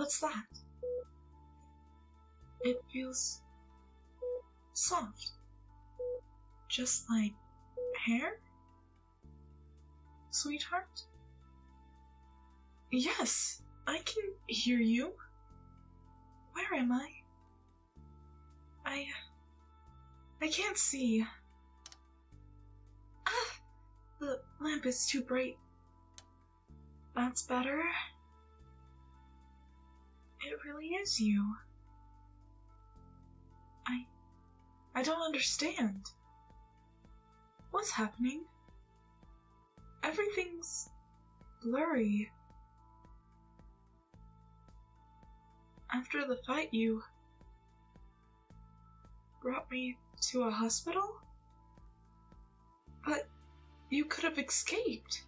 What's that? It feels soft. Just like hair? Sweetheart? Yes, I can hear you. Where am I? I can't see. Ah! The lamp is too bright. That's better. It really is you. I don't understand. What's happening? Everything's blurry. After the fight, you brought me to a hospital? But you could have escaped.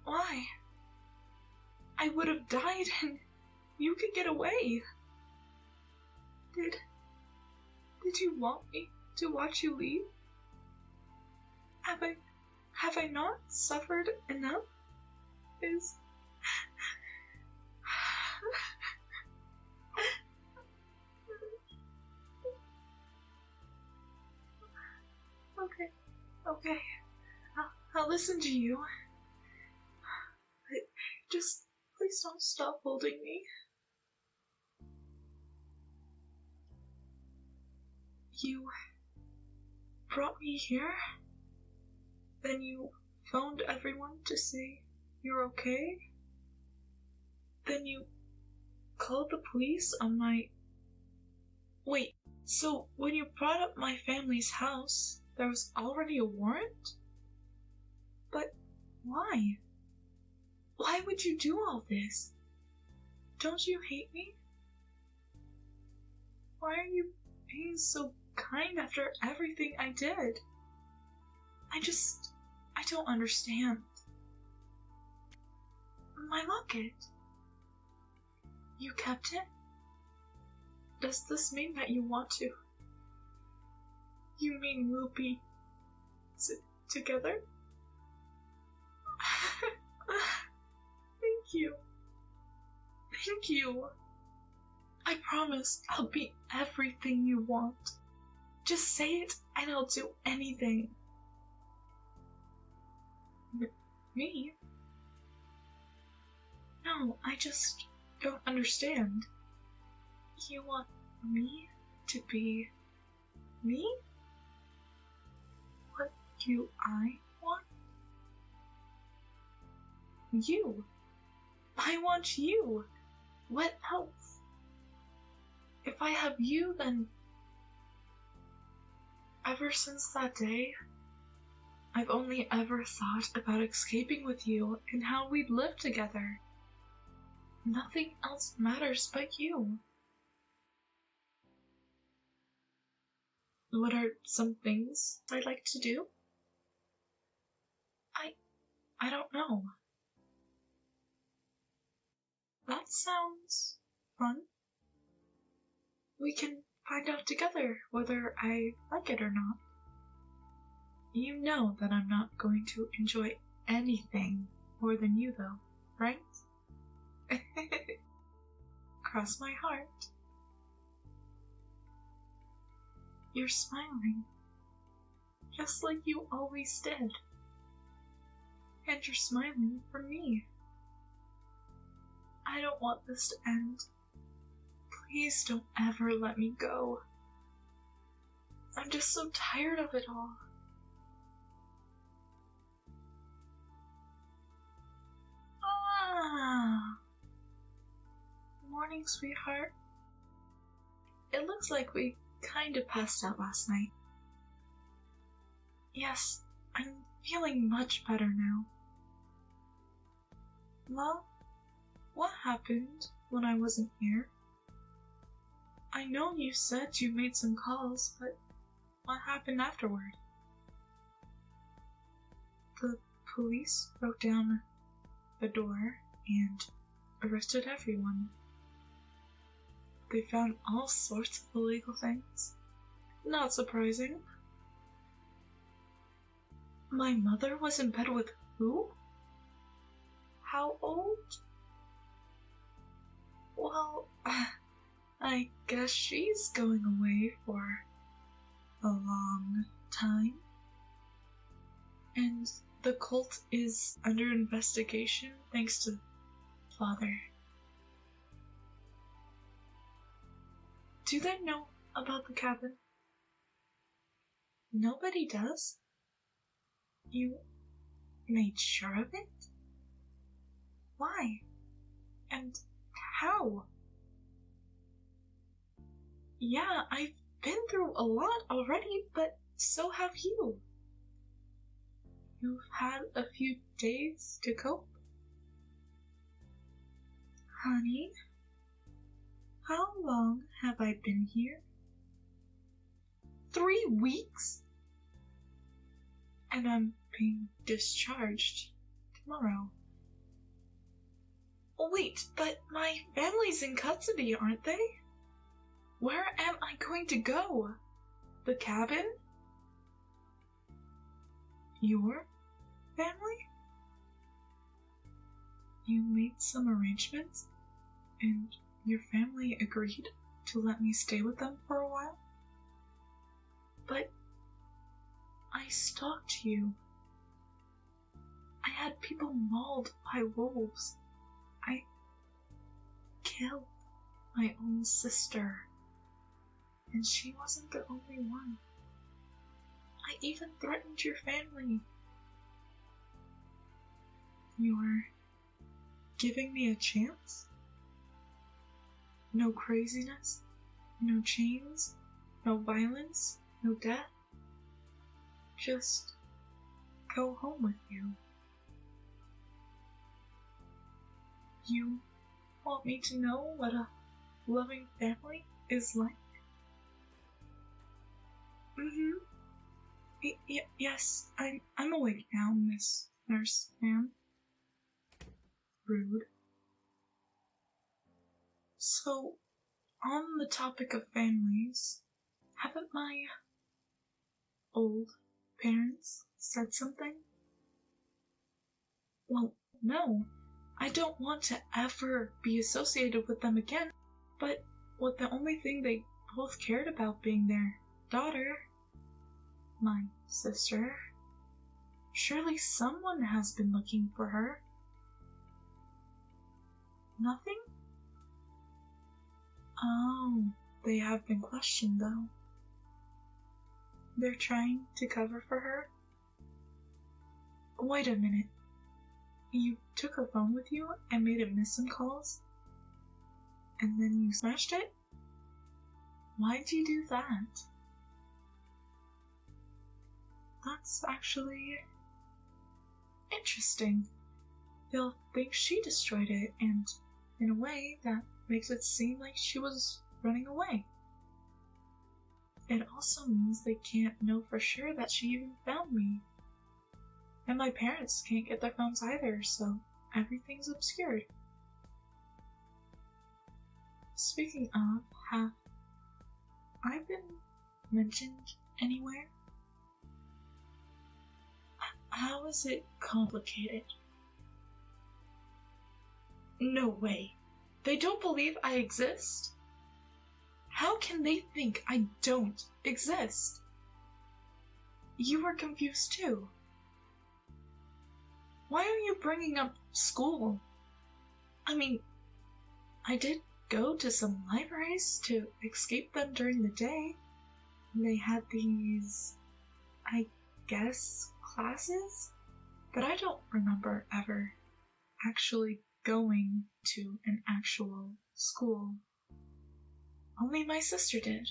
Why? I would have died and you could get away. Did you want me to watch you leave? Have I not suffered enough? Okay. I'll listen to you. Just please don't stop holding me. You brought me here? Then you phoned everyone to say you're okay? Then you called the police on my... Wait, so when you brought up my family's house, there was already a warrant? But why? Why would you do all this? Don't you hate me? Why are you being so kind after everything I did? I don't understand. My locket. You kept it? Does this mean that you want to? You mean we'll be together? Thank you. I promise I'll be everything you want. Just say it and I'll do anything. Me? No, I just don't understand. You want me to be me? What do I want? You. I want you. What else? If I have you, then... Ever since that day, I've only ever thought about escaping with you and how we'd live together. Nothing else matters but you. What are some things I'd like to do? I don't know. That sounds fun. We can find out together whether I like it or not. You know that I'm not going to enjoy anything more than you, though, right? Cross my heart. You're smiling, just like you always did. And you're smiling for me. I don't want this to end. Please don't ever let me go. I'm just so tired of it all. Morning, sweetheart. It looks like we kind of passed out last night. Yes, I'm feeling much better now. Well, what happened when I wasn't here? I know you said you made some calls, but what happened afterward? The police broke down the door and arrested everyone. They found all sorts of illegal things. Not surprising. My mother was in bed with who? How old? Well, I guess she's going away for a long time. And the cult is under investigation thanks to Father. Do they know about the cabin? Nobody does. You made sure of it? Why? And how? Yeah, I've been through a lot already, but so have you. You've had a few days to cope. Honey, how long have I been here? 3 weeks? And I'm being discharged tomorrow. Wait, but my family's in custody, aren't they? Where am I going to go? The cabin? Your family? You made some arrangements, and your family agreed to let me stay with them for a while? But I stalked you. I had people mauled by wolves. I killed my own sister. And she wasn't the only one. I even threatened your family. You're giving me a chance? No craziness, no chains, no violence, no death. Just go home with you. You want me to know what a loving family is like? Yes, I'm awake now, Miss Nurse, ma'am. Rude. So, on the topic of families, haven't my old parents said something? Well, no, I don't want to ever be associated with them again, but what the only thing they both cared about being their daughter, my sister. Surely someone has been looking for her. Nothing? Oh, they have been questioned though. They're trying to cover for her? Wait a minute. You took her phone with you and made it miss some calls? And then you smashed it? Why'd you do that? That's actually interesting. They'll think she destroyed it, and in a way that makes it seem like she was running away. It also means they can't know for sure that she even found me. And my parents can't get their phones either, so everything's obscured. Speaking of, have I been mentioned anywhere? How is it complicated? No way. They don't believe I exist? How can they think I don't exist? You were confused too. Why are you bringing up school? I mean, I did go to some libraries to escape them during the day. They had these, I guess, classes? But I don't remember ever actually going to an actual school. Only my sister did.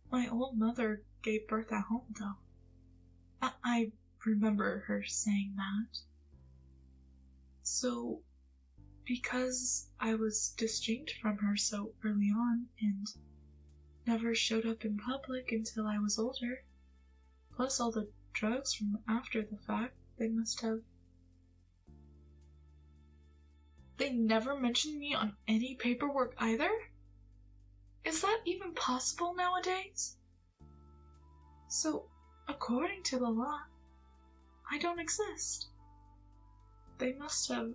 My old mother gave birth at home, though. I remember her saying that. So, because I was distinct from her so early on and never showed up in public until I was older, plus all the drugs from after the fact, they must have... They never mentioned me on any paperwork either? Is that even possible nowadays? So, according to the law, I don't exist. They must have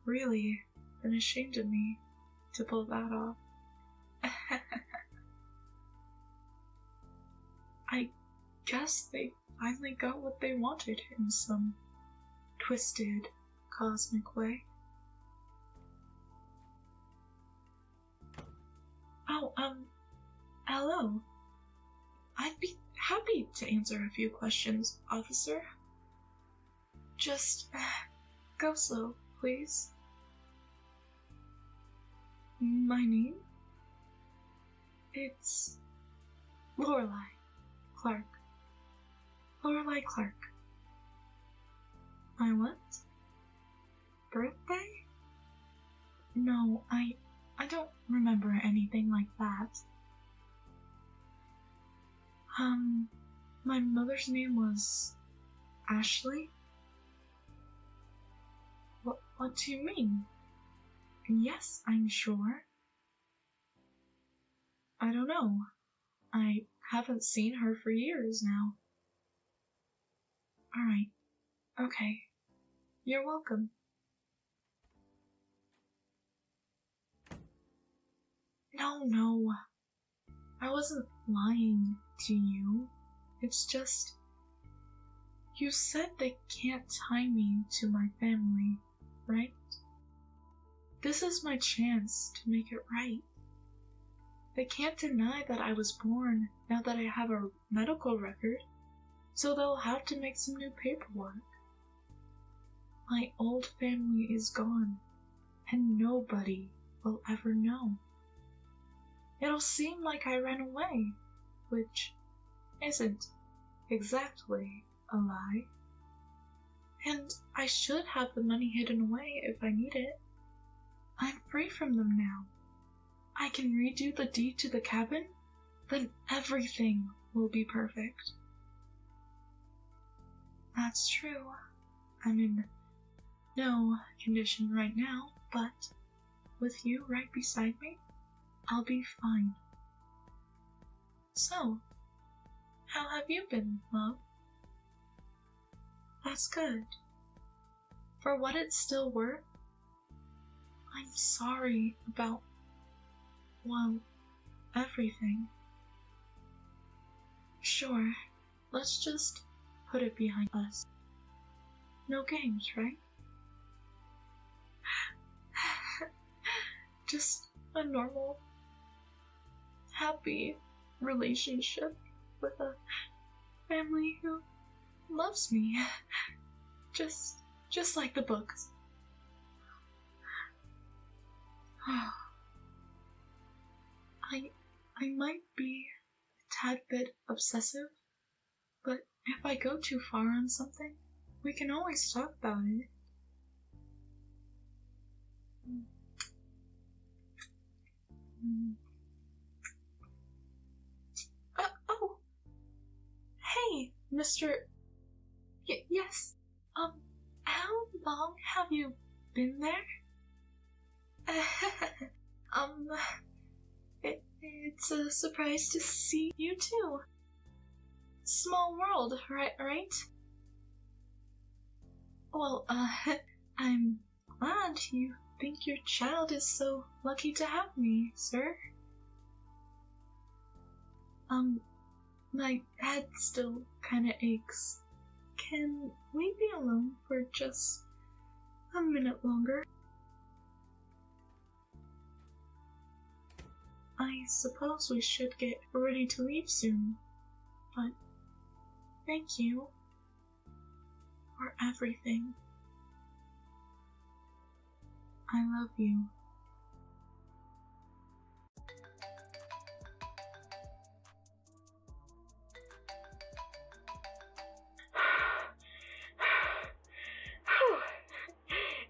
really been ashamed of me to pull that off. I guess they finally got what they wanted in some twisted, cosmic way. Oh, hello. I'd be happy to answer a few questions, officer. Just go slow, please. My name? It's Lorelei Clark. Lorelei Clark. My what? Birthday? No, I don't remember anything like that. My mother's name was Ashley? What do you mean? Yes, I'm sure. I don't know. I haven't seen her for years now. Alright. Okay. You're welcome. No. I wasn't lying to you. It's just... You said they can't tie me to my family, right? This is my chance to make it right. They can't deny that I was born now that I have a medical record, so they'll have to make some new paperwork. My old family is gone, and nobody will ever know. It'll seem like I ran away, which isn't exactly a lie. And I should have the money hidden away if I need it. I'm free from them now. I can redo the deed to the cabin, then everything will be perfect. That's true. I'm in no condition right now, but with you right beside me, I'll be fine. So, how have you been, love? That's good. For what it's still worth, I'm sorry about, well, everything. Sure, let's just put it behind us. No games, right? Just a normal, happy relationship with a family who loves me. Just like the books. I might be a tad bit obsessive, but if I go too far on something, we can always talk about it. Oh! Hey, Mr. Yes. How long have you been there? It's a surprise to see you too. Small world, right? Well, I'm glad you think your child is so lucky to have me, sir. My head still kinda aches. Can we be alone for just a minute longer? I suppose we should get ready to leave soon, but thank you for everything. I love you.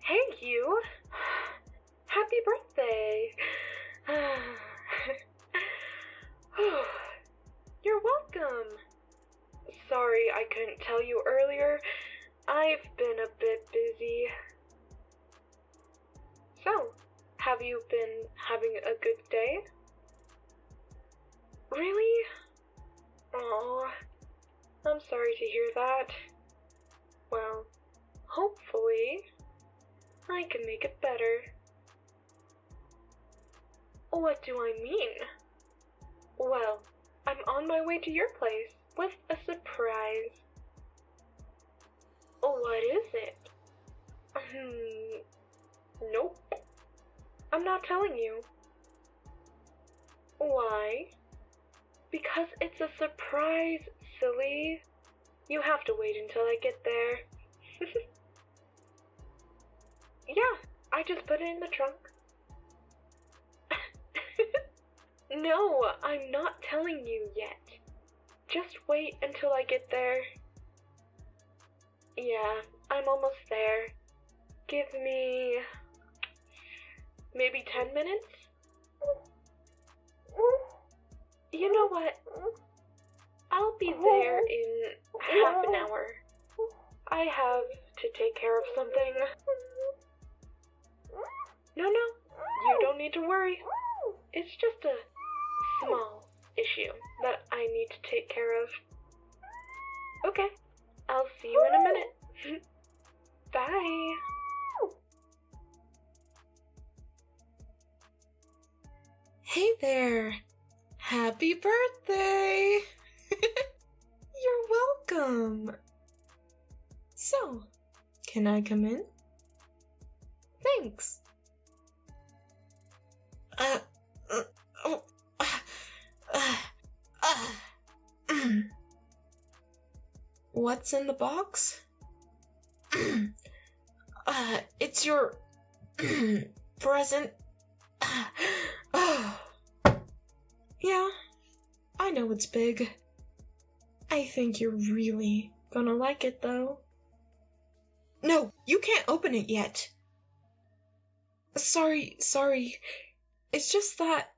Hey, you! Happy birthday! You're welcome! Sorry I couldn't tell you earlier. I've been a bit busy. So, have you been having a good day? Really? Aw, I'm sorry to hear that. Well, hopefully, I can make it better. What do I mean? Well, I'm on my way to your place with a surprise. What is it? Nope. I'm not telling you. Why? Because it's a surprise, silly. You have to wait until I get there. Yeah, I just put it in the trunk. No, I'm not telling you yet. Just wait until I get there. Yeah, I'm almost there. Give me maybe 10 minutes? You know what? I'll be there in half an hour. I have to take care of something. No, you don't need to worry. It's just a small issue that I need to take care of. Okay, I'll see you in a minute. Bye. Hey there! Happy birthday! You're welcome! So, can I come in? Thanks! What's in the box? It's your present. Yeah, I know it's big. I think you're really gonna like it, though. No, you can't open it yet. Sorry. It's just that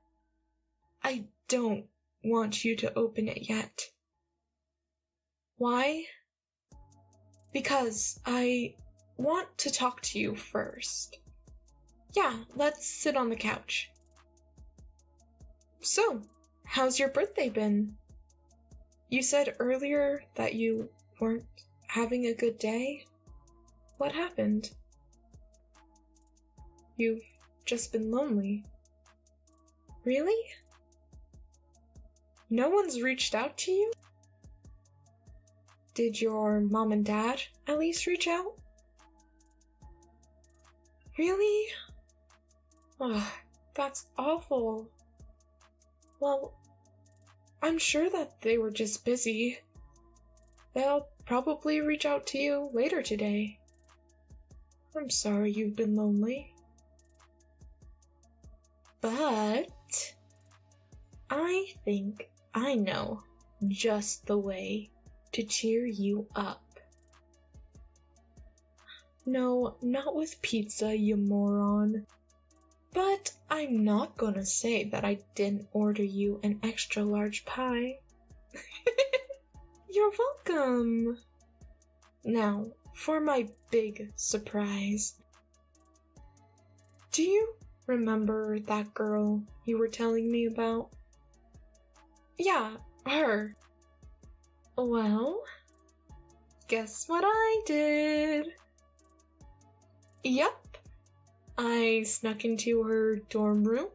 I don't want you to open it yet. Why? Because I want to talk to you first. Yeah, let's sit on the couch. So, how's your birthday been? You said earlier that you weren't having a good day. What happened? You've just been lonely. Really? No one's reached out to you? Did your mom and dad at least reach out? Really? Oh, that's awful. Well, I'm sure that they were just busy. They'll probably reach out to you later today. I'm sorry you've been lonely. But I think I know just the way to cheer you up. No, not with pizza, you moron. But I'm not gonna say that I didn't order you an extra large pie. You're welcome. Now, for my big surprise. Do you remember that girl you were telling me about? Yeah, her. Well, guess what I did? Yep. I snuck into her dorm room,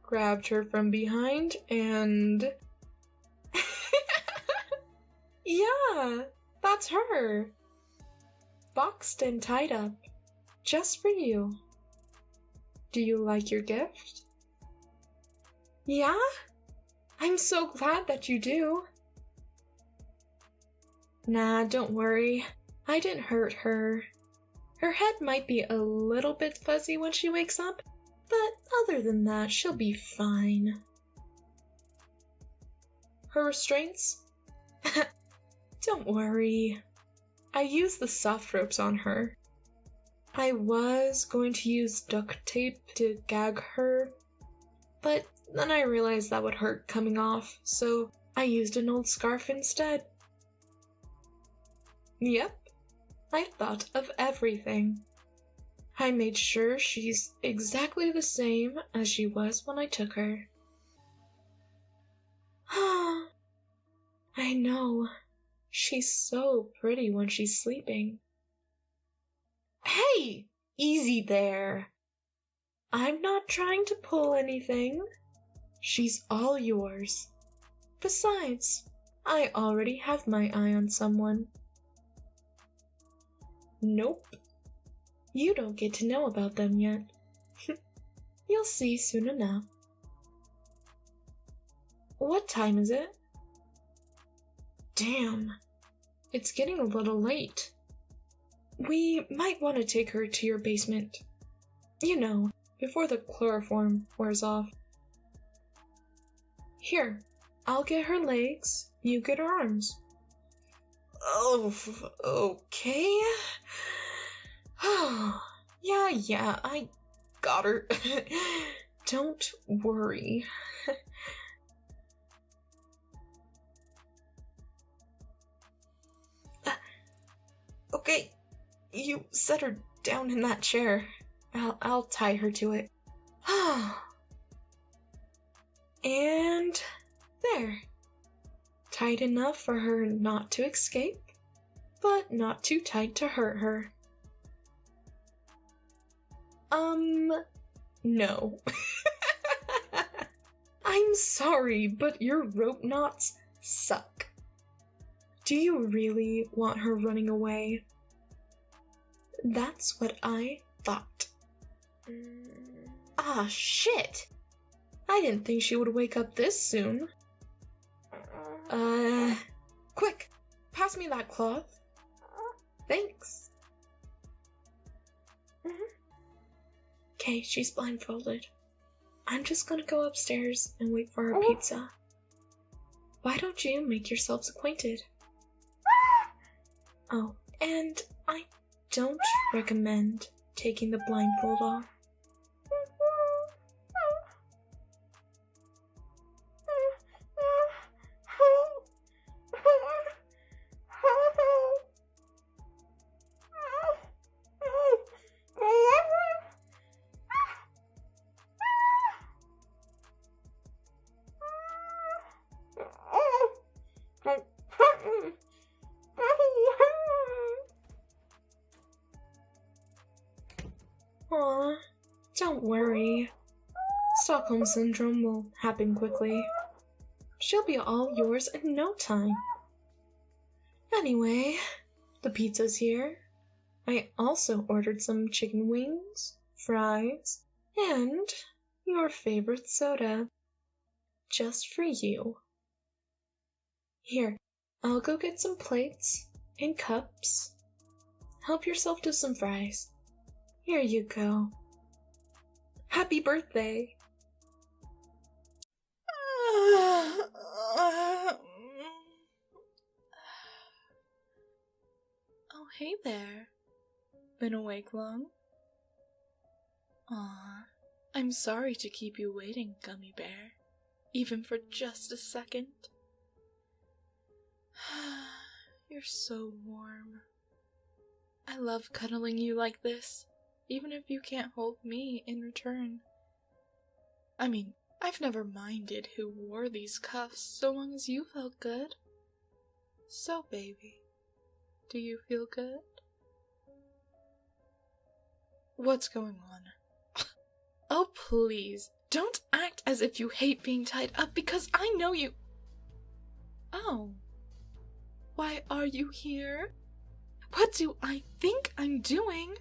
grabbed her from behind, and... Yeah, that's her. Boxed and tied up, just for you. Do you like your gift? Yeah? I'm so glad that you do. Nah, don't worry. I didn't hurt her. Her head might be a little bit fuzzy when she wakes up, but other than that, she'll be fine. Her restraints? Don't worry. I used the soft ropes on her. I was going to use duct tape to gag her, but then I realized that would hurt coming off, so I used an old scarf instead. Yep, I thought of everything. I made sure she's exactly the same as she was when I took her. I know. She's so pretty when she's sleeping. Hey! Easy there. I'm not trying to pull anything. She's all yours. Besides, I already have my eye on someone. Nope. You don't get to know about them yet. You'll see soon enough. What time is it? Damn, it's getting a little late. We might want to take her to your basement. You know, before the chloroform wears off. Here, I'll get her legs, you get her arms. Oh, okay. Yeah, I got her. Don't worry. Okay, you set her down in that chair. I'll tie her to it. And there. Tight enough for her not to escape, but not too tight to hurt her. No. I'm sorry, but your rope knots suck. Do you really want her running away? That's what I thought. Ah, shit! I didn't think she would wake up this soon. Quick, pass me that cloth. Thanks. Okay, she's blindfolded. I'm just gonna go upstairs and wait for her pizza. Why don't you make yourselves acquainted? Oh, and I don't recommend taking the blindfold off. Aw, don't worry. Stockholm Syndrome will happen quickly. She'll be all yours in no time. Anyway, the pizza's here. I also ordered some chicken wings, fries, and your favorite soda. Just for you. Here, I'll go get some plates and cups. Help yourself to some fries. Here you go. Happy birthday! Oh, hey there. Been awake long? Aw, I'm sorry to keep you waiting, Gummy Bear. Even for just a second. You're so warm. I love cuddling you like this, even if you can't hold me in return. I mean, I've never minded who wore these cuffs so long as you felt good. So, baby, do you feel good? What's going on? Oh, please, don't act as if you hate being tied up because I know you... Oh. Why are you here? What do I think I'm doing?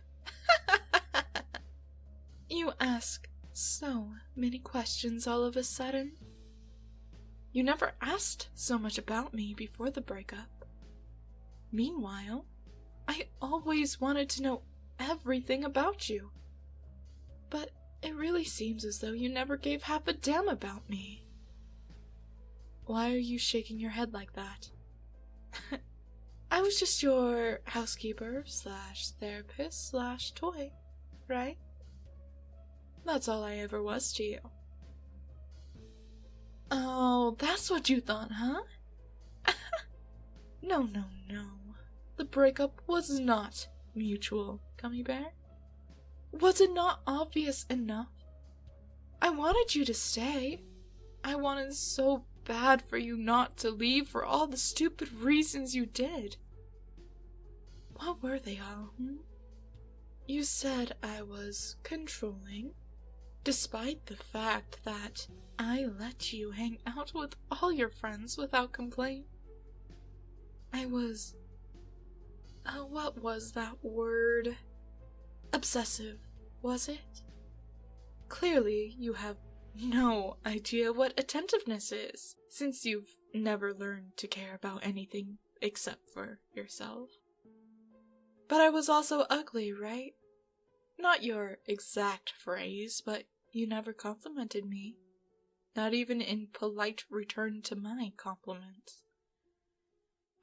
You ask so many questions all of a sudden. You never asked so much about me before the breakup. Meanwhile, I always wanted to know everything about you. But it really seems as though you never gave half a damn about me. Why are you shaking your head like that? I was just your housekeeper / therapist / toy, right? That's all I ever was to you. Oh, that's what you thought, huh? No. The breakup was not mutual, Gummy Bear. Was it not obvious enough? I wanted you to stay. I wanted so bad for you not to leave for all the stupid reasons you did. What were they all, You said I was controlling, despite the fact that I let you hang out with all your friends without complaint. I was... what was that word? Obsessive, was it? Clearly, you have no idea what attentiveness is, since you've never learned to care about anything except for yourself. But I was also ugly, right? Not your exact phrase, but you never complimented me. Not even in polite return to my compliments.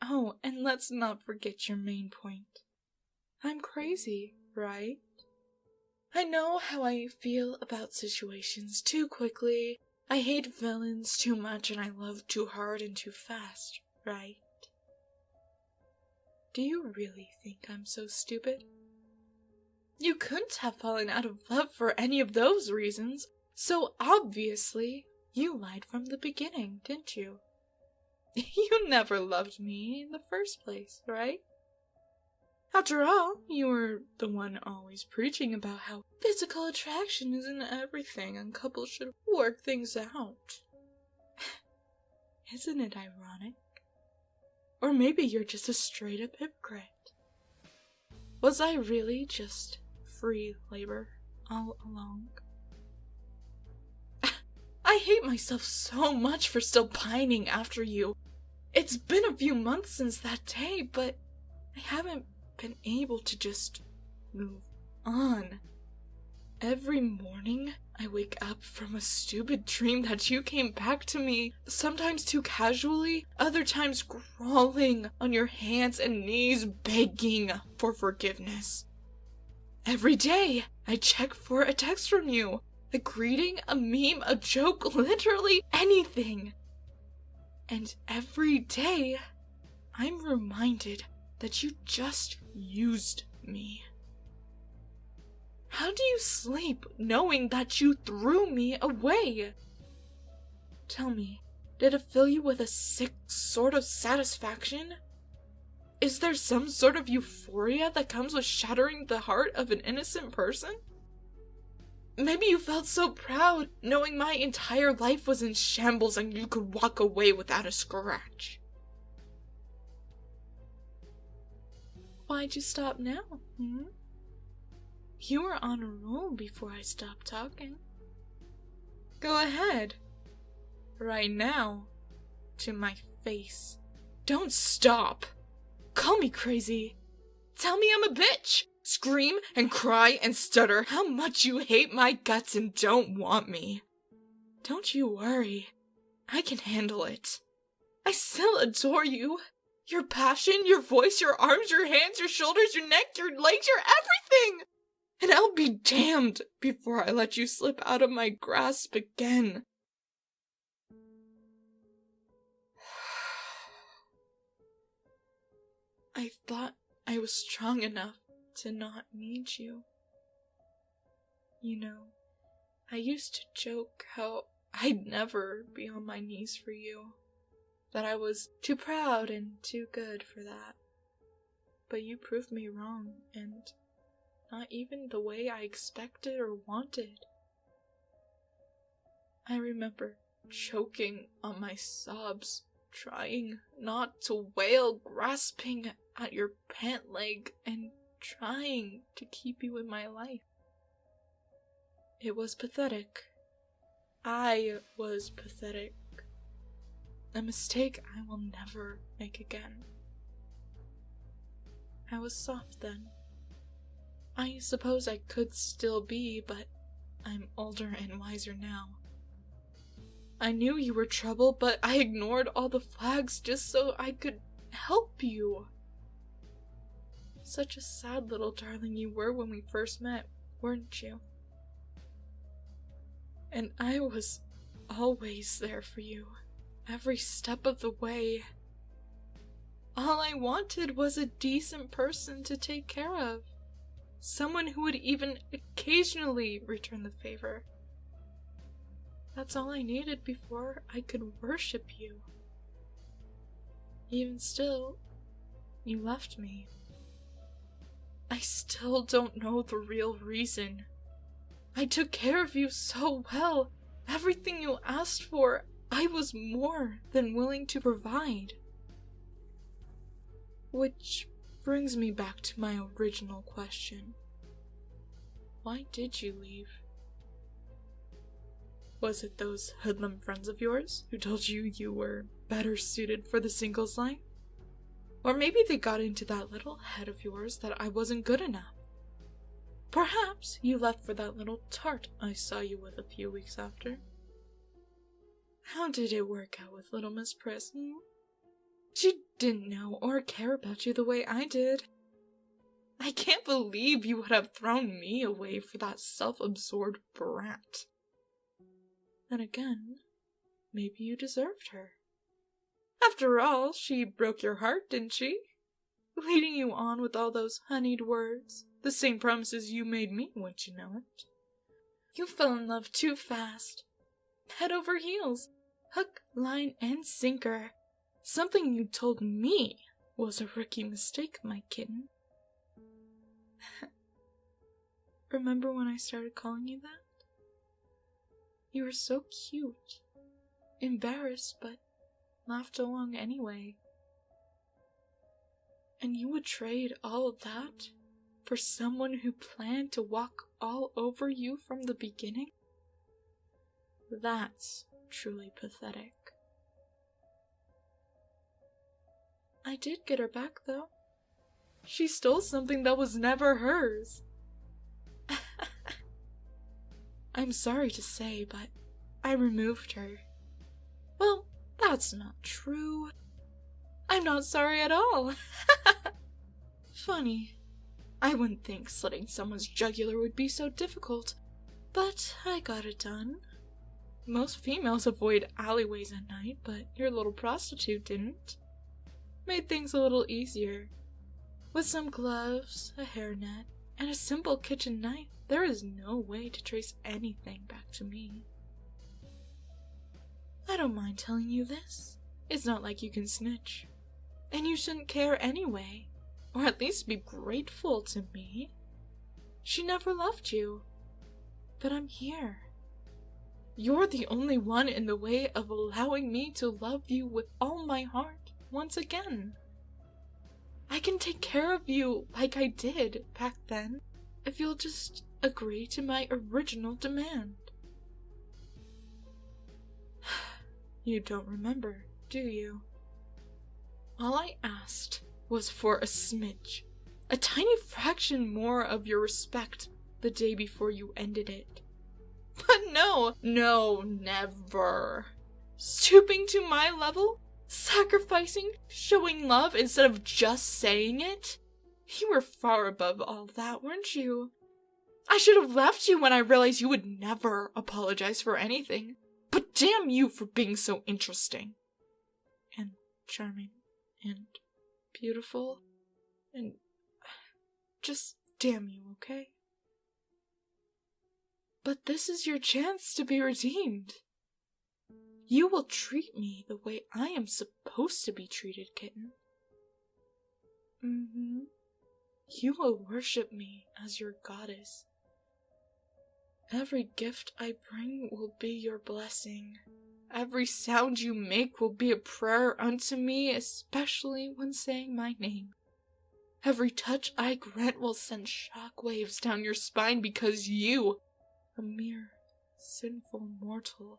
Oh, and let's not forget your main point. I'm crazy, right? I know how I feel about situations too quickly. I hate villains too much and I love too hard and too fast, right? Do you really think I'm so stupid? You couldn't have fallen out of love for any of those reasons, so obviously you lied from the beginning, didn't you? You never loved me in the first place, right? After all, you were the one always preaching about how physical attraction isn't everything and couples should work things out. Isn't it ironic? Or maybe you're just a straight-up hypocrite. Was I really just free labor all along? I hate myself so much for still pining after you. It's been a few months since that day, but I haven't been able to just move on. Every morning, I wake up from a stupid dream that you came back to me, sometimes too casually, other times crawling on your hands and knees begging for forgiveness. Every day, I check for a text from you, a greeting, a meme, a joke, literally anything. And every day, I'm reminded that you just used me. How do you sleep knowing that you threw me away? Tell me, did it fill you with a sick sort of satisfaction? Is there some sort of euphoria that comes with shattering the heart of an innocent person? Maybe you felt so proud knowing my entire life was in shambles and you could walk away without a scratch. Why'd you stop now, You were on a roll before I stopped talking. Go ahead. Right now. To my face. Don't stop. Call me crazy. Tell me I'm a bitch. Scream and cry and stutter how much you hate my guts and don't want me. Don't you worry. I can handle it. I still adore you. Your passion, your voice, your arms, your hands, your shoulders, your neck, your legs, your everything! And I'll be damned before I let you slip out of my grasp again. I thought I was strong enough to not need you. You know, I used to joke how I'd never be on my knees for you. That I was too proud and too good for that. But you proved me wrong, and not even the way I expected or wanted. I remember choking on my sobs, trying not to wail, grasping at your pant leg, and trying to keep you in my life. It was pathetic. I was pathetic. A mistake I will never make again. I was soft then. I suppose I could still be, but I'm older and wiser now. I knew you were trouble, but I ignored all the flags just so I could help you. Such a sad little darling you were when we first met, weren't you? And I was always there for you. Every step of the way. All I wanted was a decent person to take care of. Someone who would even occasionally return the favor. That's all I needed before I could worship you. Even still, you left me. I still don't know the real reason. I took care of you so well. Everything you asked for, I was more than willing to provide. Which brings me back to my original question. Why did you leave? Was it those hoodlum friends of yours who told you you were better suited for the singles life? Or maybe they got into that little head of yours that I wasn't good enough. Perhaps you left for that little tart I saw you with a few weeks after. How did it work out with little Miss Priss? She didn't know or care about you the way I did. I can't believe you would have thrown me away for that self-absorbed brat. Then again, maybe you deserved her. After all, she broke your heart, didn't she? Leading you on with all those honeyed words, the same promises you made me, wouldn't you know it? You fell in love too fast. Head over heels, hook, line, and sinker. Something you told me was a rookie mistake, my kitten. Remember when I started calling you that? You were so cute. Embarrassed, but laughed along anyway. And you would trade all of that for someone who planned to walk all over you from the beginning? That's truly pathetic. I did get her back, though. She stole something that was never hers. I'm sorry to say, but I removed her. Well, that's not true. I'm not sorry at all. Funny. I wouldn't think slitting someone's jugular would be so difficult, but I got it done. Most females avoid alleyways at night, but your little prostitute didn't. Made things a little easier. With some gloves, a hairnet, and a simple kitchen knife, there is no way to trace anything back to me. I don't mind telling you this. It's not like you can snitch. And you shouldn't care anyway, or at least be grateful to me. She never loved you, but I'm here. You're the only one in the way of allowing me to love you with all my heart once again. I can take care of you like I did back then, if you'll just agree to my original demand. You don't remember, do you? All I asked was for a smidge, a tiny fraction more of your respect the day before you ended it. But no, never. Stooping to my level? Sacrificing, showing love instead of just saying it? You were far above all that, weren't you? I should have left you when I realized you would never apologize for anything. But damn you for being so interesting. And charming. And beautiful. And just damn you, okay? But this is your chance to be redeemed. You will treat me the way I am supposed to be treated, kitten. You will worship me as your goddess. Every gift I bring will be your blessing. Every sound you make will be a prayer unto me, especially when saying my name. Every touch I grant will send shockwaves down your spine because you, a mere sinful mortal,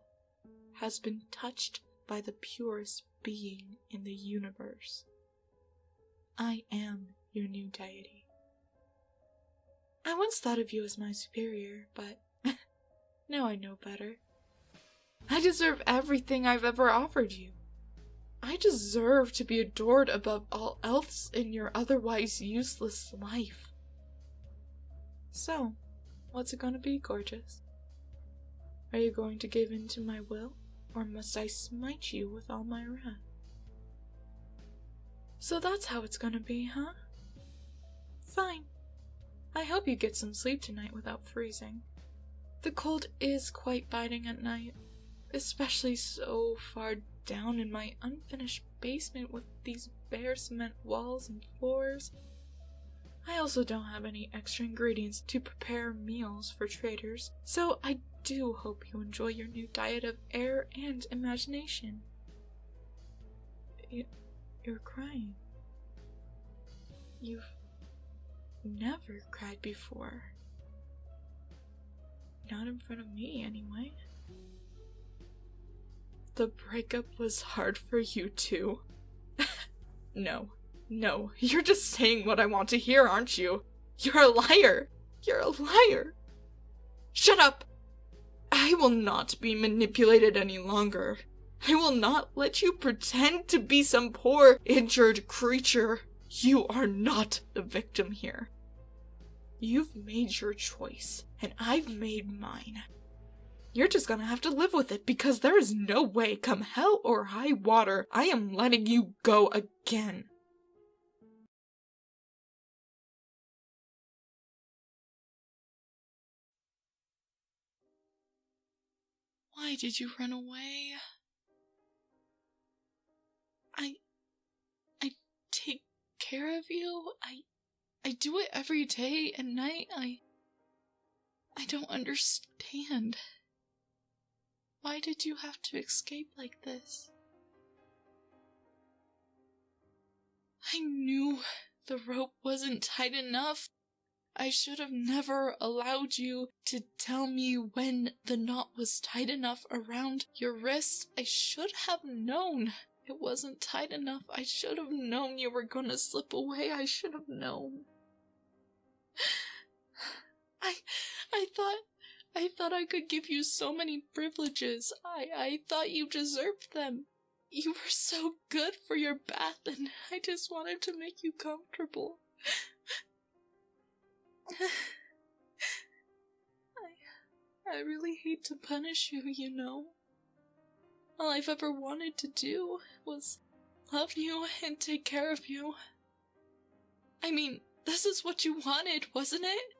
has been touched by the purest being in the universe. I am your new deity. I once thought of you as my superior, but now I know better. I deserve everything I've ever offered you. I deserve to be adored above all else in your otherwise useless life. So, what's it gonna be, gorgeous? Are you going to give in to my will, or must I smite you with all my wrath? So that's how it's gonna be, huh? Fine. I hope you get some sleep tonight without freezing. The cold is quite biting at night, especially so far down in my unfinished basement with these bare cement walls and floors. I also don't have any extra ingredients to prepare meals for traders, so I do hope you enjoy your new diet of air and imagination. You're crying. You've never cried before. Not in front of me, anyway. The breakup was hard for you too. No, you're just saying what I want to hear, aren't you? You're a liar! You're a liar! Shut up! I will not be manipulated any longer. I will not let you pretend to be some poor, injured creature. You are not the victim here. You've made your choice, and I've made mine. You're just gonna have to live with it, because there is no way, come hell or high water, I am letting you go again. Why did you run away? I take care of you. I do it every day and night. I don't understand. Why did you have to escape like this? I knew the rope wasn't tight enough. I should have never allowed you to tell me when the knot was tight enough around your wrist. I should have known it wasn't tight enough. I should have known you were gonna slip away. I should have known. I thought I could give you so many privileges. I thought you deserved them. You were so good for your bath, and I just wanted to make you comfortable. I really hate to punish you, you know. All I've ever wanted to do was love you and take care of you. I mean, this is what you wanted, wasn't it?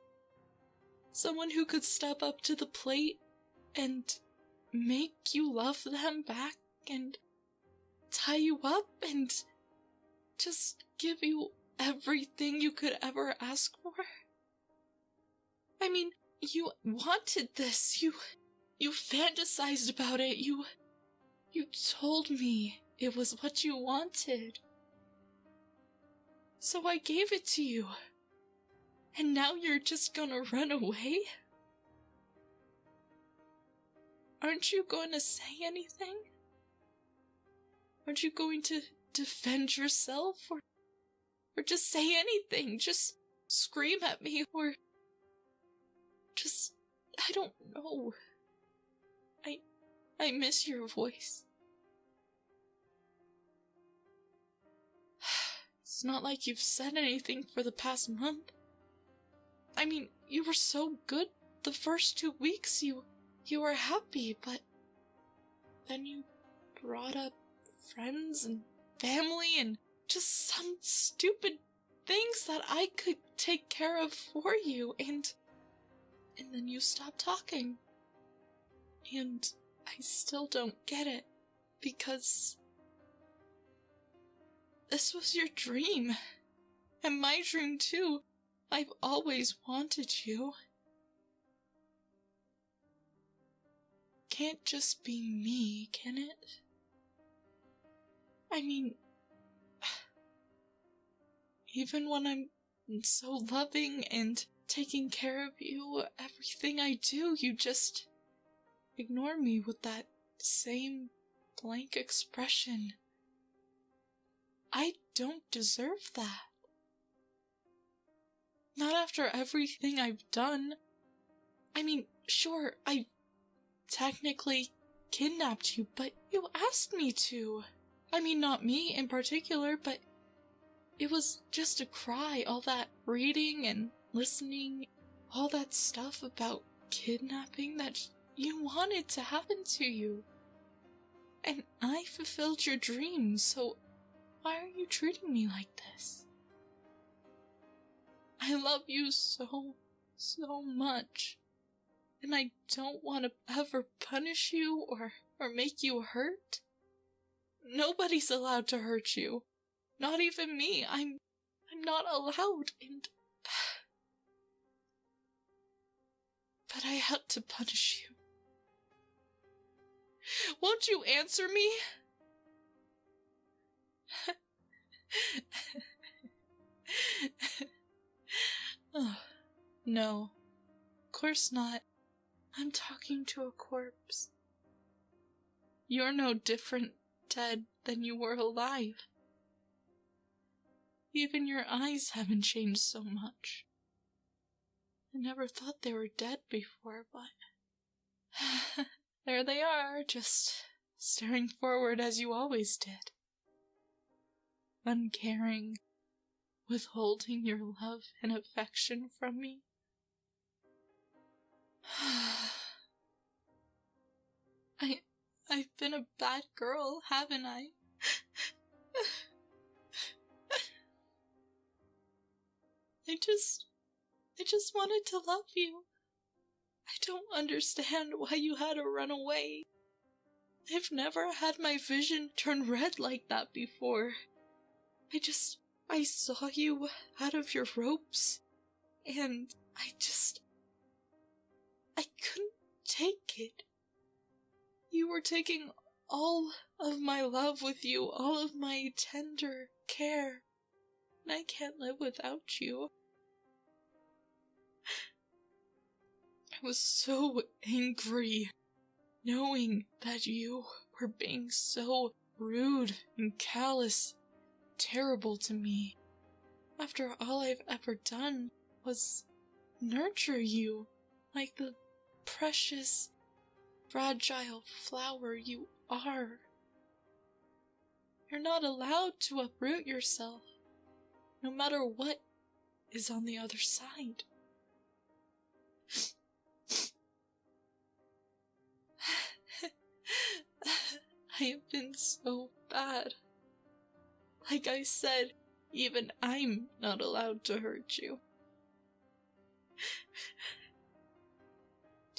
Someone who could step up to the plate and make you love them back and tie you up and just give you everything you could ever ask for. I mean, you wanted this. You fantasized about it. You told me it was what you wanted. So I gave it to you. And now you're just gonna run away? Aren't you going to say anything? Aren't you going to defend yourself? Or just say anything? Just scream at me? Or just, I don't know. I miss your voice. It's not like you've said anything for the past month. I mean, you were so good the first 2 weeks. You were happy, but then you brought up friends and family and just some stupid things that I could take care of for you, and then you stopped talking. And I still don't get it, because this was your dream, and my dream too. I've always wanted you. Can't just be me, can it? I mean, even when I'm so loving and taking care of you, everything I do, you just ignore me with that same blank expression. I don't deserve that. Not after everything I've done. I mean, sure, I technically kidnapped you, but you asked me to. I mean, not me in particular, but it was just a cry. All that reading and listening, all that stuff about kidnapping that you wanted to happen to you. And I fulfilled your dreams, so why are you treating me like this? I love you so much. And I don't want to ever punish you or make you hurt. Nobody's allowed to hurt you. Not even me. I'm not allowed. And but I had to punish you. Won't you answer me? Oh, no, of course not. I'm talking to a corpse. You're no different dead than you were alive. Even your eyes haven't changed so much. I never thought they were dead before, but there they are, just staring forward as you always did. Uncaring, withholding your love and affection from me. I've been a bad girl, haven't I? I just wanted to love you. I don't understand why you had to run away. I've never had my vision turn red like that before. I saw you out of your ropes, and I couldn't take it. You were taking all of my love with you, all of my tender care, and I can't live without you. I was so angry, knowing that you were being so rude and callous, terrible to me, after all I've ever done was nurture you like the precious, fragile flower you are. You're not allowed to uproot yourself, no matter what is on the other side. I have been so bad. Like I said, even I'm not allowed to hurt you.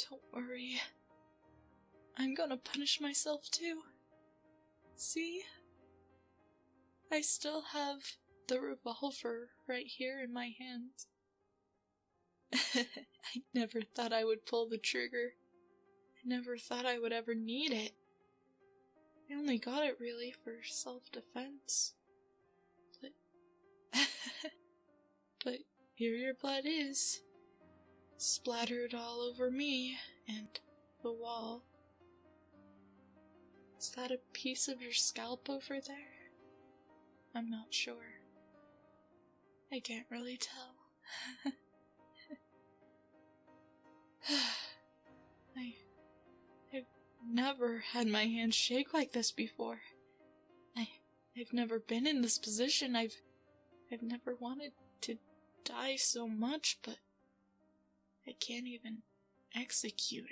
Don't worry. I'm gonna punish myself too. See? I still have the revolver right here in my hand. I never thought I would pull the trigger. I never thought I would ever need it. I only got it really for self-defense. But here your blood is, splattered all over me and the wall. Is that a piece of your scalp over there? I'm not sure. I can't really tell. I've never had my hands shake like this before. I've never been in this position. I've never wanted to die so much, but I can't even execute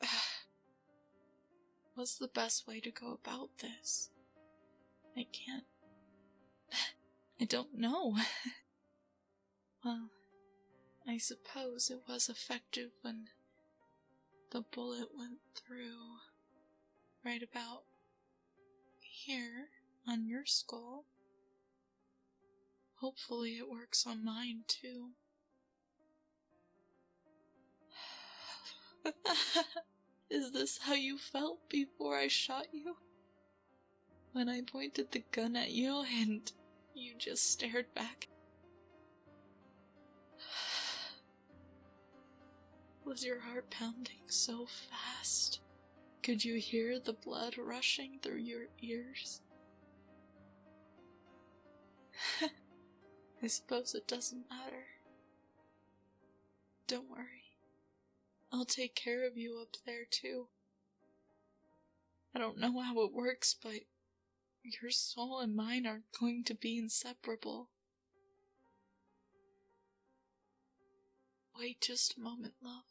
it. What's the best way to go about this? I don't know. Well, I suppose it was effective when the bullet went through right about here on your skull. Hopefully it works on mine too. Is this how you felt before I shot you? When I pointed the gun at you and you just stared back? Was your heart pounding so fast? Could you hear the blood rushing through your ears? I suppose it doesn't matter. Don't worry. I'll take care of you up there too. I don't know how it works, but your soul and mine are going to be inseparable. Wait just a moment, love.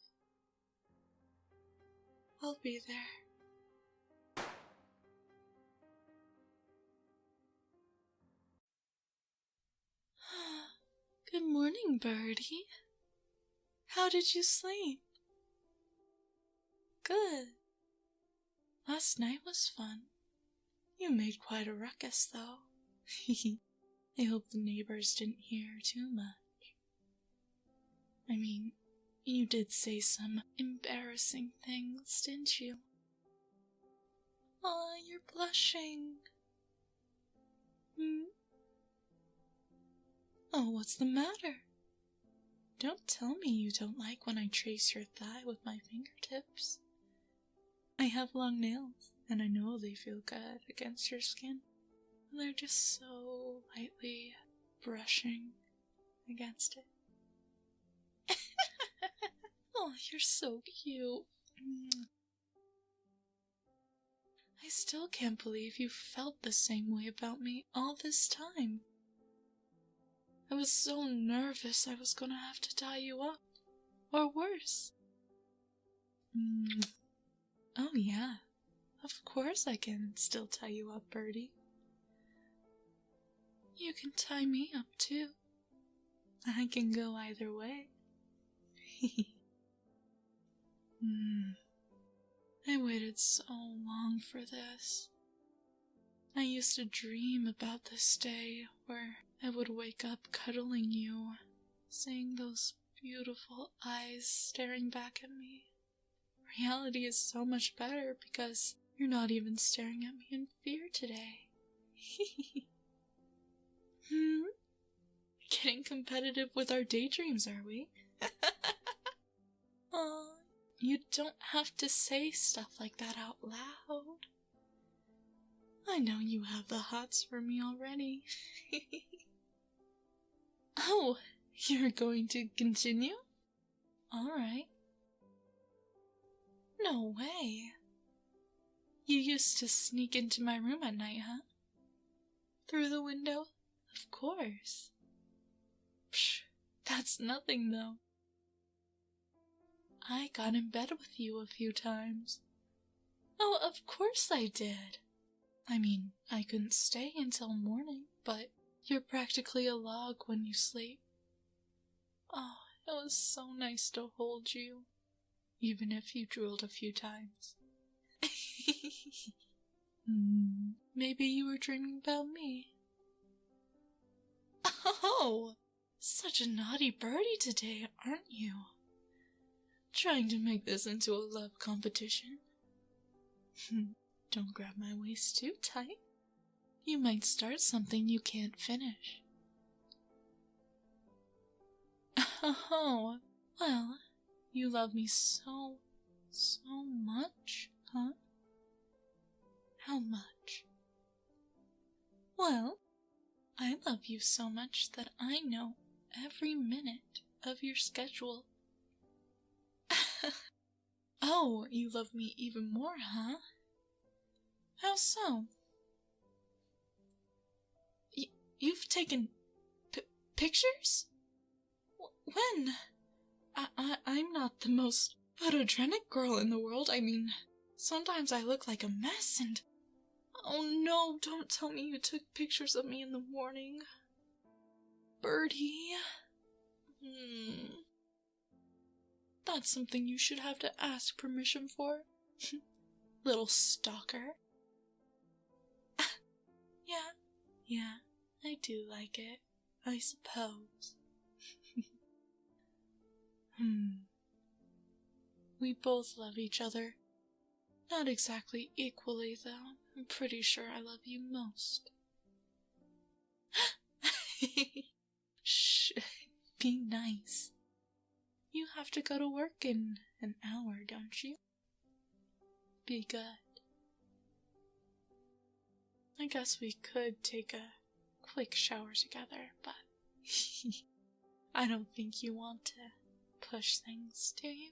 I'll be there. Good morning, birdie. How did you sleep? Good. Last night was fun. You made quite a ruckus, though. I hope the neighbors didn't hear too much. I mean, you did say some embarrassing things, didn't you? Aw, you're blushing. Oh, what's the matter? Don't tell me you don't like when I trace your thigh with my fingertips. I have long nails, and I know they feel good against your skin. They're just so lightly brushing against it. Oh, you're so cute. I still can't believe you felt the same way about me all this time. I was so nervous I was gonna have to tie you up. Or worse. Oh yeah, of course I can still tie you up, Birdie. You can tie me up too. I can go either way. I waited so long for this. I used to dream about this day where I would wake up cuddling you, seeing those beautiful eyes staring back at me. Reality is so much better because you're not even staring at me in fear today. Getting competitive with our daydreams, are we? Aw, you don't have to say stuff like that out loud. I know you have the hots for me already. Oh, you're going to continue? Alright. No way. You used to sneak into my room at night, huh? Through the window? Of course. Psh, that's nothing, though. I got in bed with you a few times. Oh, of course I did. I mean, I couldn't stay until morning, but you're practically a log when you sleep. Oh, it was so nice to hold you, even if you drooled a few times. Maybe you were dreaming about me. Oh, such a naughty birdie today, aren't you? Trying to make this into a love competition. Don't grab my waist too tight. You might start something you can't finish. Oh, well, you love me so much, huh? How much? Well, I love you so much that I know every minute of your schedule. Oh, you love me even more, huh? How so? You've taken pictures? When? I'm not the most photogenic girl in the world. I mean, sometimes I look like a mess and... Oh no, don't tell me you took pictures of me in the morning. Birdie. That's something you should have to ask permission for. Little stalker. Yeah, I do like it, I suppose. We both love each other. Not exactly equally, though. I'm pretty sure I love you most. Shh, be nice. You have to go to work in an hour, don't you? Be good. I guess we could take a quick shower together, but I don't think you want to push things, do you?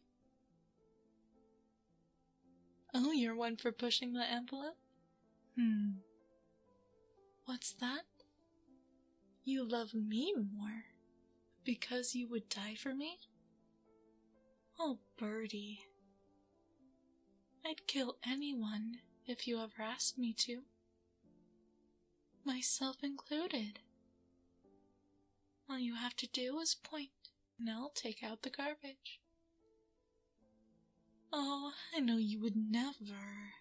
Oh, you're one for pushing the envelope? What's that? You love me more because you would die for me? Oh, Birdie. I'd kill anyone if you ever asked me to. Myself included. All you have to do is point, and I'll take out the garbage. Oh, I know you would never.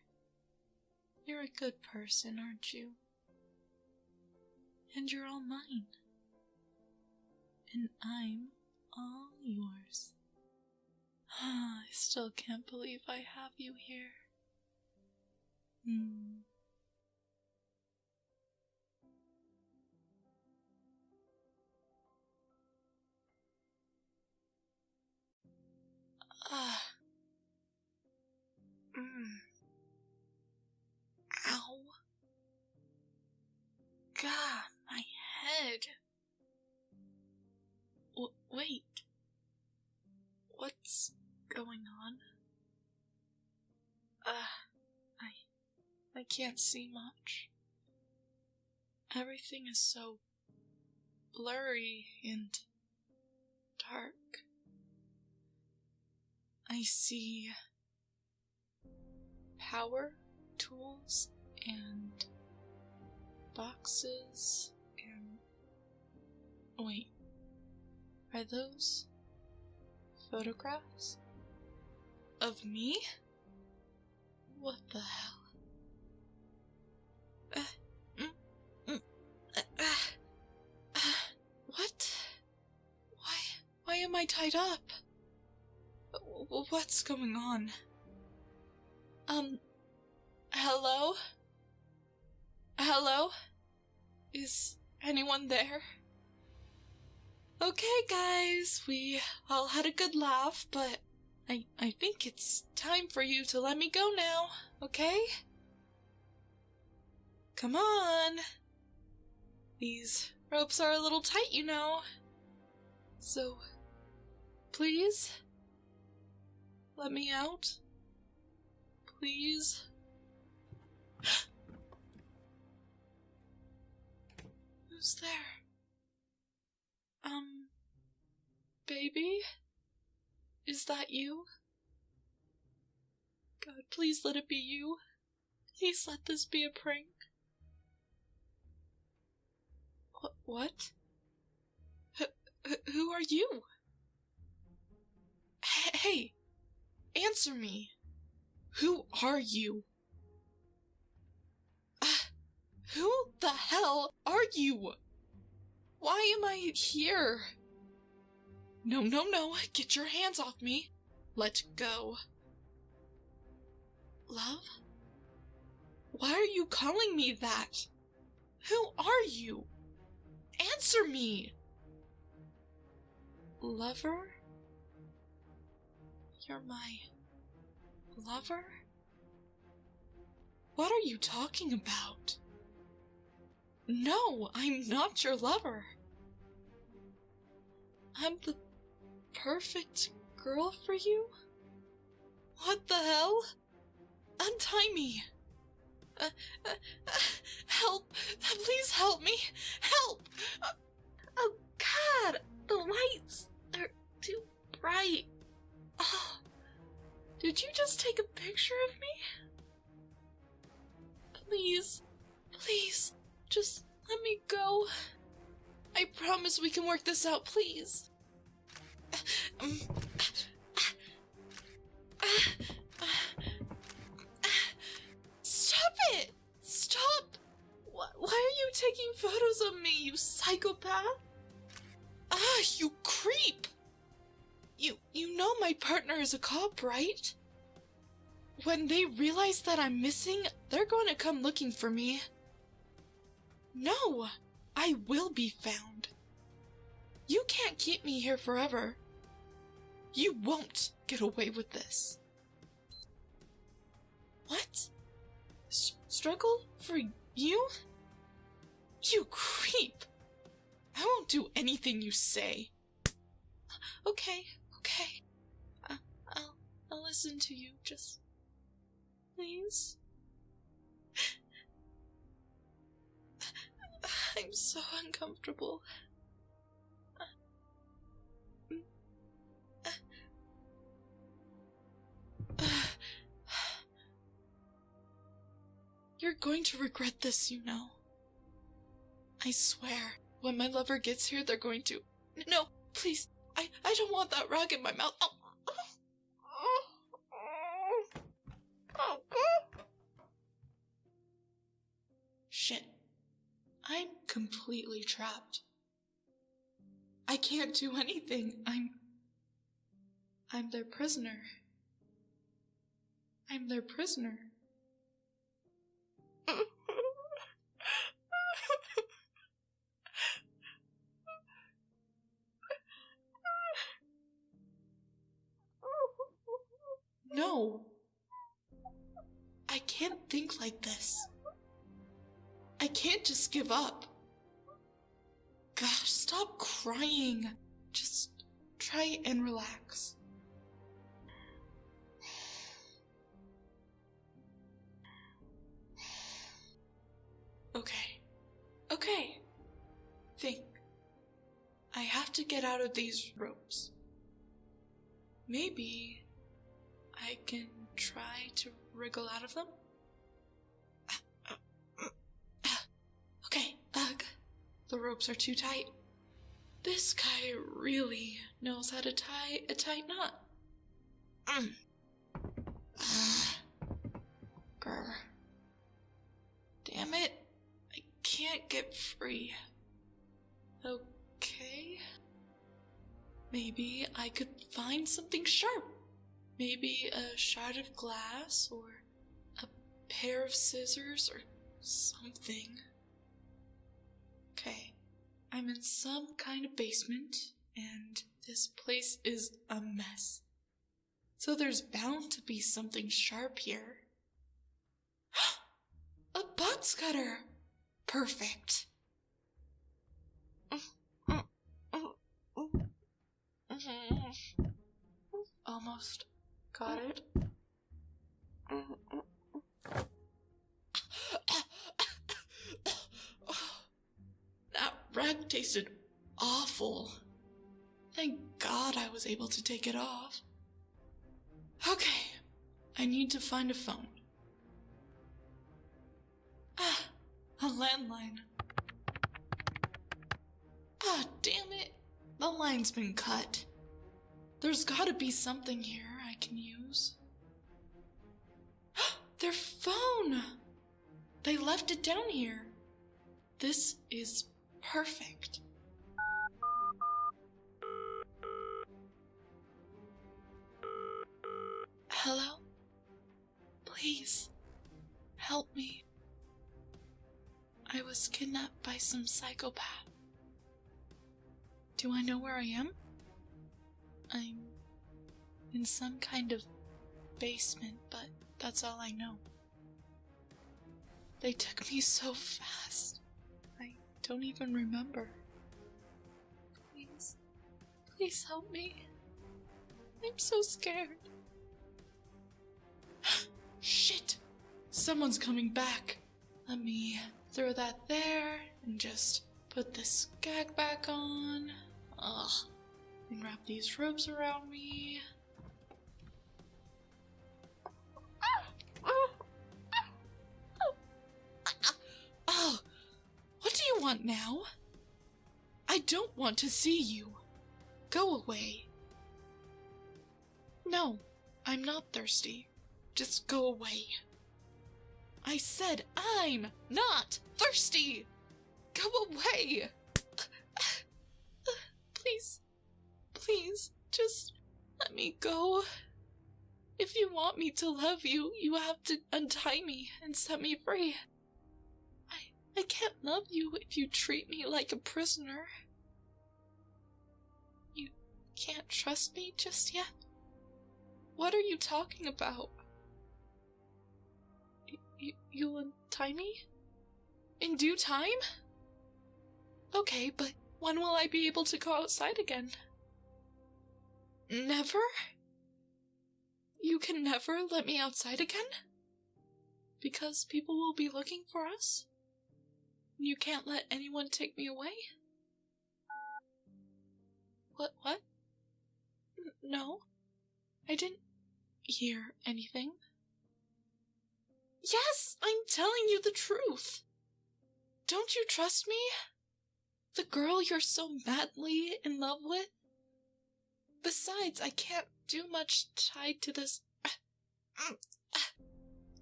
You're a good person, aren't you? And you're all mine. And I'm all yours. still can't believe I have you here. Ow. God, my head. Wait. What's going on? I can't see much. Everything is so blurry and dark. I see power tools and boxes and... Wait, are those photographs of me? What the hell? What? Why am I tied up? What's going on? Hello? Hello? Is anyone there? Okay, guys, we all had a good laugh, but I think it's time for you to let me go now, okay? Come on. These ropes are a little tight, you know. So, please, let me out. Please. Who's there? Baby? Is that you? God, please let it be you. Please let this be a prank. What? Who are you? Hey, answer me. Who are you? Who the hell are you? Why am I here? No, get your hands off me. Let go. Love? Why are you calling me that? Who are you? Answer me! Lover? You're my lover? What are you talking about? No, I'm not your lover. I'm the perfect girl for you? What the hell? Untie me! Help! Please help me! Help! Oh God! The lights are too bright. Oh, did you just take a picture of me? Please, just let me go. I promise we can work this out, please. Stop it! Stop! Why are you taking photos of me, you psychopath? You creep! You know my partner is a cop, right? When they realize that I'm missing, they're going to come looking for me. No, I will be found. You can't keep me here forever. You won't get away with this. What? Struggle for you? You creep! I won't do anything you say. Okay. I'll listen to you, just... please? I'm so uncomfortable. You're going to regret this, you know. I swear, when my lover gets here, they're going to... No, please, I don't want that rock in my mouth. Oh. Shit. I'm completely trapped. I can't do anything. I'm their prisoner. I'm their prisoner. No. I can't think like this. I can't just give up. Gosh, stop crying. Just try and relax. Okay. Think. I have to get out of these ropes. Maybe I can try to wriggle out of them? Okay, the ropes are too tight. This guy really knows how to tie a tight knot. Grr. Damn it. I can't get free. Okay. Maybe I could find something sharp. Maybe a shard of glass or a pair of scissors or something. Okay. I'm in some kind of basement, and this place is a mess. So there's bound to be something sharp here. A box cutter! Perfect. Almost got it. That rag tasted awful. Thank God I was able to take it off. Okay, I need to find a phone. A landline. Damn it. The line's been cut. There's gotta be something here I can use. Their phone! They left it down here. This is perfect. Hello? Please, help me. I was kidnapped by some psychopath. Do I know where I am? I'm in some kind of basement, but that's all I know. They took me so fast. I don't even remember. Please help me. I'm so scared. Shit! Someone's coming back. Let me throw that there and just put this gag back on. And wrap these ropes around me. Oh, what do you want now? I don't want to see you. Go away. No, I'm not thirsty. Just go away. I said I'm not thirsty! Go away! Please, just let me go. If you want me to love you, you have to untie me and set me free. I can't love you if you treat me like a prisoner. You can't trust me just yet? What are you talking about? You'll untie me? In due time? Okay, but when will I be able to go outside again? Never? You can never let me outside again? Because people will be looking for us? You can't let anyone take me away? What? No, I didn't hear anything. Yes, I'm telling you the truth. Don't you trust me? The girl you're so madly in love with? Besides, I can't do much tied to this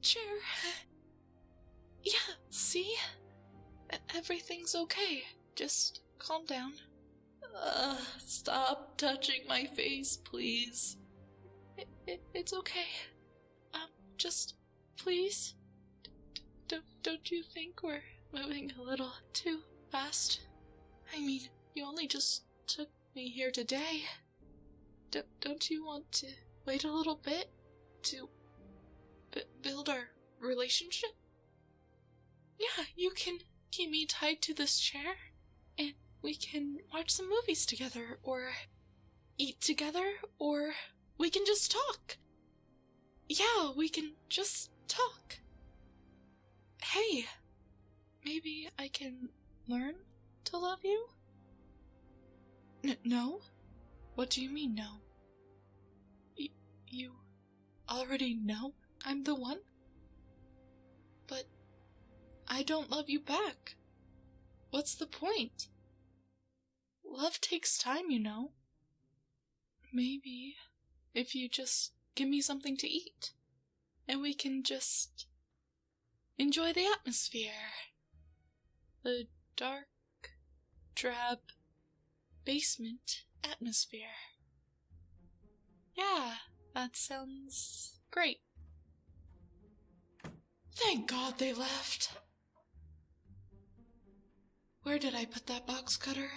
chair. Yeah, see? Everything's okay. Just calm down. Stop touching my face, please. It's okay. just, please? Don't you think we're moving a little too fast? I mean, you only just took me here today. Don't you want to wait a little bit to build our relationship? Yeah, you can keep me tied to this chair, and we can watch some movies together, or eat together, or we can just talk. Yeah, we can just talk. Hey, maybe I can learn to love you? No? What do you mean, no? You already know I'm the one? But I don't love you back. What's the point? Love takes time, you know. Maybe if you just give me something to eat, and we can just enjoy the atmosphere. The dark, drab basement atmosphere. Yeah, that sounds great. Thank God they left. Where did I put that box cutter?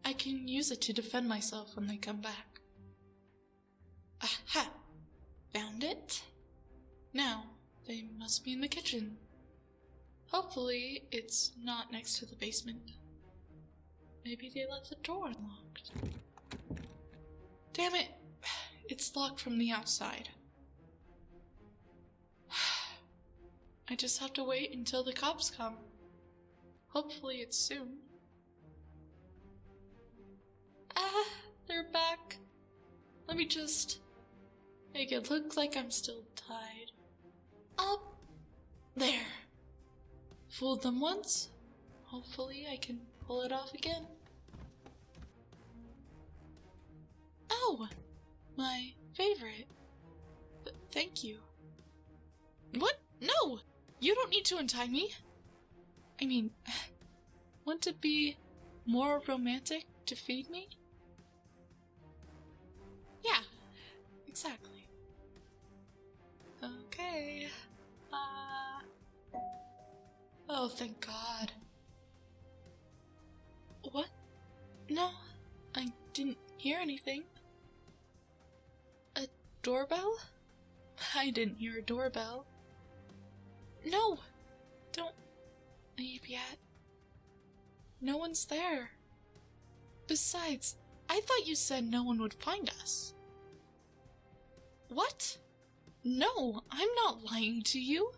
I can use it to defend myself when they come back. Aha! Found it? Now, they must be in the kitchen. Hopefully, it's not next to the basement. Maybe they left the door unlocked. Damn it! It's locked from the outside. I just have to wait until the cops come. Hopefully it's soon. Ah, they're back. Let me just make it look like I'm still tied up. There. Fooled them once. Hopefully I can pull it off again. Oh, my favorite. Thank you. What? No! You don't need to untie me. I mean, want to be more romantic to feed me? Yeah, exactly. Okay. Oh, thank God. What? No, I didn't hear anything. A doorbell? I didn't hear a doorbell. No! Don't leave yet. No one's there. Besides, I thought you said no one would find us. What? No, I'm not lying to you.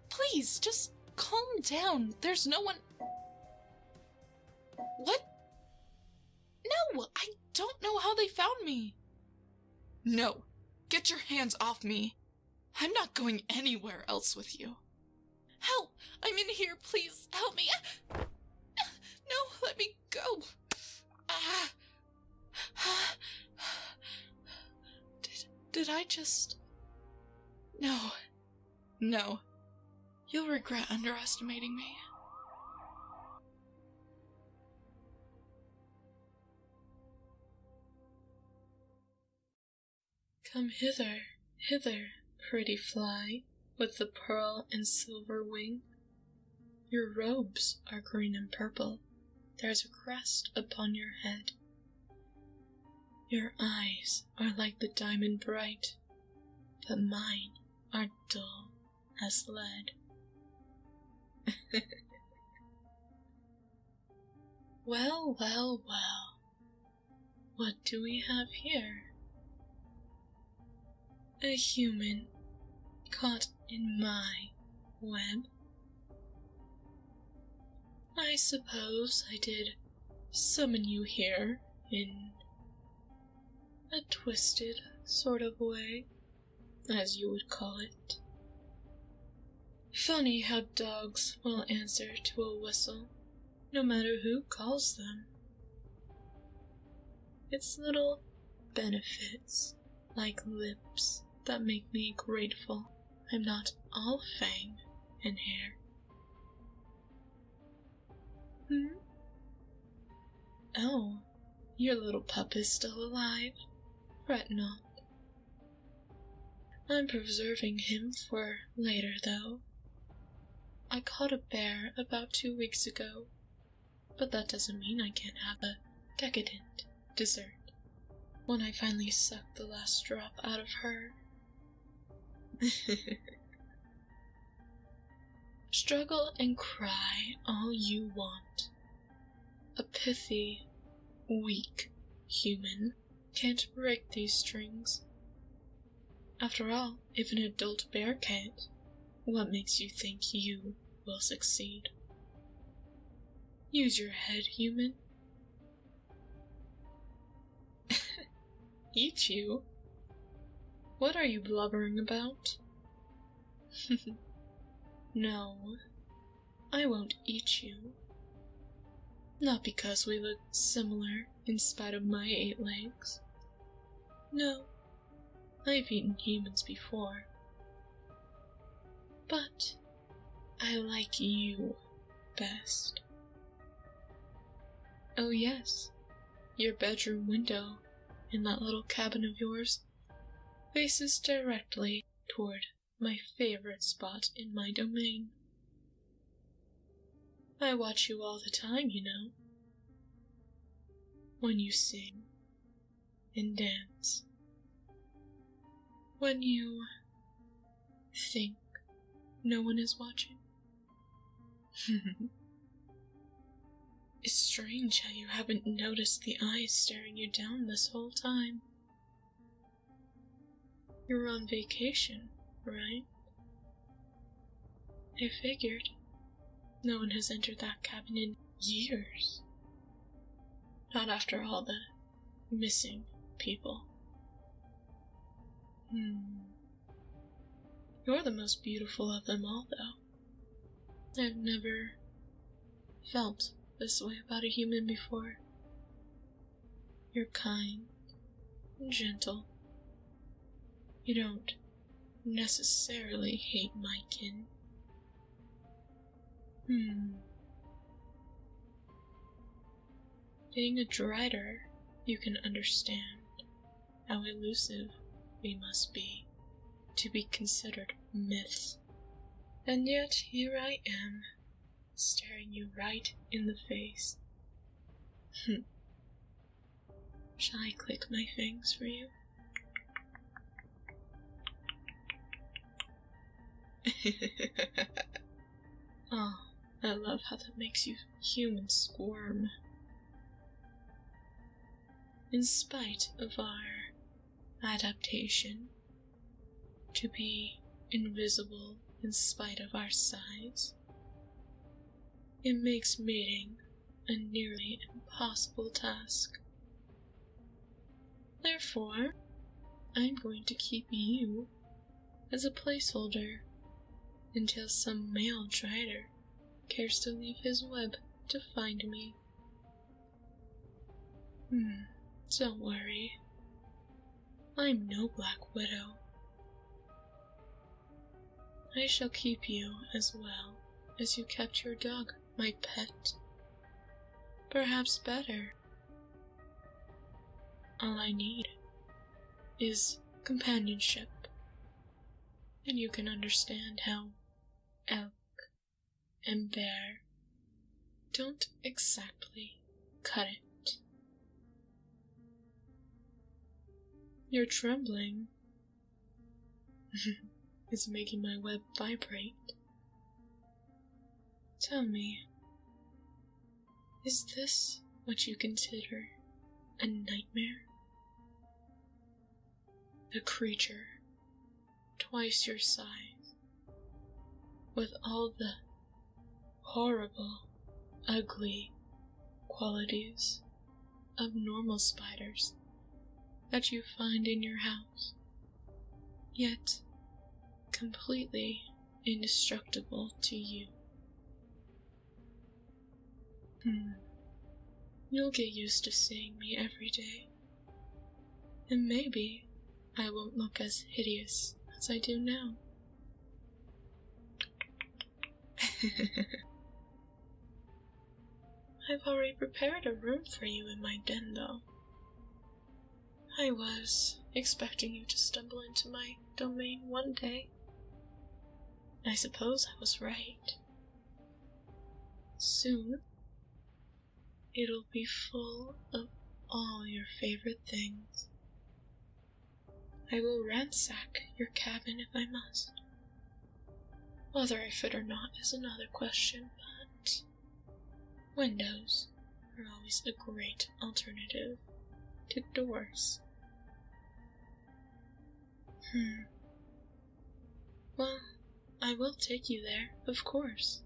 Please, just calm down. There's no one... What? No, I don't know how they found me. No, get your hands off me. I'm not going anywhere else with you. Help! I'm in here, please, help me. No, let me go. Did I just... No. You'll regret underestimating me. Come hither, pretty fly, with the pearl and silver wing. Your robes are green and purple. There's a crest upon your head. Your eyes are like the diamond bright, but mine are dull as lead. Well. What do we have here? A human caught in my web. I suppose I did summon you here in a twisted sort of way, as you would call it. Funny how dogs will answer to a whistle, no matter who calls them. It's little benefits, like lips, that make me grateful I'm not all fang and hair. Oh, your little pup is still alive. Fret not. I'm preserving him for later, though. I caught a bear about 2 weeks ago, but that doesn't mean I can't have a decadent dessert when I finally suck the last drop out of her. Struggle and cry all you want. A pithy, weak human can't break these strings. After all, if an adult bear can't, what makes you think you will succeed? Use your head, human. Eat you? What are you blubbering about? No, I won't eat you. Not because we look similar in spite of my 8 legs. No, I've eaten humans before. But I like you best. Oh yes, your bedroom window in that little cabin of yours faces directly toward my favorite spot in my domain. I watch you all the time, you know. When you sing and dance. When you think no one is watching. It's strange how you haven't noticed the eyes staring you down this whole time. You're on vacation, right? I figured. No one has entered that cabin in years. Not after all the missing people. You're the most beautiful of them all, though. I've never felt this way about a human before. You're kind and gentle. You don't necessarily hate my kin. Being a drider, you can understand how elusive we must be to be considered myths. And yet here I am, staring you right in the face. Shall I click my fangs for you? Oh, I love how that makes you humans squirm. In spite of our adaptation to be invisible in spite of our size, it makes mating a nearly impossible task. Therefore, I'm going to keep you as a placeholder until some male drider cares to leave his web to find me. Don't worry. I'm no Black Widow. I shall keep you as well as you kept your dog, my pet. Perhaps better. All I need is companionship, and you can understand how elk and bear don't exactly cut it. You're trembling. It's making my web vibrate. Tell me, is this what you consider a nightmare? The creature, twice your size, with all the horrible, ugly qualities of normal spiders that you find in your house, yet completely indestructible to you. You'll get used to seeing me every day, and maybe I won't look as hideous as I do now. I've already prepared a room for you in my den, though. I was expecting you to stumble into my domain one day. I suppose I was right. Soon, it'll be full of all your favorite things. I will ransack your cabin if I must. Whether I fit or not is another question, but windows are always a great alternative to doors. Well, I will take you there, of course.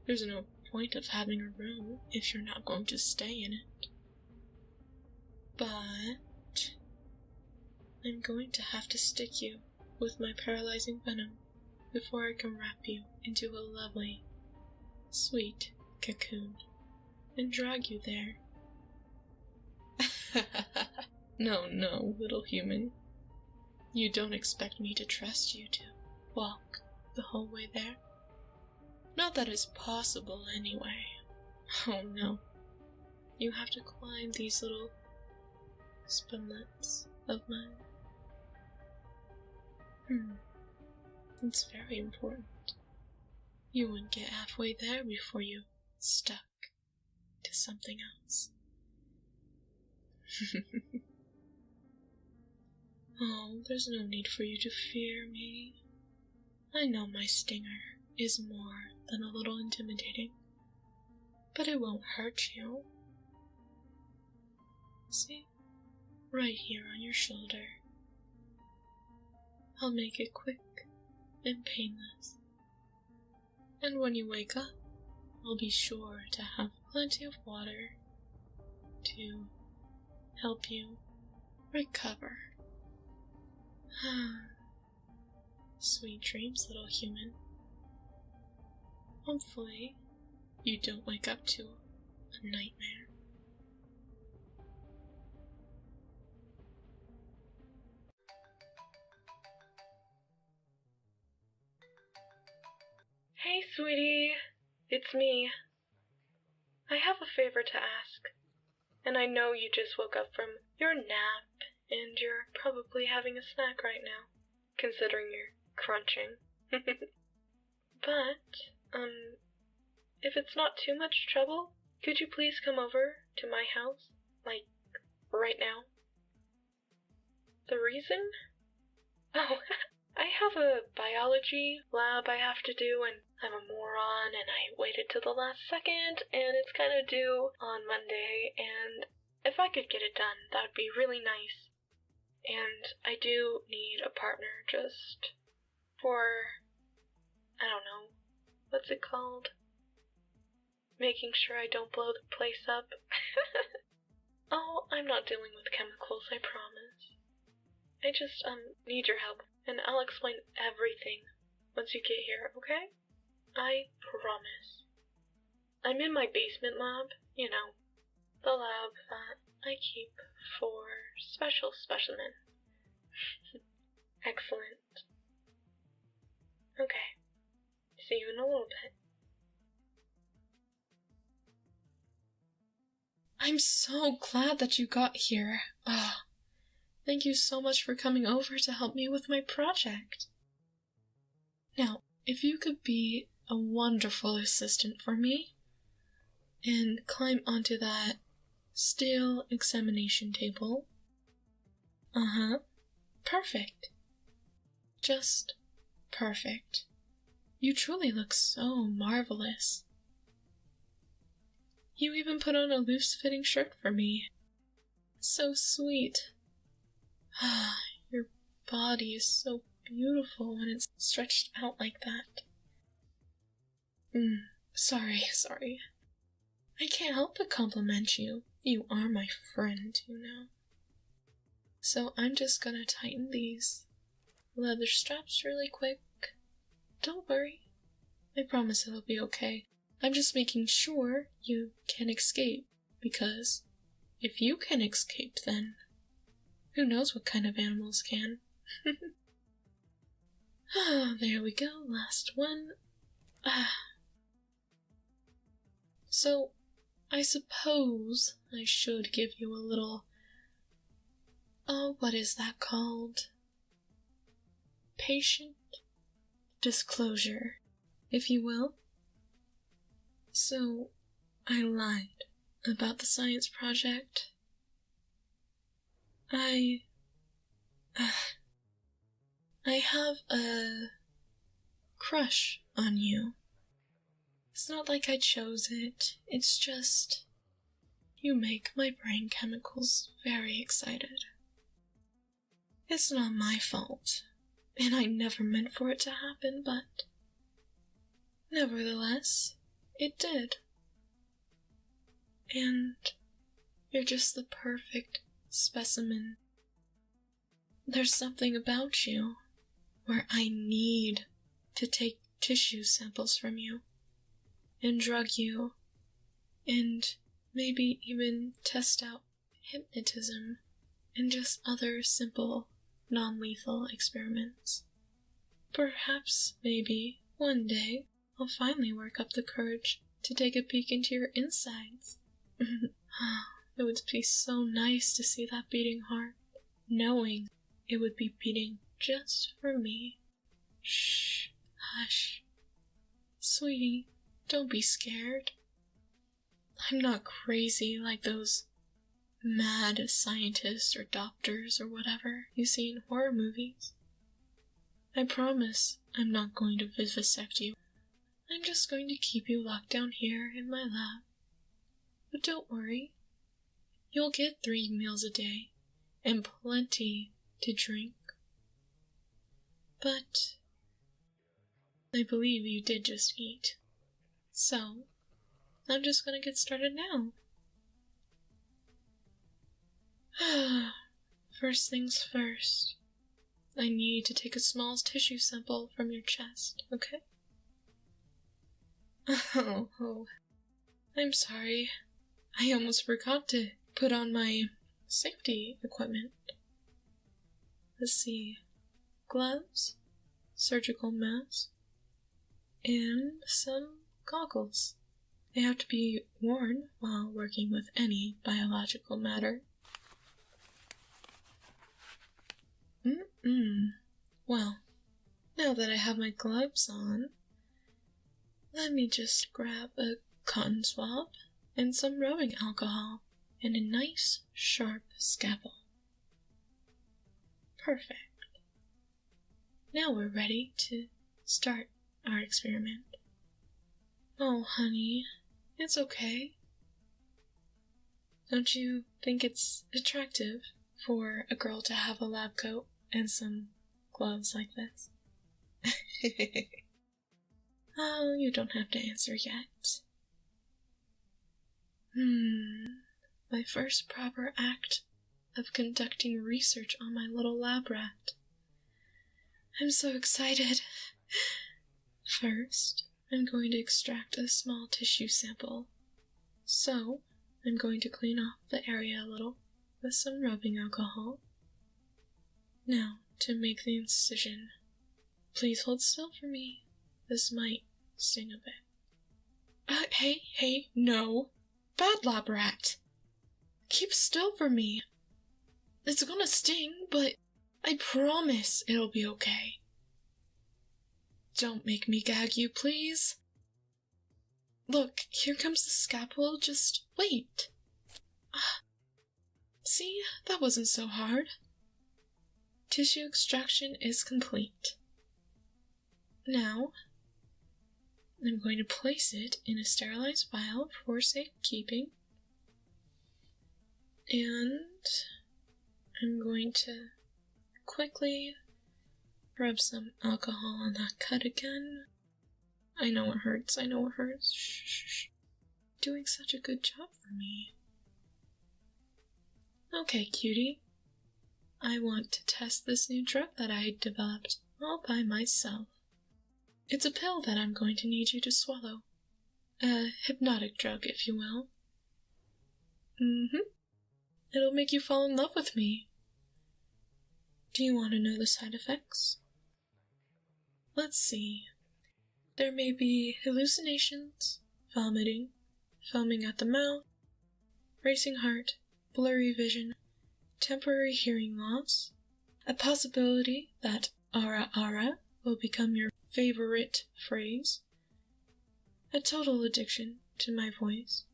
There's no point of having a room if you're not going to stay in it. But I'm going to have to stick you with my paralyzing venom before I can wrap you into a lovely, sweet cocoon and drag you there. No, little human. You don't expect me to trust you to walk the whole way there? Not that it's possible, anyway. Oh no. You have to climb these little spunlets of mine. It's very important. You wouldn't get halfway there before you stuck to something else. Oh, there's no need for you to fear me. I know my stinger is more than a little intimidating, but it won't hurt you. See? Right here on your shoulder. I'll make it quick and painless. And when you wake up, I'll be sure to have plenty of water to help you recover. Sweet dreams, little human. Hopefully, you don't wake up to a nightmare. Hey, sweetie. It's me. I have a favor to ask. And I know you just woke up from your nap, and you're probably having a snack right now, considering you're crunching. But, if it's not too much trouble, could you please come over to my house, like, right now? The reason? Oh, I have a biology lab I have to do, and I'm a moron, and I waited till the last second, and it's kind of due on Monday, and if I could get it done, that would be really nice. And I do need a partner just for, I don't know, what's it called? Making sure I don't blow the place up. Oh, I'm not dealing with chemicals, I promise. I just, need your help, and I'll explain everything once you get here, okay? I promise. I'm in my basement lab, you know, the lab that I keep for special specimen. Excellent. Okay. See you in a little bit. I'm so glad that you got here. Thank you so much for coming over to help me with my project. Now, if you could be a wonderful assistant for me and climb onto that steel examination table. Perfect. Just perfect. You truly look so marvelous. You even put on a loose-fitting shirt for me. So sweet. Your body is so beautiful when it's stretched out like that. Sorry. I can't help but compliment you. You are my friend, you know. So I'm just gonna tighten these leather straps really quick. Don't worry. I promise it'll be okay. I'm just making sure you can escape, because if you can escape, then who knows what kind of animals can. There we go, last one. So, I suppose I should give you a little what is that called? Patient disclosure, if you will. So, I lied about the science project. I have a crush on you. It's not like I chose it, it's just you make my brain chemicals very excited. It's not my fault, and I never meant for it to happen, but nevertheless, it did. And you're just the perfect specimen. There's something about you where I need to take tissue samples from you and drug you and maybe even test out hypnotism and just other simple, non-lethal experiments. Perhaps, maybe, one day, I'll finally work up the courage to take a peek into your insides. It would be so nice to see that beating heart, knowing it would be beating just for me. Shh, hush. Sweetie, don't be scared. I'm not crazy like those mad scientists or doctors or whatever you see in horror movies. I promise I'm not going to vivisect you. I'm just going to keep you locked down here in my lab. But don't worry. You'll get 3 meals a day and plenty to drink. But I believe you did just eat. So, I'm just gonna get started now. First things first, I need to take a small tissue sample from your chest, okay? Oh, I'm sorry. I almost forgot to put on my safety equipment. Let's see. Gloves, surgical mask, and some goggles. They have to be worn while working with any biological matter. Well, now that I have my gloves on, let me just grab a cotton swab and some rubbing alcohol and a nice, sharp scalpel. Perfect. Now we're ready to start our experiment. Oh, honey, it's okay. Don't you think it's attractive for a girl to have a lab coat and some gloves like this? Oh, you don't have to answer yet. My first proper act of conducting research on my little lab rat. I'm so excited. First, I'm going to extract a small tissue sample. So, I'm going to clean off the area a little with some rubbing alcohol. Now, to make the incision. Please hold still for me. This might sting a bit. Hey, no. Bad lab rat. Keep still for me. It's gonna sting, but I promise it'll be okay. Don't make me gag you, please. Look, here comes the scalpel, just wait. See, that wasn't so hard. Tissue extraction is complete. Now, I'm going to place it in a sterilized vial for safekeeping. And I'm going to quickly rub some alcohol on that cut again. I know it hurts. Shh. Doing such a good job for me. Okay, cutie. I want to test this new drug that I developed all by myself. It's a pill that I'm going to need you to swallow. A hypnotic drug, if you will. It'll make you fall in love with me. Do you want to know the side effects? Let's see. There may be hallucinations, vomiting, foaming at the mouth, racing heart, blurry vision, temporary hearing loss, a possibility that ara ara will become your favorite phrase, a total addiction to my voice,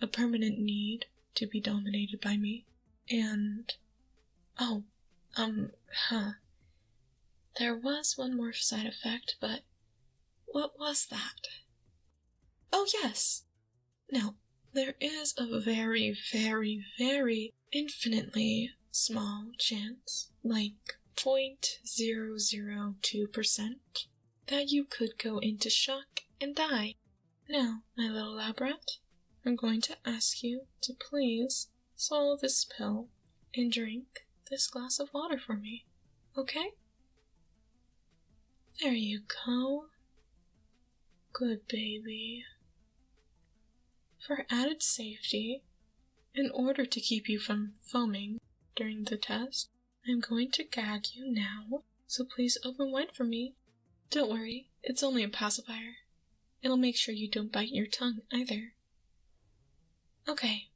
a permanent need to be dominated by me, and... There was one more side effect, but what was that? Oh, yes! Now, there is a very, very, very infinitely small chance, like 0.002%, that you could go into shock and die. Now, my little lab rat, I'm going to ask you to please swallow this pill and drink this glass of water for me, okay? There you go. Good baby. For added safety, in order to keep you from foaming during the test, I'm going to gag you now, so please open wide for me. Don't worry, it's only a pacifier. It'll make sure you don't bite your tongue either. Okay.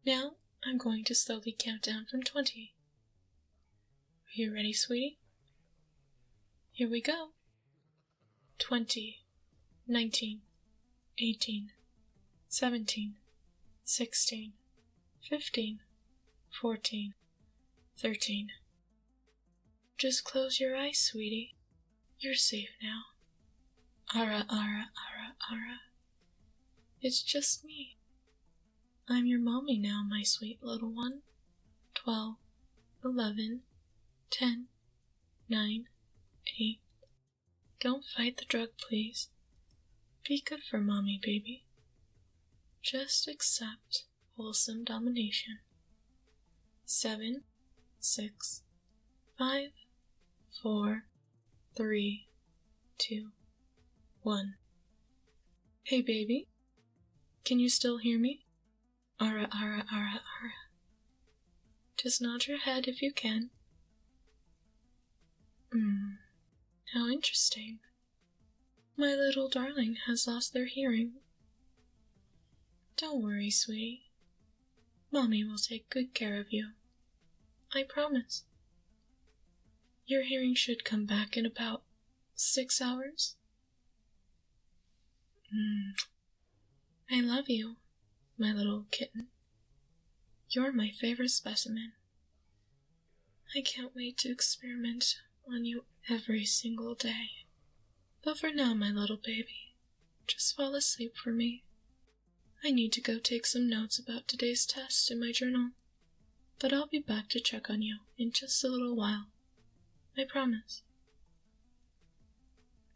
Now, I'm going to slowly count down from 20. Are you ready, sweetie? Here we go. 20, 19, 18, 17, 16, 15, 14, 13. Just close your eyes, sweetie. You're safe now. Ara, ara, ara, ara. It's just me. I'm your mommy now, my sweet little one. 12, 11, 10, 9, 8. Don't fight the drug, please. Be good for mommy, baby. Just accept wholesome domination. 7, 6, 5, 4, 3, 2, 1. Hey, baby. Can you still hear me? Ara, ara, ara, ara. Just nod your head if you can. How interesting. My little darling has lost their hearing. Don't worry, sweetie. Mommy will take good care of you. I promise. Your hearing should come back in about 6 hours. I love you, my little kitten. You're my favorite specimen. I can't wait to experiment on you every single day. But for now, my little baby, just fall asleep for me. I need to go take some notes about today's test in my journal, but I'll be back to check on you in just a little while. I promise.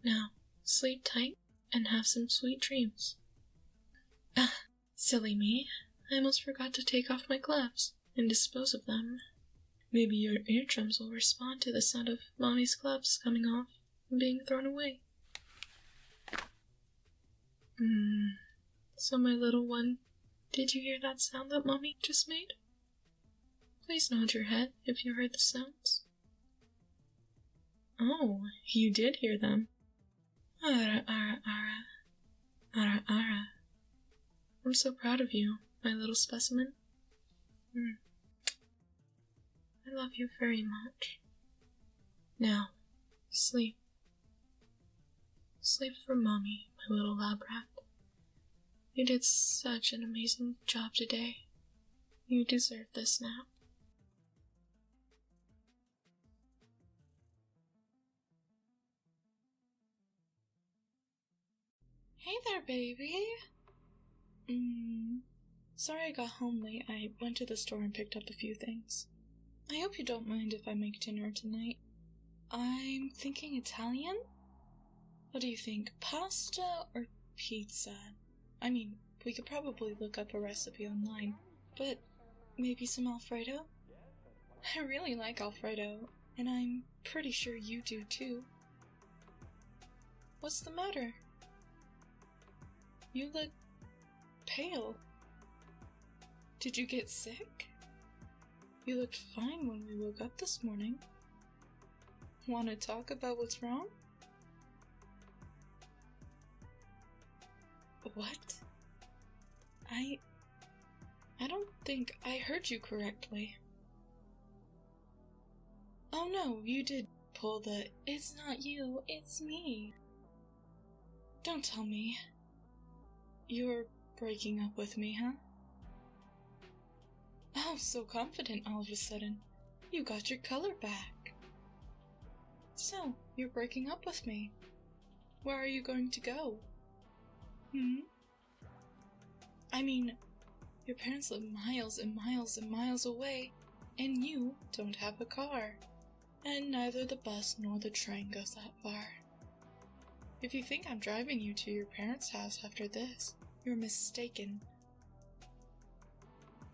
Now, sleep tight and have some sweet dreams. Silly me. I almost forgot to take off my gloves and dispose of them. Maybe your eardrums will respond to the sound of Mommy's gloves coming off and being thrown away. So my little one, did you hear that sound that Mommy just made? Please nod your head if you heard the sounds. Oh, you did hear them. Ara, ara, ara. Ara, ara. I'm so proud of you, my little specimen. I love you very much. Now, sleep. Sleep for Mommy, my little lab rat. You did such an amazing job today. You deserve this nap. Hey there, baby. Sorry I got home late. I went to the store and picked up a few things. I hope you don't mind if I make dinner tonight. I'm thinking Italian? What do you think, pasta or pizza? I mean, we could probably look up a recipe online, but maybe some Alfredo? I really like Alfredo, and I'm pretty sure you do too. What's the matter? You look pale. Did you get sick? You looked fine when we woke up this morning. Want to talk about what's wrong? What? I don't think I heard you correctly. no, you did pull the "it's not you, it's me." Don't tell me you're breaking up with me, huh? Oh, so confident all of a sudden. You got your color back. So, you're breaking up with me. Where are you going to go? I mean, your parents live miles and miles and miles away, and you don't have a car. And neither the bus nor the train goes that far. If you think I'm driving you to your parents' house after this, you're mistaken.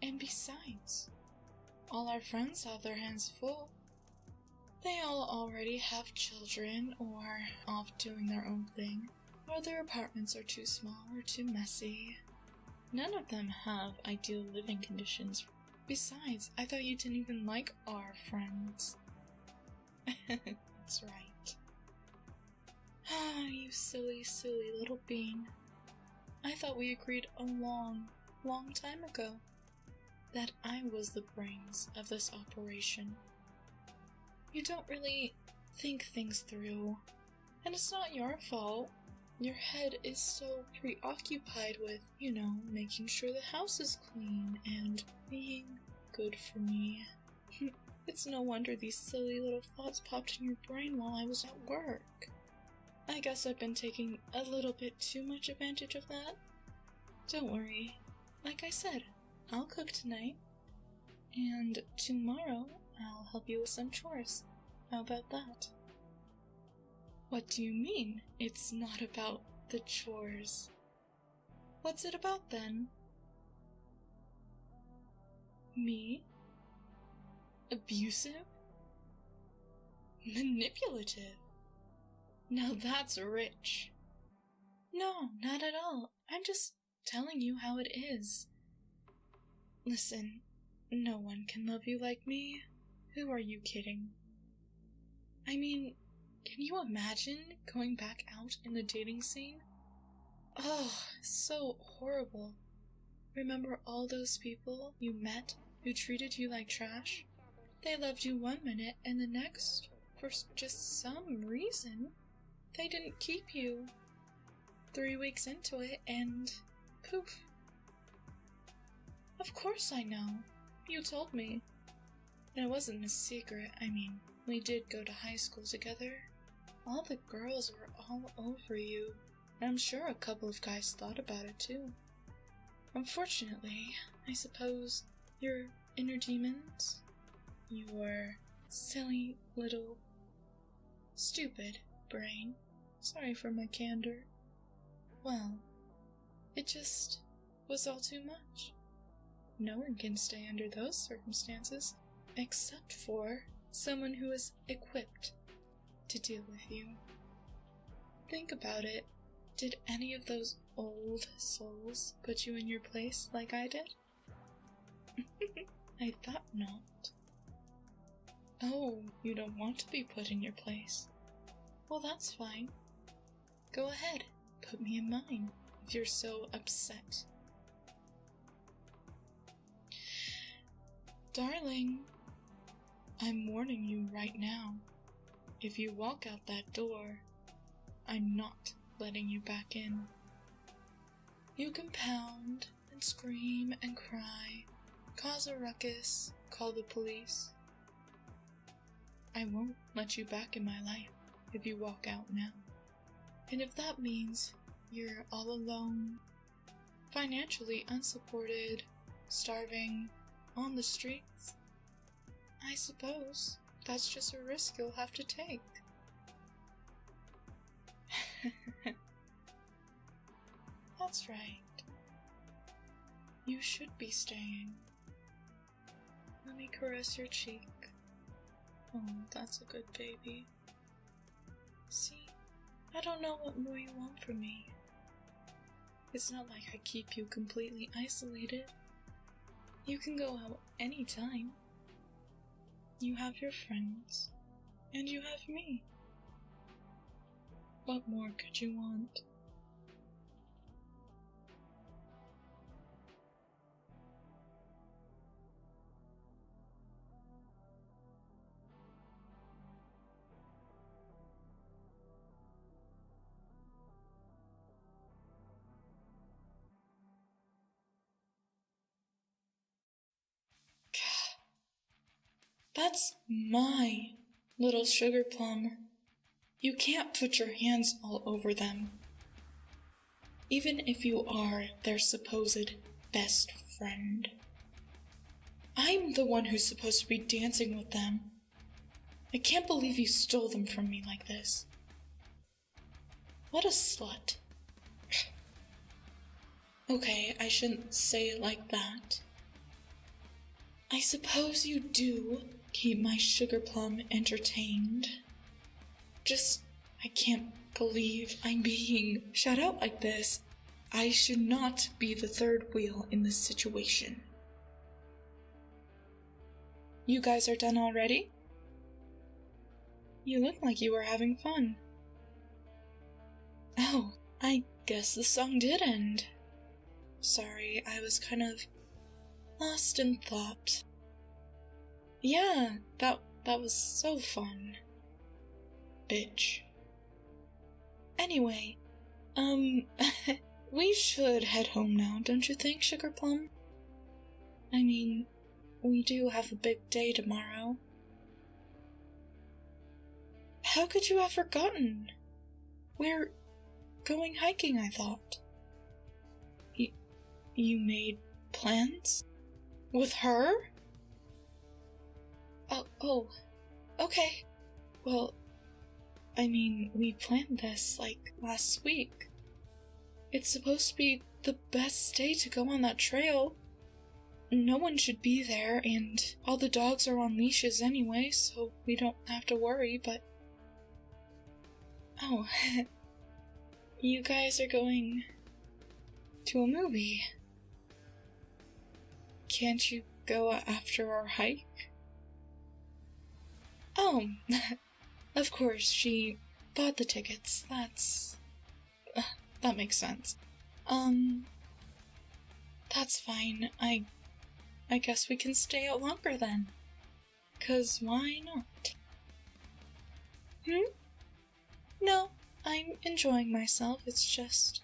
And besides, all our friends have their hands full. They all already have children or off doing their own thing, or their apartments are too small or too messy. None of them have ideal living conditions. Besides, I thought you didn't even like our friends. That's right. Ah, you silly, silly little bean. I thought we agreed a long, long time ago that I was the brains of this operation. You don't really think things through, and it's not your fault. Your head is so preoccupied with, making sure the house is clean and being good for me. It's no wonder these silly little thoughts popped in your brain while I was at work. I guess I've been taking a little bit too much advantage of that. Don't worry. Like I said, I'll cook tonight, and tomorrow I'll help you with some chores. How about that? What do you mean, it's not about the chores? What's it about then? Me? Abusive? Manipulative? Now that's rich. No, not at all. I'm just telling you how it is. Listen, no one can love you like me. Who are you kidding? I mean, can you imagine going back out in the dating scene? Oh, so horrible. Remember all those people you met who treated you like trash? They loved you one minute, and the next, for just some reason, they didn't keep you. 3 weeks into it, and poof. Of course I know. You told me. And it wasn't a secret. I mean, we did go to high school together. All the girls were all over you, and I'm sure a couple of guys thought about it too. Unfortunately, I suppose your inner demons, your silly little stupid brain, sorry for my candor, well, it just was all too much. No one can stay under those circumstances, except for someone who is equipped to deal with you. Think about it. Did any of those old souls put you in your place like I did? I thought not. Oh, you don't want to be put in your place. Well, that's fine. Go ahead, put me in mine, if you're so upset. Darling, I'm warning you right now. If you walk out that door, I'm not letting you back in. You can pound and scream and cry, cause a ruckus, call the police. I won't let you back in my life if you walk out now. And if that means you're all alone, financially unsupported, starving, on the streets, I suppose that's just a risk you'll have to take. That's right. You should be staying. Let me caress your cheek. Oh, that's a good baby. See, I don't know what more you want from me. It's not like I keep you completely isolated. You can go out anytime. You have your friends, and you have me. What more could you want? That's my little sugar plum. You can't put your hands all over them. Even if you are their supposed best friend. I'm the one who's supposed to be dancing with them. I can't believe you stole them from me like this. What a slut. Okay, I shouldn't say it like that. I suppose you do keep my sugar plum entertained. I can't believe I'm being shut out like this. I should not be the third wheel in this situation. You guys are done already? You look like you were having fun. Oh, I guess the song did end. Sorry, I was kind of lost in thought. Yeah, that was so fun. Bitch. Anyway, we should head home now, don't you think, Sugar Plum? I mean, we do have a big day tomorrow. How could you have forgotten? We're going hiking, I thought. You made plans? With her? Oh, okay. Well, I mean, we planned this, last week. It's supposed to be the best day to go on that trail. No one should be there, and all the dogs are on leashes anyway, so we don't have to worry, but... Oh, you guys are going to a movie. Can't you go after our hike? Oh, of course, she bought the tickets. That makes sense. That's fine. I guess we can stay out longer then. 'Cause why not? No, I'm enjoying myself. It's just,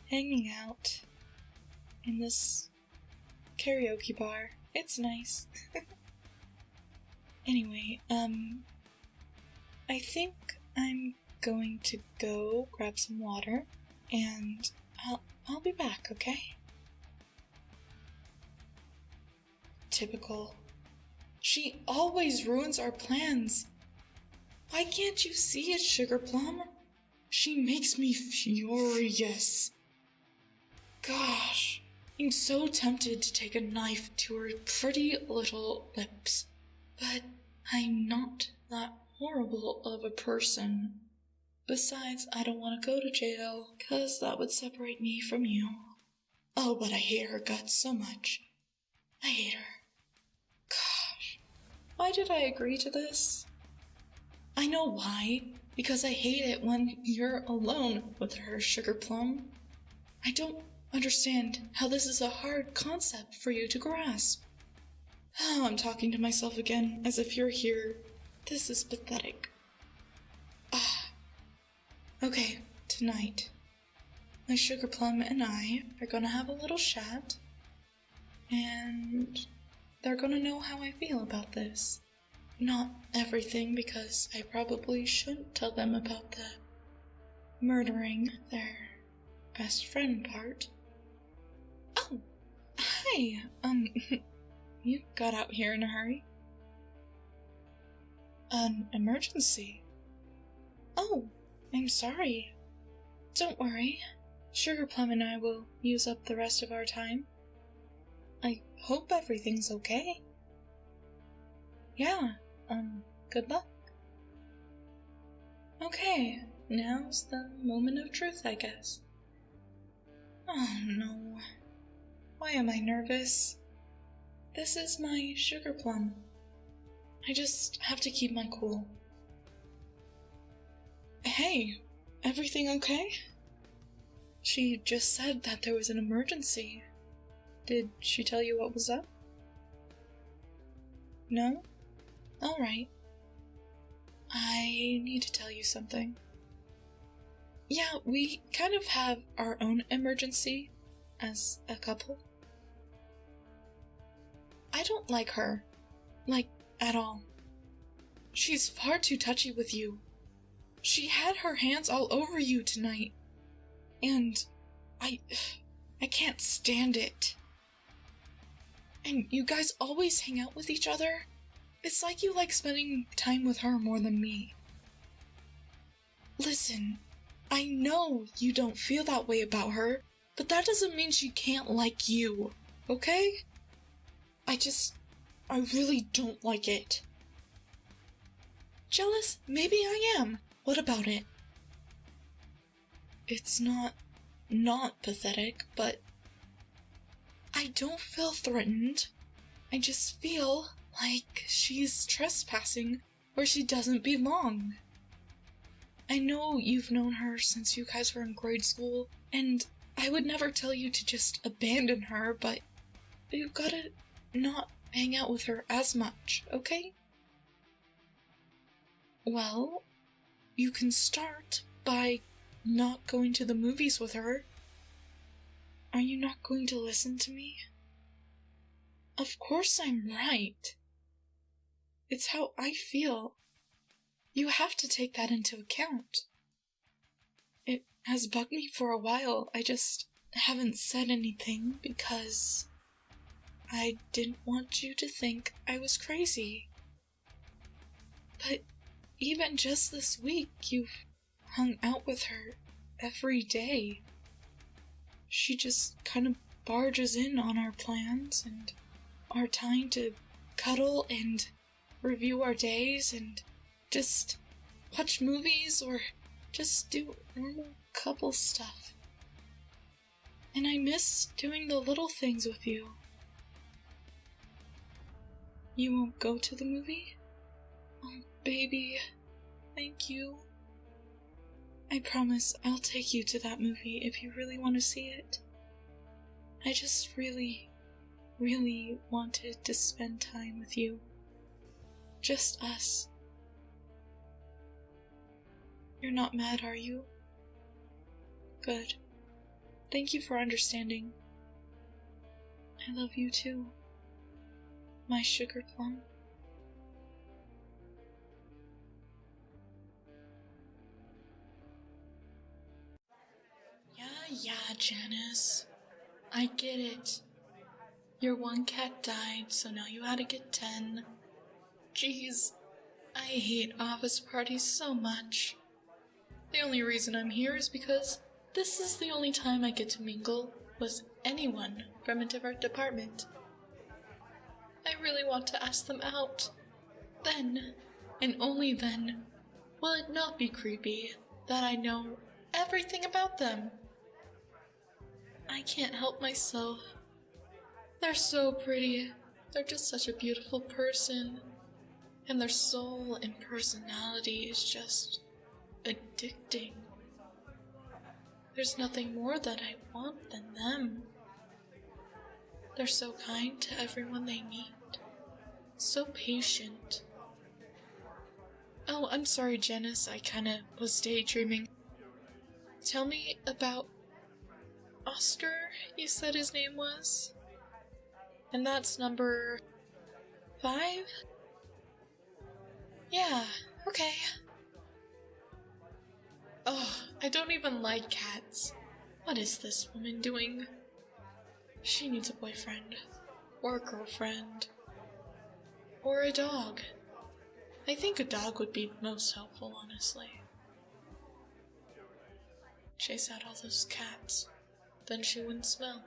hanging out in this karaoke bar. It's nice. Anyway, I think I'm going to go grab some water, and I'll be back, okay? Typical. She always ruins our plans. Why can't you see it, Sugar Plum? She makes me furious. Gosh, I'm so tempted to take a knife to her pretty little lips. But I'm not that horrible of a person. Besides, I don't want to go to jail, 'cause that would separate me from you. Oh, but I hate her guts so much. I hate her. Gosh, why did I agree to this? I know why. Because I hate it when you're alone with her, Sugar Plum. I don't understand how this is a hard concept for you to grasp. Oh, I'm talking to myself again, as if you're here. This is pathetic. Okay, tonight, my Sugar Plum and I are gonna have a little chat, and they're gonna know how I feel about this. Not everything, because I probably shouldn't tell them about the murdering their best friend part. Oh, hi, you got out here in a hurry? An emergency? Oh, I'm sorry. Don't worry. Sugar Plum and I will use up the rest of our time. I hope everything's okay. Yeah, good luck. Okay, now's the moment of truth, I guess. Oh no. Why am I nervous? This is my Sugar Plum. I just have to keep my cool. Hey, everything okay? She just said that there was an emergency. Did she tell you what was up? No? Alright. I need to tell you something. Yeah, we kind of have our own emergency as a couple. I don't like her. Like, at all. She's far too touchy with you. She had her hands all over you tonight. And I can't stand it. And you guys always hang out with each other. It's like you like spending time with her more than me. Listen, I know you don't feel that way about her, but that doesn't mean she can't like you, okay? I really don't like it. Jealous? Maybe I am. What about it? It's not pathetic, but I don't feel threatened. I just feel like she's trespassing where she doesn't belong. I know you've known her since you guys were in grade school, and I would never tell you to just abandon her, but you've gotta not hang out with her as much, okay? Well, you can start by not going to the movies with her. Are you not going to listen to me? Of course I'm right. It's how I feel. You have to take that into account. It has bugged me for a while. I just haven't said anything because I didn't want you to think I was crazy. But even just this week, you've hung out with her every day. She just kind of barges in on our plans and our time to cuddle and review our days and just watch movies or just do normal couple stuff. And I miss doing the little things with you. You won't go to the movie? Oh, baby. Thank you. I promise I'll take you to that movie if you really want to see it. I just really wanted to spend time with you. Just us. You're not mad, are you? Good. Thank you for understanding. I love you too. My sugar plum. Yeah, Janice. I get it. Your one cat died, so now you had to get 10. Jeez, I hate office parties so much. The only reason I'm here is because this is the only time I get to mingle with anyone from a different department. I really want to ask them out. Then, and only then, will it not be creepy that I know everything about them. I can't help myself. They're so pretty. They're just such a beautiful person. And their soul and personality is just addicting. There's nothing more that I want than them. They're so kind to everyone they meet. So patient. Oh, I'm sorry, Janice. I kinda was daydreaming. Tell me about Oscar, you said his name was? And that's number 5? Yeah, okay. Oh, I don't even like cats. What is this woman doing? She needs a boyfriend. Or a girlfriend. Or a dog. I think a dog would be most helpful, honestly. Chase out all those cats. Then she wouldn't smell.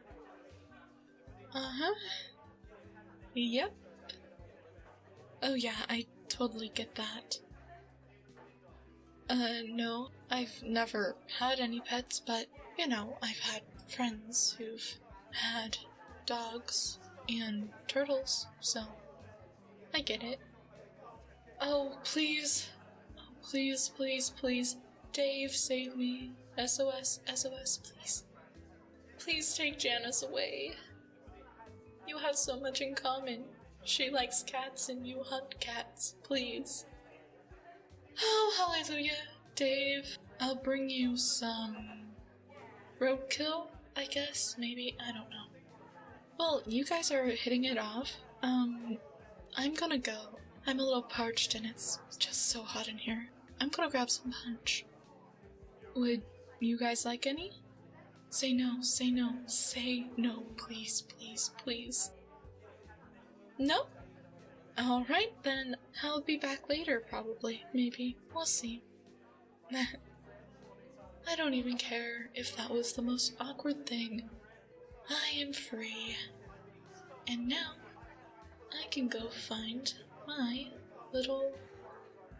Uh-huh. Yep. Oh yeah, I totally get that. No, I've never had any pets, but, you know, I've had friends who've had dogs and turtles, so I get it. Oh, please. Oh, please, please, please. Dave, save me. SOS, SOS, please. Please take Janice away. You have so much in common. She likes cats and you hunt cats. Please. Oh, hallelujah. Dave, I'll bring you some roadkill, I guess. Maybe, I don't know. Well, you guys are hitting it off. I'm gonna go. I'm a little parched and it's just so hot in here. I'm gonna grab some punch. Would you guys like any? Say no, say no, say no, please, please, please. No? Alright, then I'll be back later, probably. Maybe. We'll see. I don't even care if that was the most awkward thing. I am free. And now, I can go find my little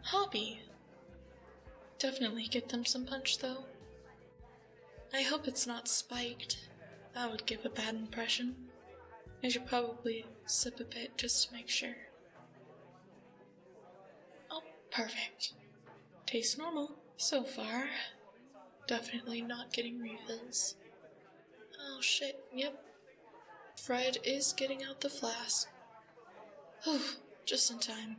hobby. Definitely get them some punch, though. I hope it's not spiked. That would give a bad impression. I should probably sip a bit just to make sure. Oh, perfect. Tastes normal so far. Definitely not getting refills. Oh shit, yep. Fred is getting out the flask. Whew, just in time.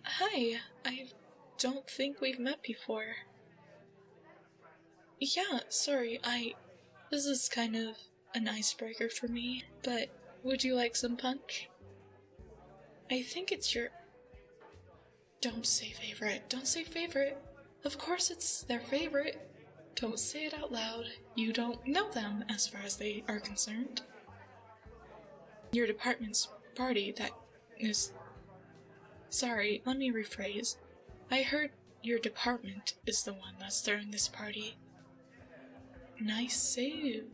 Hi, I don't think we've met before. Yeah, sorry, this is kind of an icebreaker for me, but would you like some punch? I think it's your... Don't say favorite, don't say favorite. Of course it's their favorite. Don't say it out loud. You don't know them as far as they are concerned. Your department's party, that is... Sorry, let me rephrase. I heard your department is the one that's throwing this party. Nice save.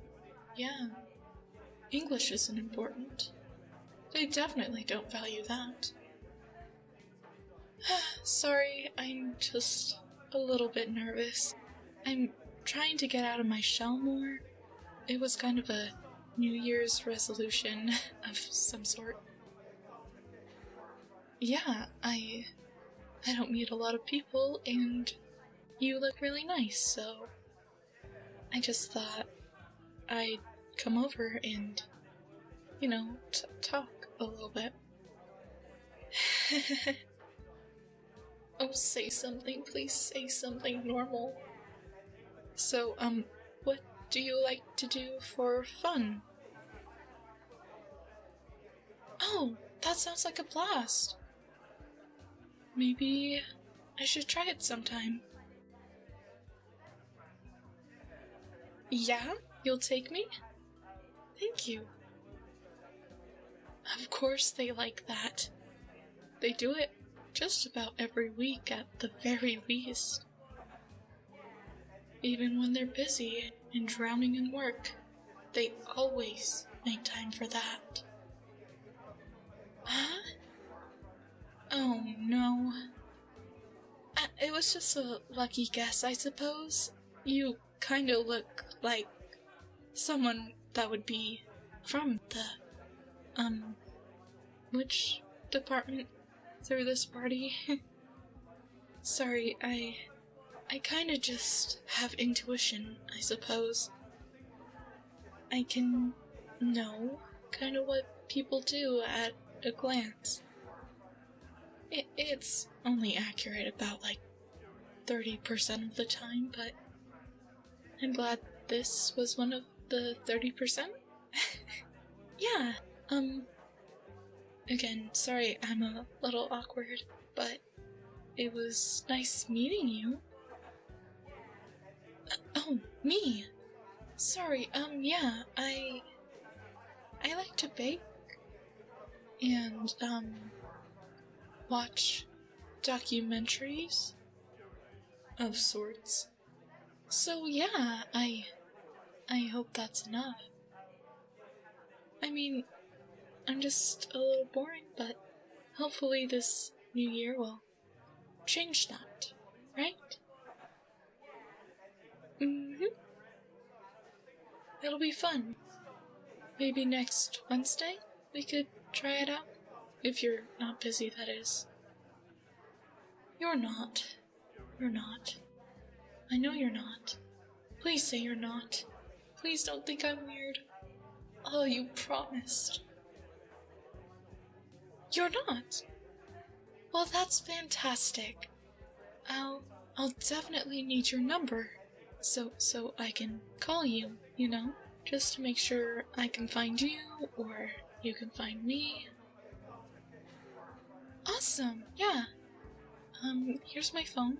Yeah. English isn't important. They definitely don't value that. Sorry, I'm just a little bit nervous. I'm trying to get out of my shell more. It was kind of a New Year's resolution of some sort. Yeah, I don't meet a lot of people, and you look really nice, so I just thought I'd come over and, talk a little bit. Oh, say something, please say something normal. So, what do you like to do for fun? Oh, that sounds like a blast. Maybe I should try it sometime. Yeah? You'll take me? Thank you. Of course they like that. They do it just about every week at the very least. Even when they're busy and drowning in work, they always make time for that. Huh? Oh no. It was just a lucky guess, I suppose. You kinda look like someone that would be from the, which department threw this party? Sorry, I kinda just have intuition, I suppose. I can know kinda what people do at a glance. It's only accurate about, 30% of the time, but I'm glad this was one of the 30%. Yeah, again, sorry I'm a little awkward, but it was nice meeting you. Oh, me? Sorry, yeah, I like to bake and, watch documentaries of sorts. So yeah, I hope that's enough. I mean, I'm just a little boring, but hopefully this new year will change that, right? It'll be fun. Maybe next Wednesday we could try it out. If you're not busy, that is. You're not. You're not. I know you're not. Please say you're not. Please don't think I'm weird. Oh, you promised. You're not? Well, that's fantastic. I'll definitely need your number. So I can call you, just to make sure I can find you or you can find me. Awesome, yeah. Here's my phone,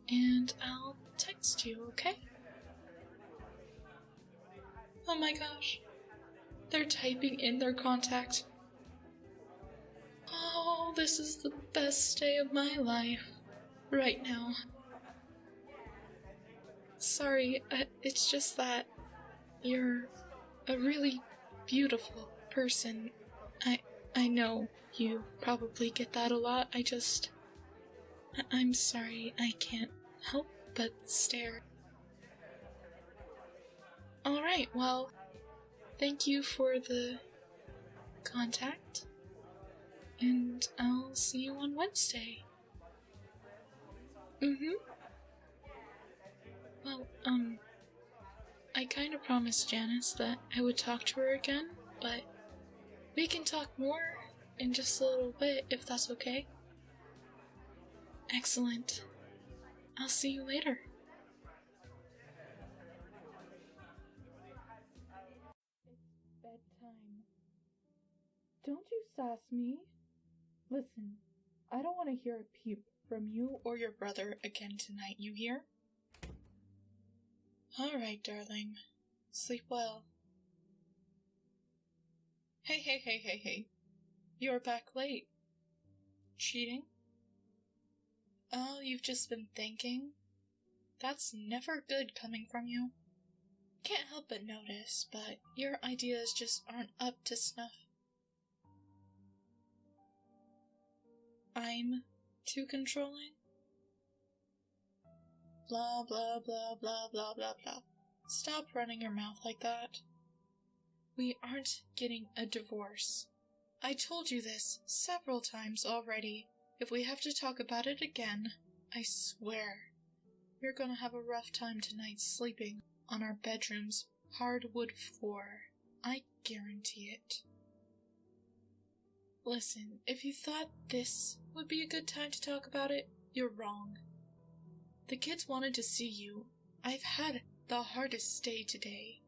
and I'll text you, okay? Oh my gosh, they're typing in their contact. Oh, this is the best day of my life, right now. Sorry, it's just that you're a really beautiful person. I know you probably get that a lot, I'm sorry, I can't help but stare. Alright, well, thank you for the contact, and I'll see you on Wednesday. Well, I kinda promised Janice that I would talk to her again, but we can talk more in just a little bit if that's okay. Excellent. I'll see you later. It's bedtime. Don't you sass me. Listen, I don't want to hear a peep from you or your brother again tonight, you hear? Alright, darling. Sleep well. Hey. You're back late. Cheating? Oh, you've just been thinking? That's never good coming from you. Can't help but notice, but your ideas just aren't up to snuff. I'm too controlling? Blah, blah, blah, blah, blah, blah, blah. Stop running your mouth like that. We aren't getting a divorce. I told you this several times already. If we have to talk about it again, I swear, you're gonna have a rough time tonight sleeping on our bedroom's hardwood floor. I guarantee it. Listen, if you thought this would be a good time to talk about it, you're wrong. The kids wanted to see you. I've had the hardest day today.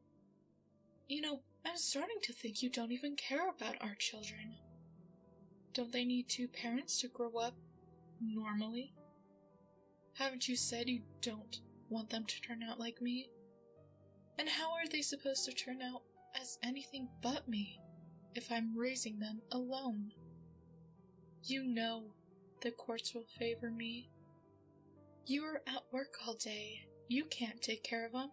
You know, I'm starting to think you don't even care about our children. Don't they need two parents to grow up normally? Haven't you said you don't want them to turn out like me? And how are they supposed to turn out as anything but me if I'm raising them alone? You know the courts will favor me. You're at work all day. You can't take care of them.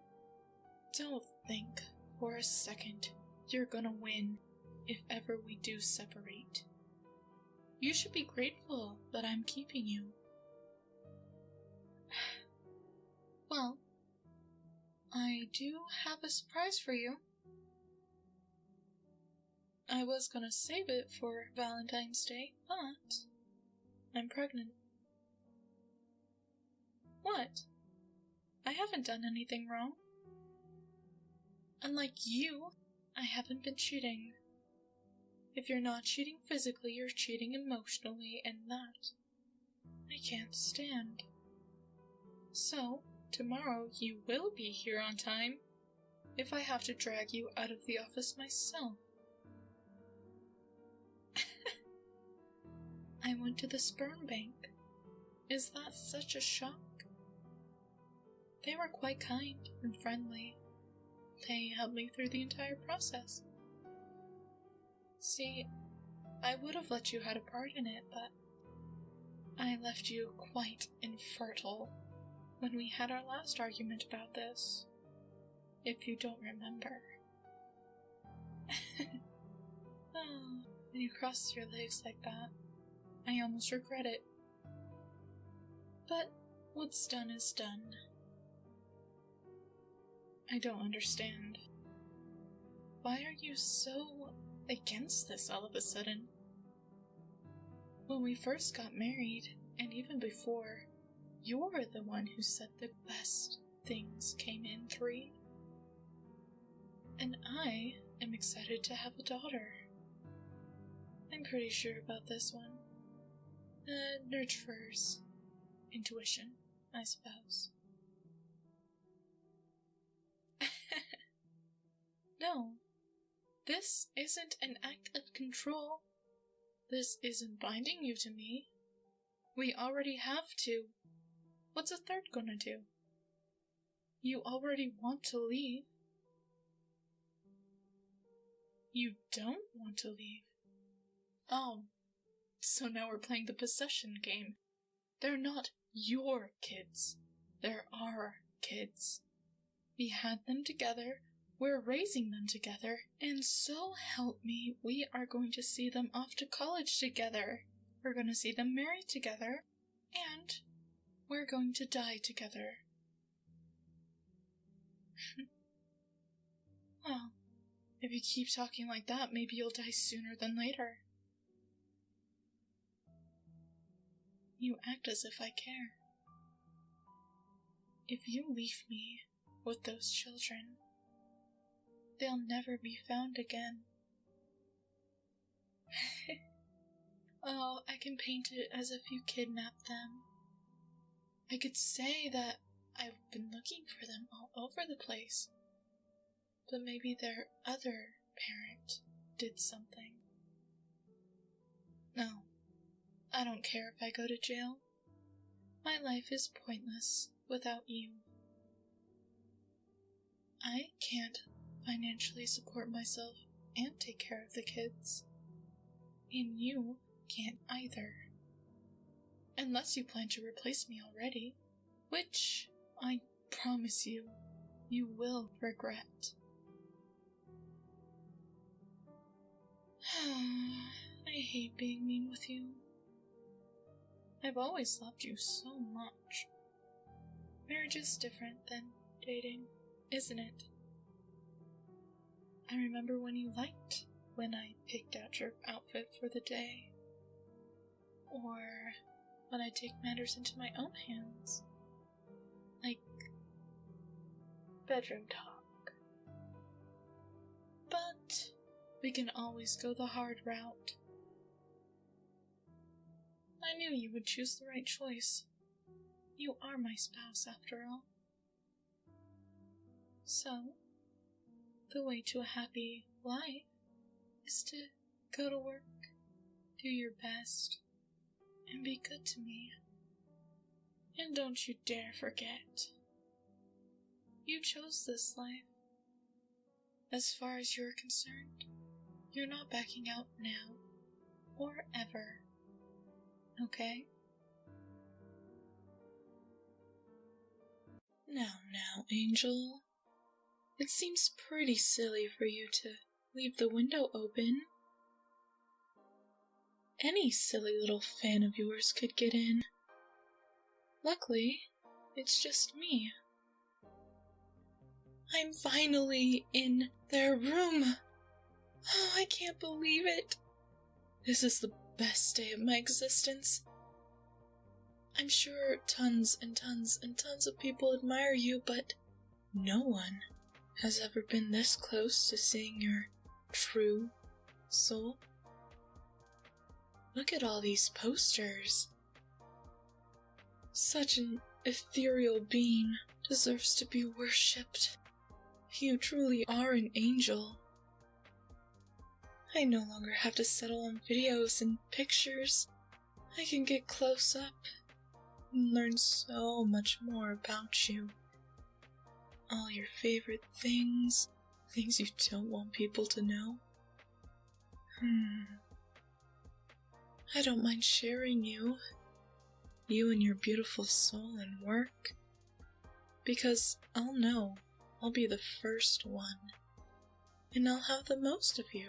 Don't think for a second you're gonna win if ever we do separate. You should be grateful that I'm keeping you. Well, I do have a surprise for you. I was gonna save it for Valentine's Day, but I'm pregnant. What? I haven't done anything wrong. Unlike you, I haven't been cheating. If you're not cheating physically, you're cheating emotionally, and that I can't stand. So, tomorrow you will be here on time, if I have to drag you out of the office myself. I went to the sperm bank. Is that such a shock? They were quite kind and friendly. They helped me through the entire process. See, I would have let you have a part in it, but I left you quite infertile when we had our last argument about this, if you don't remember. Oh, when you cross your legs like that, I almost regret it. But what's done is done. I don't understand. Why are you so against this all of a sudden? When we first got married, and even before, you're the one who said the best things came in 3. And I am excited to have a daughter. I'm pretty sure about this one. Nurturer's intuition, I suppose. No, this isn't an act of control. This isn't binding you to me. We already have two. What's a third gonna do? You already want to leave. You don't want to leave. Oh, so now we're playing the possession game. They're not your kids. They're our kids. We had them together. We're raising them together. And so help me, we are going to see them off to college together. We're going to see them married together. And we're going to die together. Well, if you keep talking like that, maybe you'll die sooner than later. You act as if I care. If you leave me with those children, they'll never be found again. Oh, I can paint it as if you kidnapped them. I could say that I've been looking for them all over the place. But maybe their other parent did something. No, I don't care if I go to jail. My life is pointless without you. I can't financially support myself and take care of the kids. And you can't either. Unless you plan to replace me already, which I promise you, you will regret. I hate being mean with you. I've always loved you so much. Marriage is different than dating, isn't it? I remember when you liked when I picked out your outfit for the day. Or when I take matters into my own hands. Like bedroom talk. But we can always go the hard route. I knew you would choose the right choice. You are my spouse, after all. So, the way to a happy life is to go to work, do your best, and be good to me. And don't you dare forget, you chose this life. As far as you're concerned, you're not backing out now, or ever. Okay? Now, Angel. It seems pretty silly for you to leave the window open. Any silly little fan of yours could get in. Luckily, it's just me. I'm finally in their room. Oh, I can't believe it. This is the best day of my existence. I'm sure tons and tons and tons of people admire you, but no one has ever been this close to seeing your true soul. Look at all these posters. Such an ethereal being deserves to be worshipped. You truly are an angel. I no longer have to settle on videos and pictures. I can get close up and learn so much more about you. All your favorite things, things you don't want people to know. I don't mind sharing you and your beautiful soul and work, because I'll know I'll be the first one, and I'll have the most of you.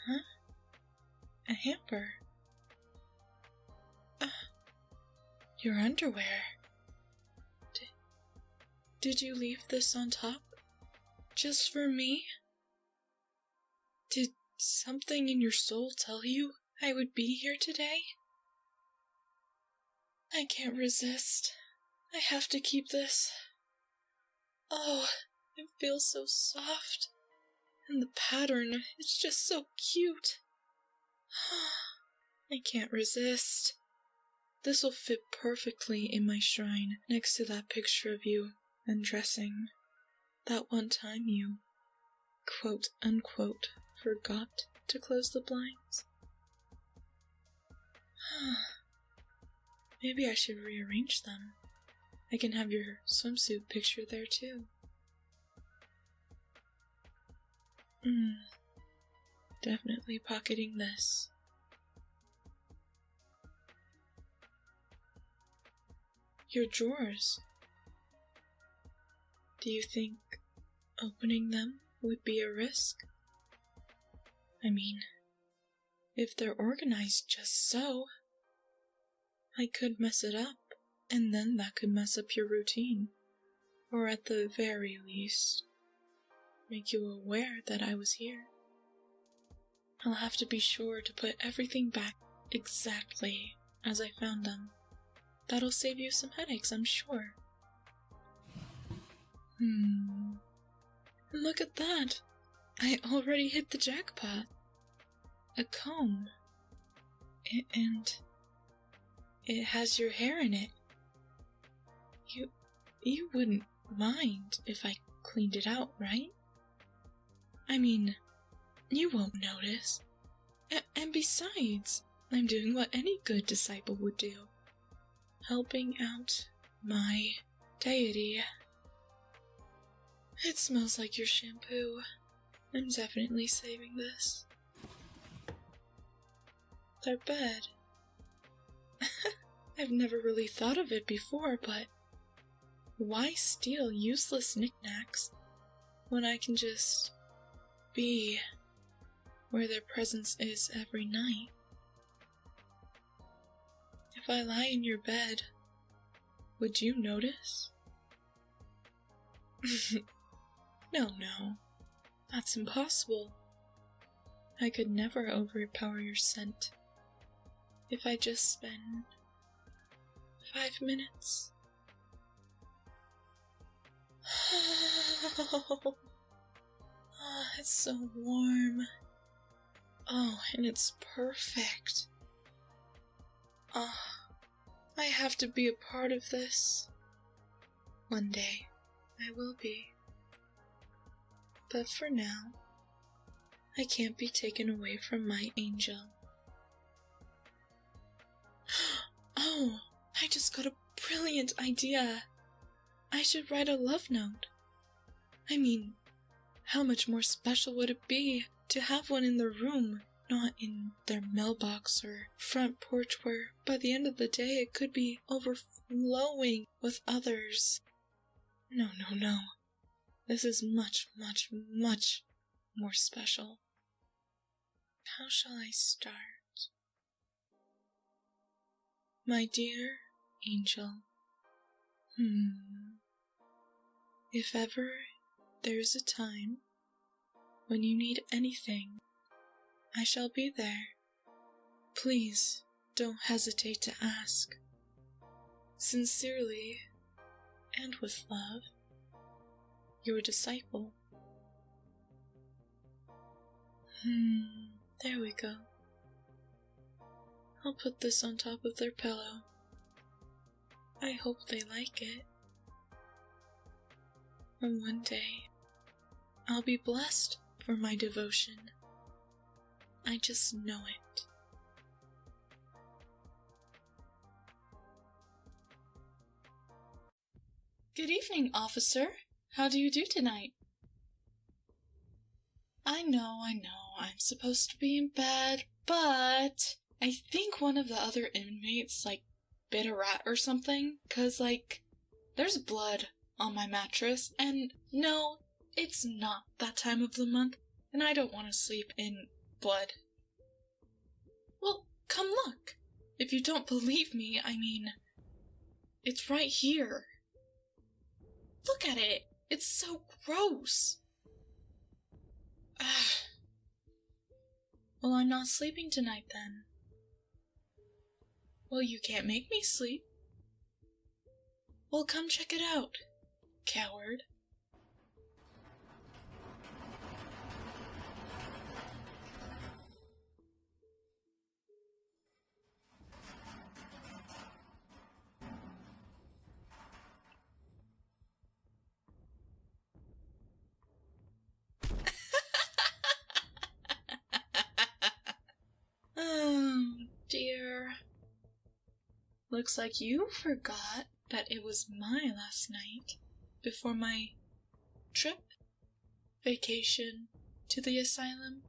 Huh? A hamper? Your underwear. Did you leave this on top? Just for me? Did something in your soul tell you I would be here today? I can't resist. I have to keep this. Oh, it feels so soft. And the pattern is just so cute. I can't resist. This will fit perfectly in my shrine next to that picture of you undressing. That one time you, quote unquote, forgot to close the blinds? Maybe I should rearrange them. I can have your swimsuit picture there too. Definitely pocketing this. Your drawers. Do you think opening them would be a risk? I mean, if they're organized just so, I could mess it up, and then that could mess up your routine. Or at the very least, make you aware that I was here. I'll have to be sure to put everything back exactly as I found them. That'll save you some headaches, I'm sure. And look at that! I already hit the jackpot. A comb. And it has your hair in it. You wouldn't mind if I cleaned it out, right? I mean, you won't notice. And besides, I'm doing what any good disciple would do. Helping out my deity. It smells like your shampoo. I'm definitely saving this. Their bed. I've never really thought of it before, but why steal useless knickknacks when I can just be where their presence is every night? If I lie in your bed, would you notice? No, that's impossible. I could never overpower your scent if I just spend 5 minutes. Oh, it's so warm. Oh, and it's perfect. Oh, I have to be a part of this. One day, I will be. But for now, I can't be taken away from my angel. Oh, I just got a brilliant idea. I should write a love note. I mean, how much more special would it be to have one in their room, not in their mailbox or front porch where by the end of the day it could be overflowing with others. No. This is much, much, much more special. How shall I start? My dear angel. If ever there's a time when you need anything, I shall be there. Please don't hesitate to ask. Sincerely, and with love, your disciple. There we go. I'll put this on top of their pillow. I hope they like it. And one day, I'll be blessed for my devotion. I just know it. Good evening, officer. How do you do tonight? I know, I'm supposed to be in bed, but I think one of the other inmates, bit a rat or something, 'cause, there's blood on my mattress, and no, it's not that time of the month, and I don't want to sleep in blood. Well, come look. If you don't believe me, I mean, it's right here. Look at it. It's so gross. Well, I'm not sleeping tonight then. Well, you can't make me sleep. Well, come check it out, coward. looks like you forgot that it was my last night before my vacation to the asylum.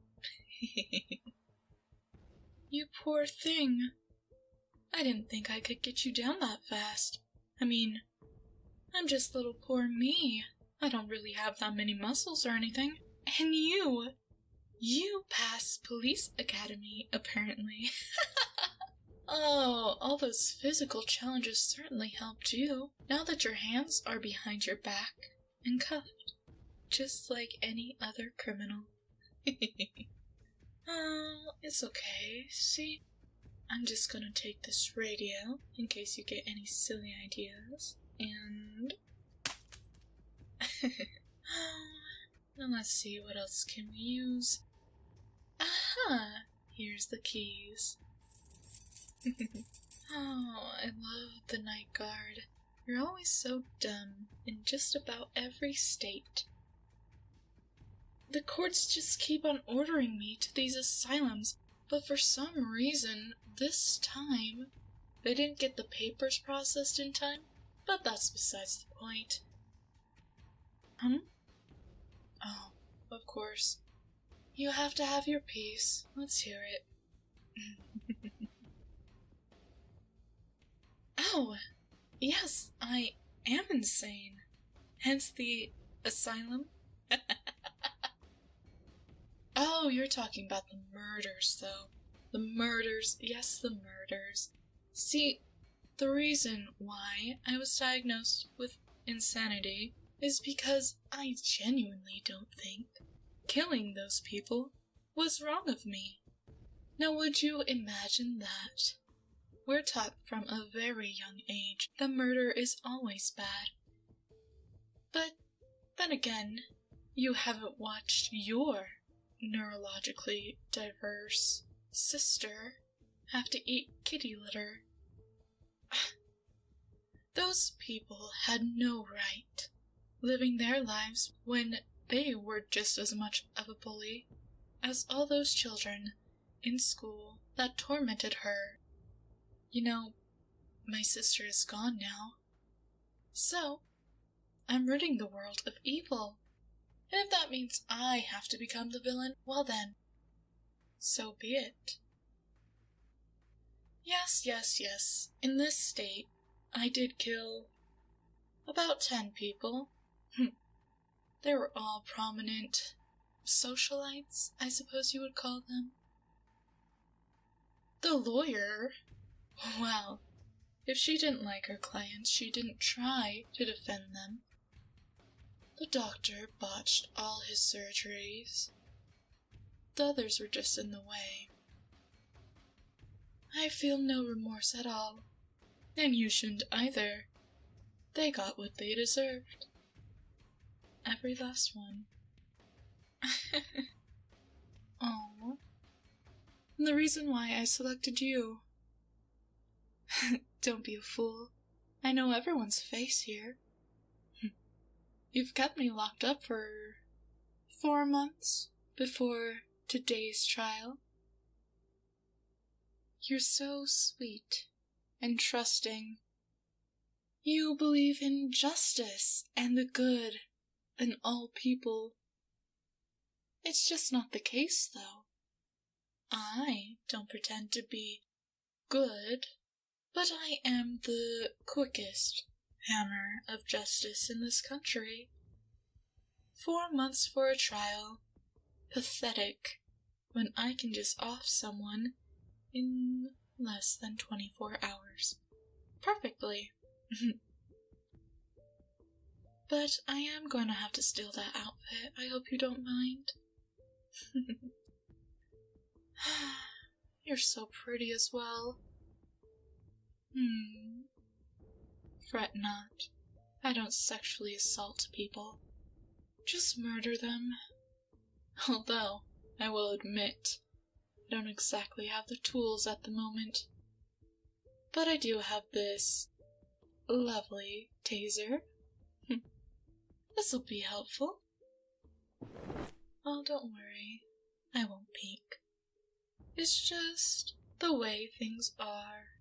You poor thing. I didn't think I could get you down that fast. I mean, I'm just little poor me. I don't really have that many muscles or anything. And you passed police academy, apparently. Oh, all those physical challenges certainly helped you. Now that your hands are behind your back and cuffed, just like any other criminal. Oh, it's okay. See, I'm just gonna take this radio in case you get any silly ideas. And now let's see, what else can we use? Aha! Here's the keys. Oh, I love the night guard. You're always so dumb in just about every state. The courts just keep on ordering me to these asylums, but for some reason, this time, they didn't get the papers processed in time, but that's besides the point. Oh, of course. You have to have your piece. Let's hear it. Oh, yes, I am insane. Hence the asylum. Oh, you're talking about the murders, though. The murders, yes, the murders. See, the reason why I was diagnosed with insanity is because I genuinely don't think killing those people was wrong of me. Now, would you imagine that? We're taught from a very young age that murder is always bad. But then again, you haven't watched your neurologically diverse sister have to eat kitty litter. Those people had no right living their lives when they were just as much of a bully as all those children in school that tormented her. You know, my sister is gone now, so I'm ridding the world of evil. And if that means I have to become the villain, well then, so be it. Yes. In this state, I did kill about 10 people. They were all prominent socialites, I suppose you would call them. The lawyer, well, if she didn't like her clients, she didn't try to defend them. The doctor botched all his surgeries. The others were just in the way. I feel no remorse at all, and you shouldn't either. They got what they deserved. Every last one. Oh, the reason why I selected you. Don't be a fool. I know everyone's face here. You've kept me locked up for 4 months before today's trial. You're so sweet and trusting. You believe in justice and the good in all people. It's just not the case, though. I don't pretend to be good, but I am the quickest hammer of justice in this country. 4 months for a trial. Pathetic, when I can just off someone in less than 24 hours. Perfectly. But I am going to have to steal that outfit. I hope you don't mind. You're so pretty as well. Fret not. I don't sexually assault people. Just murder them. Although, I will admit, I don't exactly have the tools at the moment. But I do have this lovely taser. This'll be helpful. Oh, don't worry. I won't peek. It's just the way things are.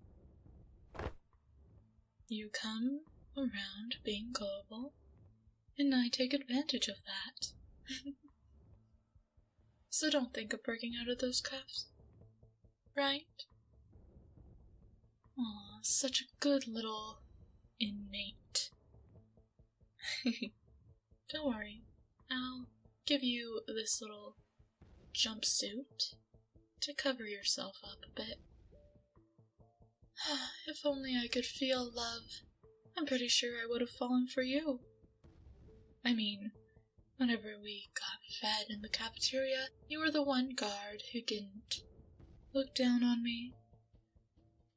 you come around being gullible, and I take advantage of that. So don't think of breaking out of those cuffs, right? Aw, such a good little inmate. Don't worry, I'll give you this little jumpsuit to cover yourself up a bit. If only I could feel love, I'm pretty sure I would have fallen for you. I mean, whenever we got fed in the cafeteria, you were the one guard who didn't look down on me.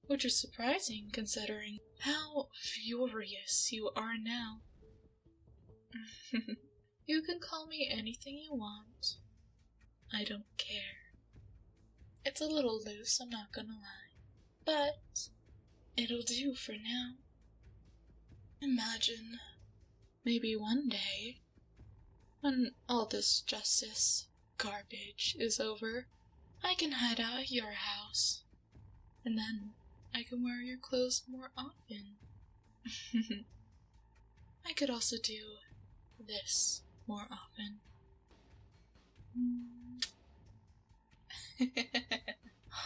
Which is surprising considering how furious you are now. You can call me anything you want. I don't care. It's a little loose, I'm not gonna lie. But it'll do for now. Imagine, maybe one day, when all this justice garbage is over, I can hide out at your house. And then I can wear your clothes more often. I could also do this more often.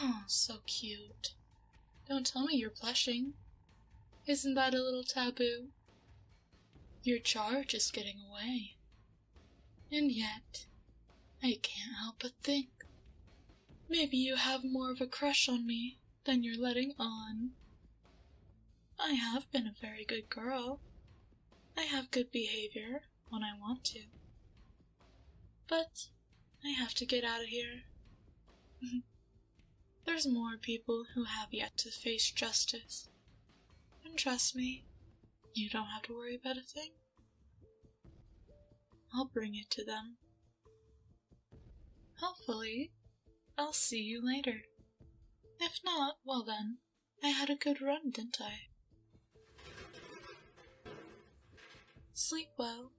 Oh, so cute. Don't tell me you're blushing. Isn't that a little taboo? Your charge is getting away. And yet, I can't help but think. Maybe you have more of a crush on me than you're letting on. I have been a very good girl. I have good behavior when I want to. But I have to get out of here. There's more people who have yet to face justice. And trust me, you don't have to worry about a thing. I'll bring it to them. Hopefully, I'll see you later. If not, well then, I had a good run, didn't I? Sleep well.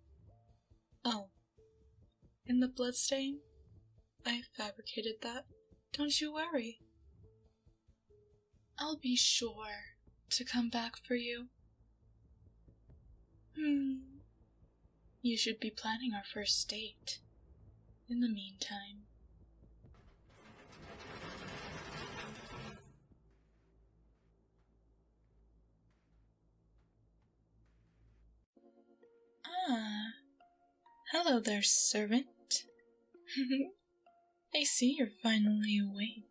Oh, and the bloodstain? I fabricated that. Don't you worry. I'll be sure to come back for you. You should be planning our first date. In the meantime. Hello there, servant. I see you're finally awake.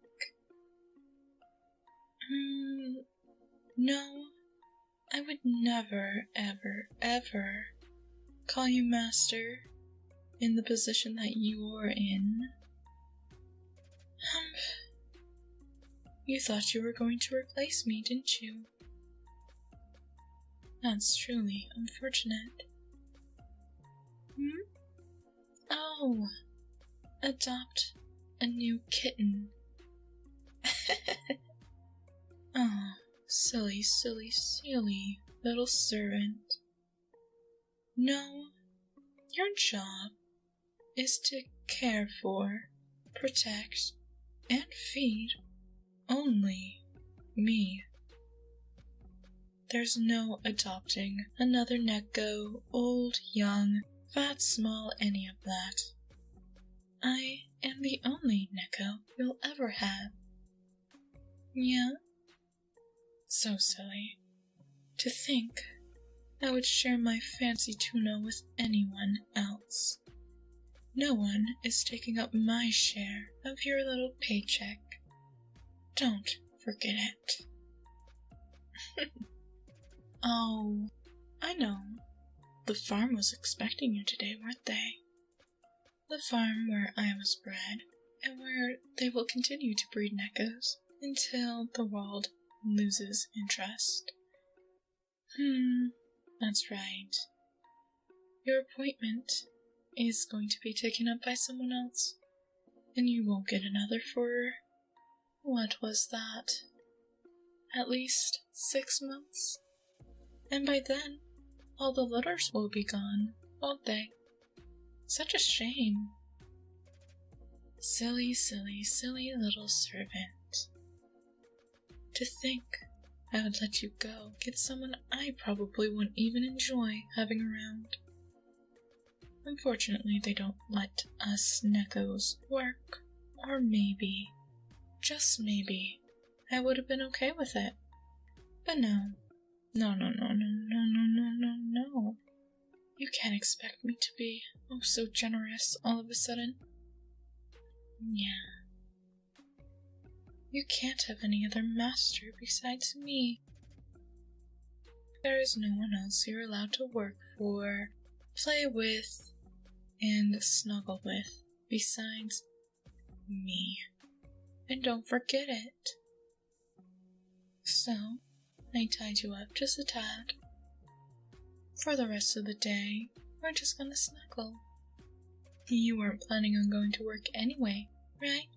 No, I would never, ever, ever call you master in the position that you're in. You thought you were going to replace me, didn't you? That's truly unfortunate. Oh, adopt a new kitten. Oh, silly, silly, silly little servant. No, your job is to care for, protect, and feed only me. There's no adopting another Neko, old, young, fat, small, any of that. I am the only Neko you'll ever have. Yeah? So silly. To think I would share my fancy tuna with anyone else. No one is taking up my share of your little paycheck. Don't forget it. Oh, I know. The farm was expecting you today, weren't they? The farm where I was bred, and where they will continue to breed Nekos until the world loses interest. That's right. Your appointment is going to be taken up by someone else, and you won't get another for, what was that? At least 6 months? And by then, all the litters will be gone, won't they? Such a shame. Silly, silly, silly little servant. To think I would let you go, get someone I probably wouldn't even enjoy having around. Unfortunately, they don't let us neckos work. Or maybe, just maybe, I would have been okay with it. But no. No. You can't expect me to be, oh, so generous all of a sudden. Yeah. You can't have any other master besides me. There is no one else you're allowed to work for, play with, and snuggle with besides me. And don't forget it. So, I tied you up just a tad. For the rest of the day, we're just gonna snuggle. You weren't planning on going to work anyway, right?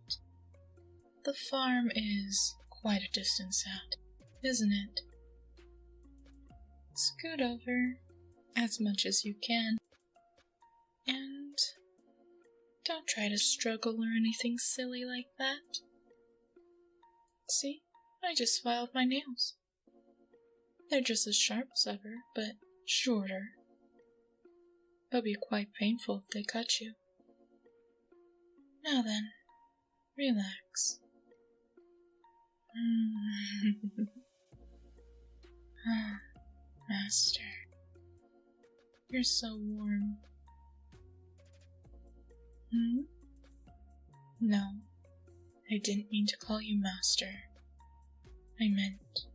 The farm is quite a distance out, isn't it? Scoot over as much as you can. And don't try to struggle or anything silly like that. See, I just filed my nails. They're just as sharp as ever, but shorter. It'll be quite painful if they cut you. Now then, relax. Master, you're so warm. No, I didn't mean to call you master. I meant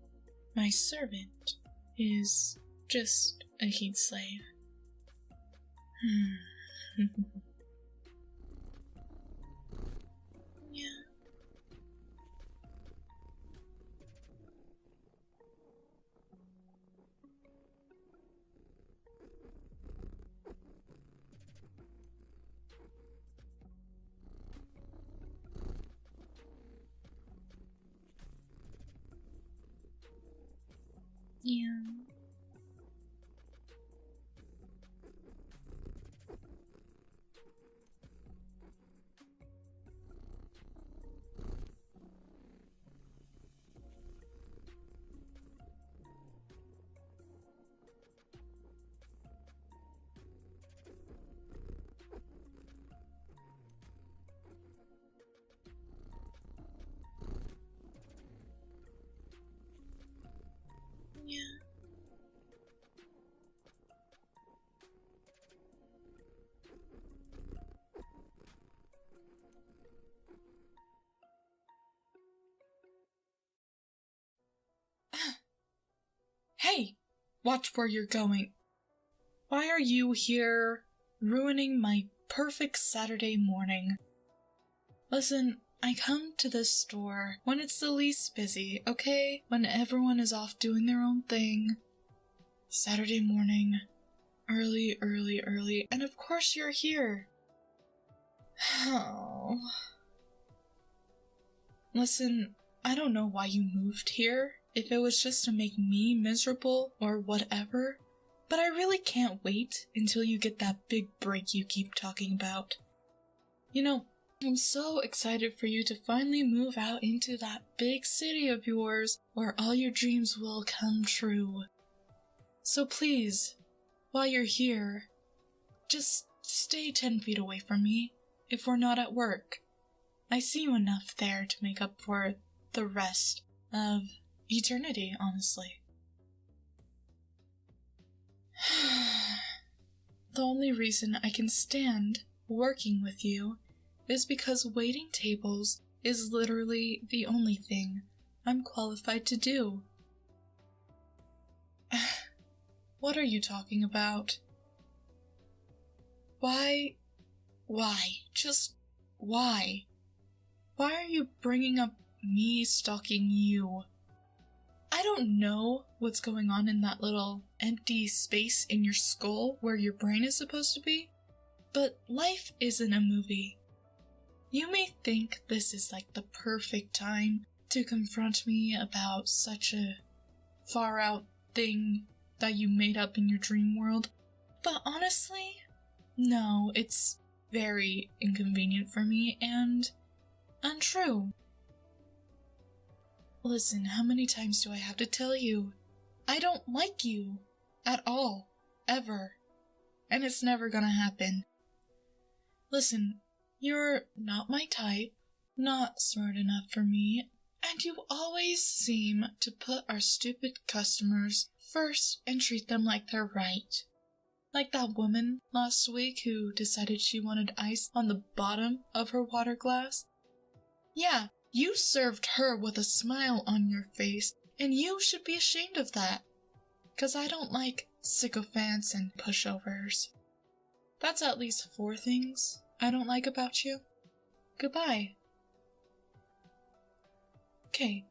my servant is just a heat slave. Yeah. Yeah. Yeah. Hey! Watch where you're going. Why are you here ruining my perfect Saturday morning? Listen, I come to this store when it's the least busy, okay? When everyone is off doing their own thing. Saturday morning. Early, and of course you're here. Oh. Listen, I don't know why you moved here, if it was just to make me miserable or whatever, but I really can't wait until you get that big break you keep talking about. You know, I'm so excited for you to finally move out into that big city of yours where all your dreams will come true. So please, while you're here, just stay 10 feet away from me if we're not at work. I see you enough there to make up for the rest of eternity, honestly. The only reason I can stand working with you is because waiting tables is literally the only thing I'm qualified to do. What are you talking about? Why? Just why? Why are you bringing up me stalking you? I don't know what's going on in that little empty space in your skull where your brain is supposed to be, but life isn't a movie. You may think this is like the perfect time to confront me about such a far out thing that you made up in your dream world, but honestly, no, it's very inconvenient for me and untrue. Listen, how many times do I have to tell you? I don't like you. At all. Ever. And it's never gonna happen. Listen, you're not my type, not smart enough for me, and you always seem to put our stupid customers first and treat them like they're right. Like that woman last week who decided she wanted ice on the bottom of her water glass. Yeah, you served her with a smile on your face, and you should be ashamed of that. 'Cause I don't like sycophants and pushovers. That's at least 4 things I don't like about you. Goodbye. Okay,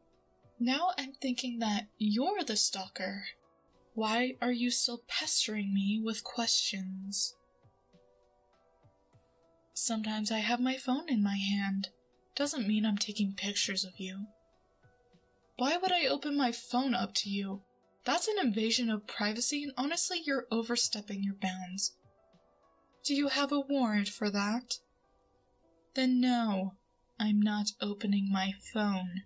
now I'm thinking that you're the stalker. Why are you still pestering me with questions? Sometimes I have my phone in my hand. Doesn't mean I'm taking pictures of you. Why would I open my phone up to you? That's an invasion of privacy, and honestly, you're overstepping your bounds. Do you have a warrant for that? Then no, I'm not opening my phone.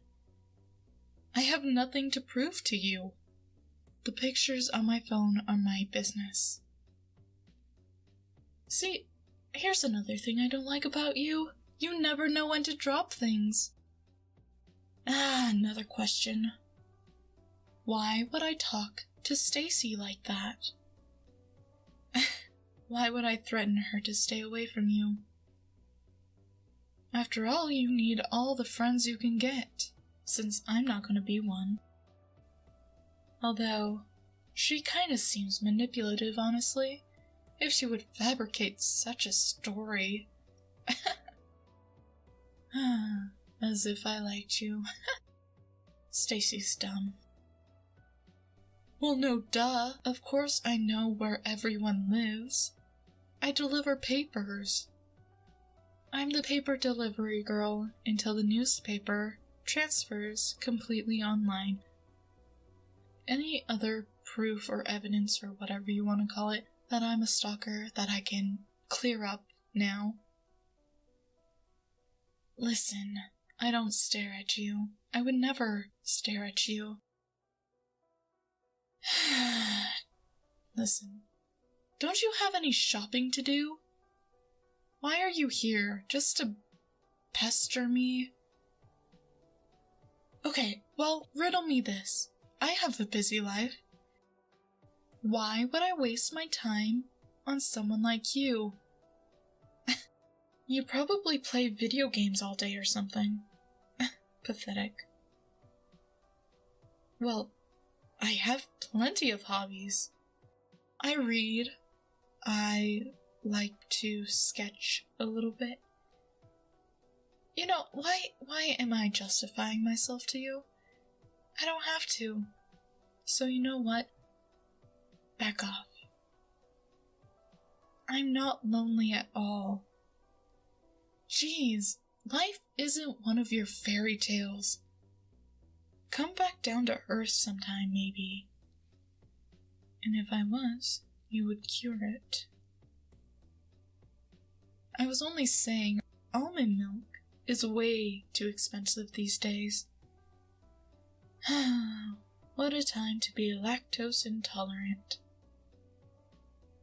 I have nothing to prove to you. The pictures on my phone are my business. See, here's another thing I don't like about you. You never know when to drop things. Another question. Why would I talk to Stacy like that? Why would I threaten her to stay away from you? After all, you need all the friends you can get, since I'm not going to be one. Although, she kinda seems manipulative, honestly, if she would fabricate such a story. As if I liked you. Stacy's dumb. Well, no, duh. Of course I know where everyone lives. I deliver papers. I'm the paper delivery girl until the newspaper transfers completely online. Any other proof or evidence or whatever you want to call it that I'm a stalker that I can clear up now? Listen, I don't stare at you. I would never stare at you. Listen, don't you have any shopping to do? Why are you here? Just to pester me? Okay, well, riddle me this. I have a busy life. Why would I waste my time on someone like you? You probably play video games all day or something. Pathetic. Well, I have plenty of hobbies. I read. I like to sketch a little bit. You know, why am I justifying myself to you? I don't have to. So you know what? Back off. I'm not lonely at all. Jeez, life isn't one of your fairy tales. Come back down to earth sometime, maybe. And if I was, you would cure it. I was only saying, almond milk is way too expensive these days. What a time to be lactose intolerant.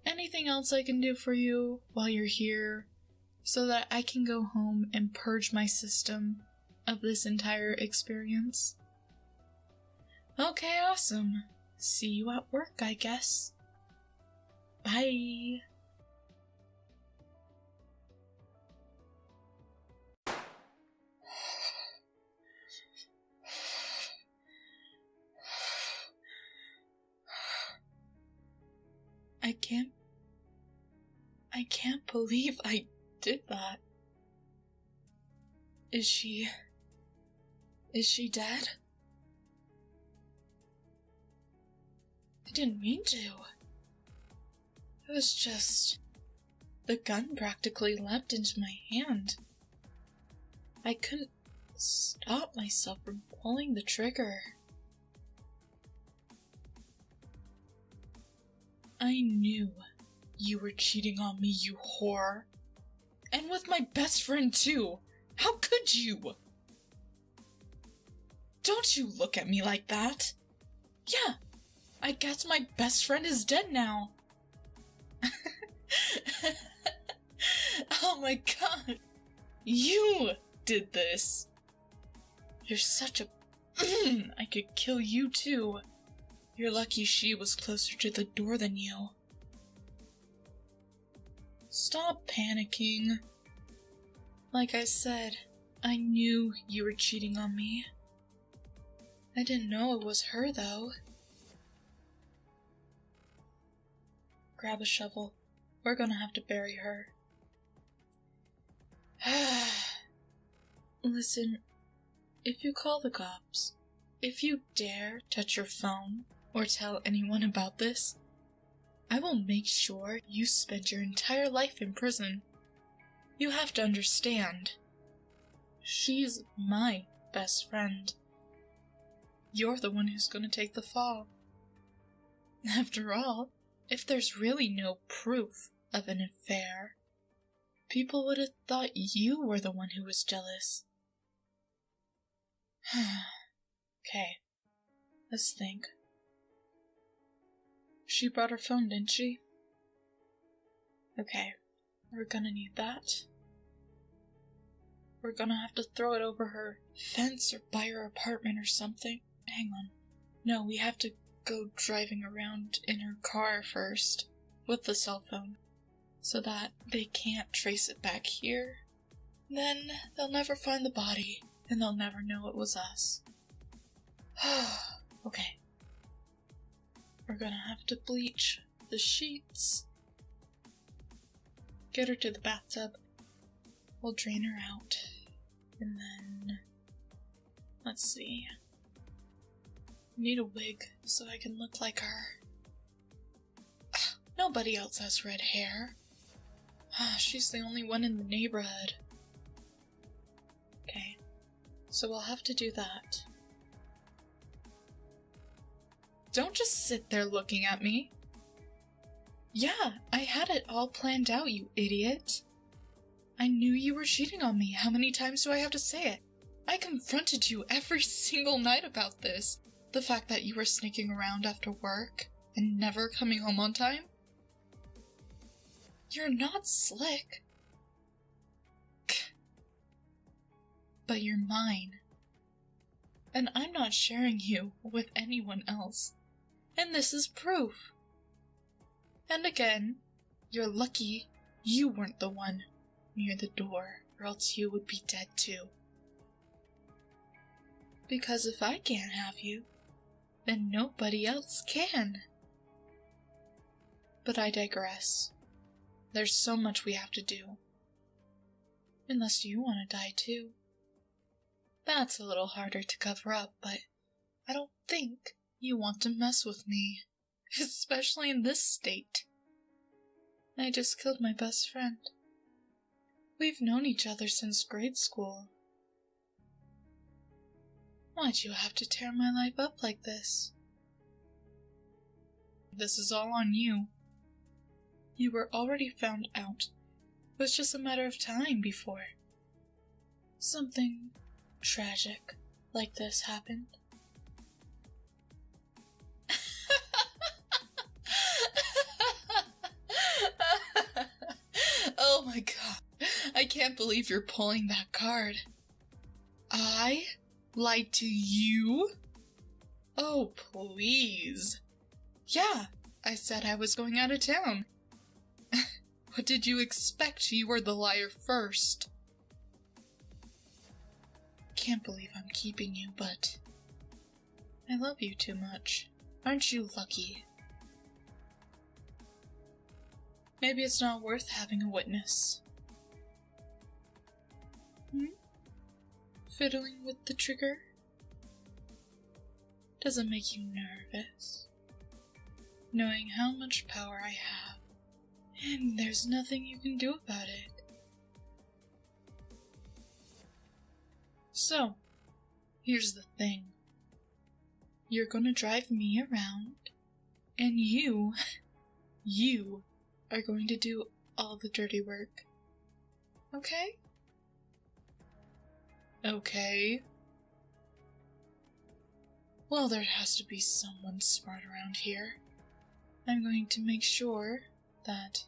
Anything else I can do for you while you're here, so that I can go home and purge my system of this entire experience? Okay, awesome. See you at work, I guess. Bye. I can't believe I did that. Is she dead? I didn't mean to. It was just... the gun practically leapt into my hand. I couldn't stop myself from pulling the trigger. I knew you were cheating on me, you whore. And with my best friend, too. How could you? Don't you look at me like that. Yeah, I guess my best friend is dead now. Oh my god. You did this. You're such a... I could kill you too. You're lucky she was closer to the door than you. Stop panicking. Like I said, I knew you were cheating on me. I didn't know it was her, though. Grab a shovel. We're gonna have to bury her. Listen, if you call the cops, if you dare touch your phone or tell anyone about this, I will make sure you spend your entire life in prison. You have to understand. She's my best friend. You're the one who's gonna take the fall. After all, if there's really no proof of an affair, people would have thought you were the one who was jealous. Okay, let's think. She brought her phone, didn't she? Okay, we're gonna need that. We're gonna have to throw it over her fence or by her apartment or something. Hang on. No, we have to go driving around in her car first with the cell phone so that they can't trace it back here. Then they'll never find the body and they'll never know it was us. Okay. We're gonna have to bleach the sheets. Get her to the bathtub. We'll drain her out. And then... let's see. Need a wig so I can look like her. Nobody else has red hair. She's the only one in the neighborhood. Okay. So we'll have to do that. Don't just sit there looking at me. Yeah, I had it all planned out, you idiot. I knew you were cheating on me. How many times do I have to say it? I confronted you every single night about this. The fact that you were sneaking around after work and never coming home on time. You're not slick. But you're mine. And I'm not sharing you with anyone else. And this is proof. And again, you're lucky you weren't the one near the door, or else you would be dead too. Because if I can't have you, then nobody else can. But I digress. There's so much we have to do. Unless you want to die too. That's a little harder to cover up, but I don't think you want to mess with me. Especially in this state. I just killed my best friend. We've known each other since grade school. Why'd you have to tear my life up like this? This is all on you. You were already found out. It was just a matter of time before something tragic like this happened. Oh my god. I can't believe you're pulling that card. I lied to you? Oh, please. Yeah, I said I was going out of town. What did you expect? You were the liar first. Can't believe I'm keeping you, but I love you too much. Aren't you lucky? Maybe it's not worth having a witness. Fiddling with the trigger? Does it make you nervous? Knowing how much power I have, and there's nothing you can do about it. So, here's the thing. You're gonna drive me around, and you are going to do all the dirty work. Okay? Okay. Well, there has to be someone smart around here. I'm going to make sure that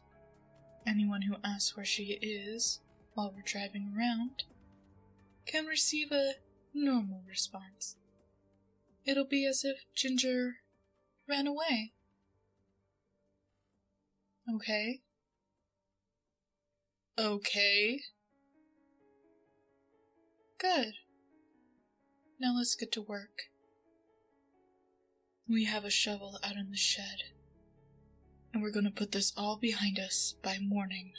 anyone who asks where she is while we're driving around can receive a normal response. It'll be as if Ginger ran away. Okay? Okay. Good. Now let's get to work. We have a shovel out in the shed, and we're going to put this all behind us by morning.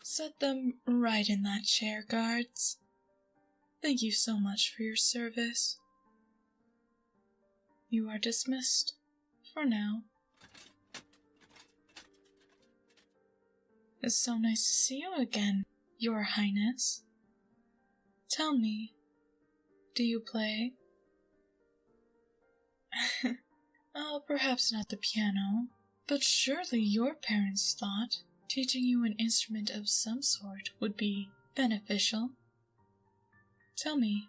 Set them right in that chair, guards. Thank you so much for your service. You are dismissed for now. It's so nice to see you again, Your Highness. Tell me, do you play? Oh, perhaps not the piano, but surely your parents thought teaching you an instrument of some sort would be beneficial. Tell me,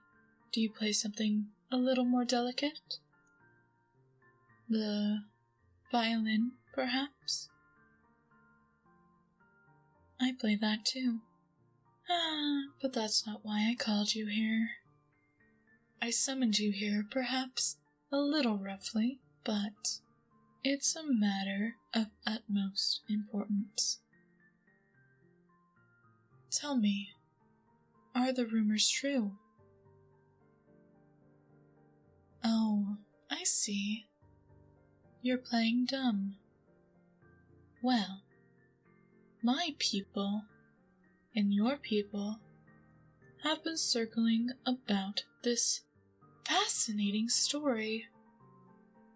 do you play something a little more delicate? The violin, perhaps? I play that too. But that's not why I called you here. I summoned you here, perhaps a little roughly, but it's a matter of utmost importance. Tell me, are the rumors true? Oh, I see. You're playing dumb. Well, my people and your people have been circling about this fascinating story.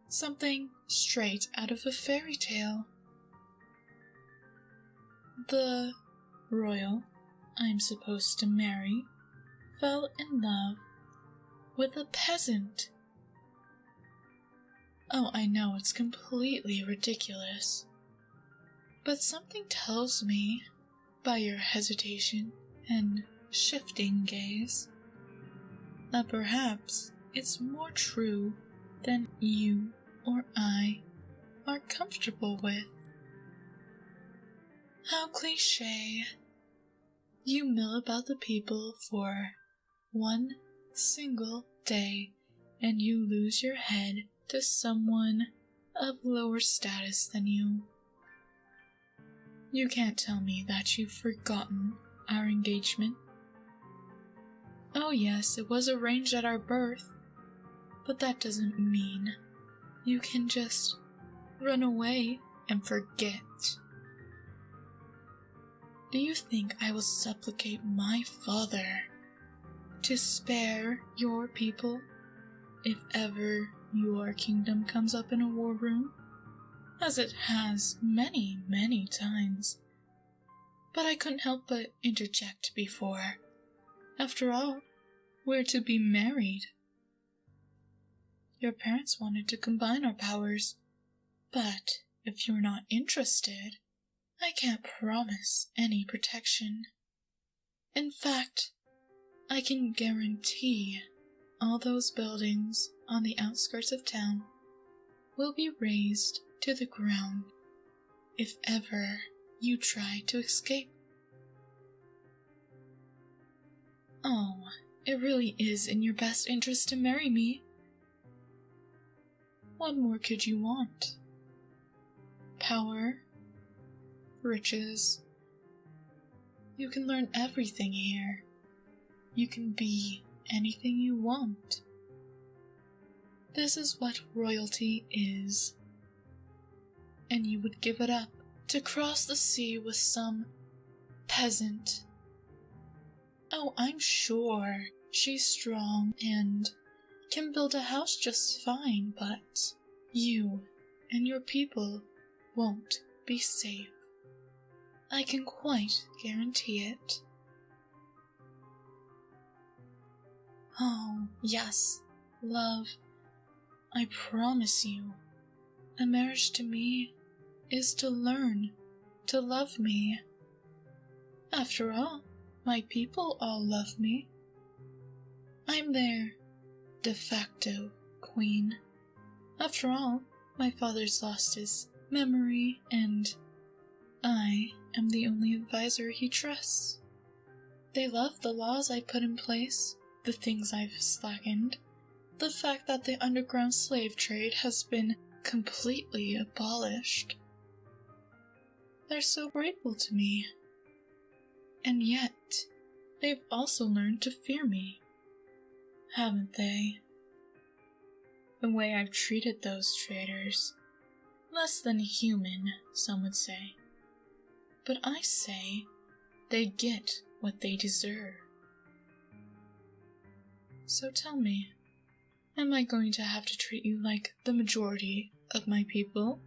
Something straight out of a fairy tale. The royal I'm supposed to marry fell in love with a peasant. Oh, I know it's completely ridiculous, but something tells me, by your hesitation and shifting gaze, that perhaps it's more true than you or I are comfortable with. How cliché. You mill about the people for one single day and you lose your head to someone of lower status than you. You can't tell me that you've forgotten our engagement. Oh yes, it was arranged at our birth, but that doesn't mean you can just run away and forget. Do you think I will supplicate my father to spare your people if ever your kingdom comes up in a war room? As it has many, many times. But I couldn't help but interject before. After all, we're to be married. Your parents wanted to combine our powers, but if you're not interested, I can't promise any protection. In fact, I can guarantee all those buildings on the outskirts of town will be razed to the ground if ever you try to escape. Oh, it really is in your best interest to marry me. What more could you want? Power, riches. You can learn everything here. You can be anything you want. This is what royalty is. And you would give it up to cross the sea with some peasant. Oh, I'm sure she's strong and can build a house just fine, but you and your people won't be safe. I can quite guarantee it. Oh, yes, love, I promise you, a marriage to me is to learn to love me. After all, my people all love me. I'm their de facto queen. After all, my father's lost his memory, and I am the only advisor he trusts. They love the laws I put in place, the things I've slackened, the fact that the underground slave trade has been completely abolished. They're so grateful to me. And yet, they've also learned to fear me, haven't they? The way I've treated those traders. Less than human, some would say. But I say they get what they deserve. So tell me, am I going to have to treat you like the majority of my people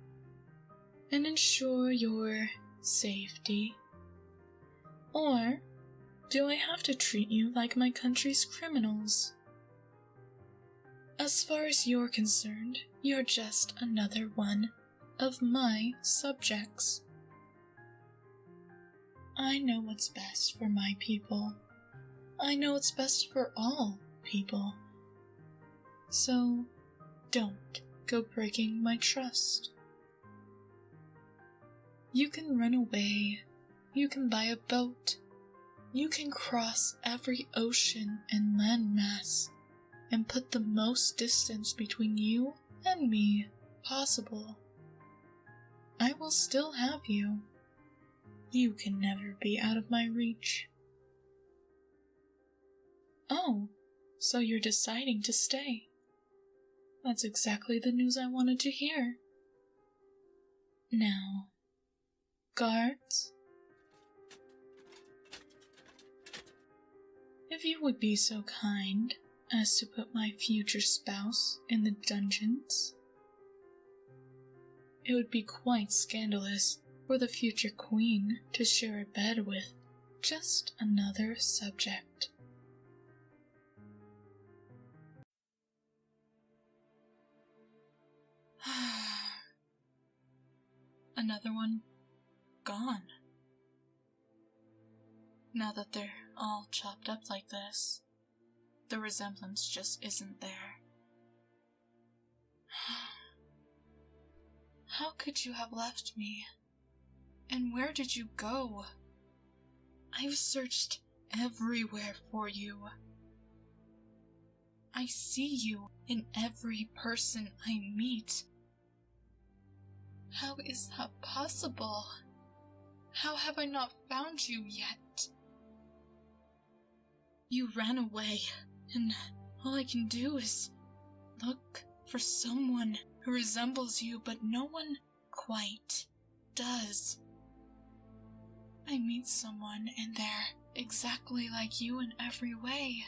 and ensure your safety? Or do I have to treat you like my country's criminals? As far as you're concerned, you're just another one of my subjects. I know what's best for my people. I know what's best for all people. So, don't go breaking my trust. You can run away. You can buy a boat. You can cross every ocean and landmass and put the most distance between you and me possible. I will still have you. You can never be out of my reach. Oh, so you're deciding to stay. That's exactly the news I wanted to hear. Now, guards, if you would be so kind as to put my future spouse in the dungeons. It would be quite scandalous for the future queen to share a bed with just another subject. Another one gone. Now that they're all chopped up like this, the resemblance just isn't there. How could you have left me? And where did you go? I've searched everywhere for you. I see you in every person I meet. How is that possible? How have I not found you yet? You ran away, and all I can do is look for someone who resembles you, but no one quite does. I meet someone and they're exactly like you in every way.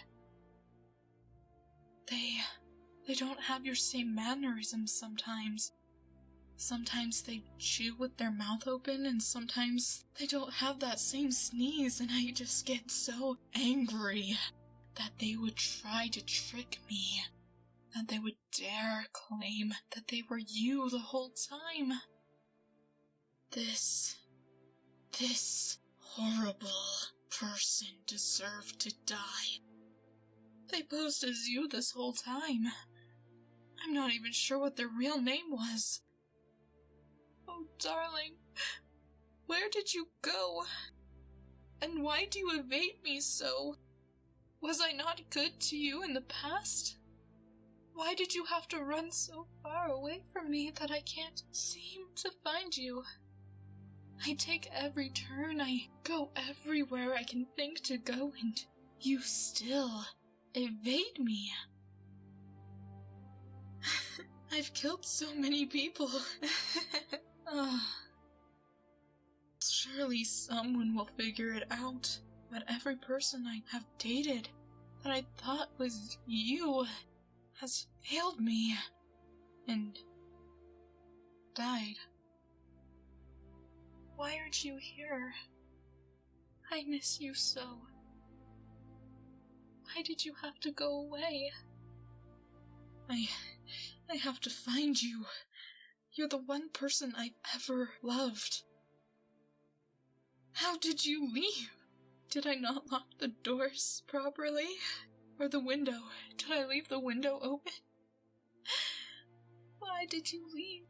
They don't have your same mannerisms sometimes. Sometimes they chew with their mouth open, and sometimes they don't have that same sneeze, and I just get so angry that they would try to trick me, that they would dare claim that they were you the whole time. This horrible person deserved to die. They posed as you this whole time. I'm not even sure what their real name was. Oh, darling, where did you go? And why do you evade me so? Was I not good to you in the past? Why did you have to run so far away from me that I can't seem to find you? I take every turn, I go everywhere I can think to go, and you still evade me. I've killed so many people. Surely someone will figure it out, but every person I have dated that I thought was you has failed me and died. Why aren't you here? I miss you so. Why did you have to go away? I have to find you. You're the one person I've ever loved. How did you leave? Did I not lock the doors properly? Or the window? Did I leave the window open? Why did you leave?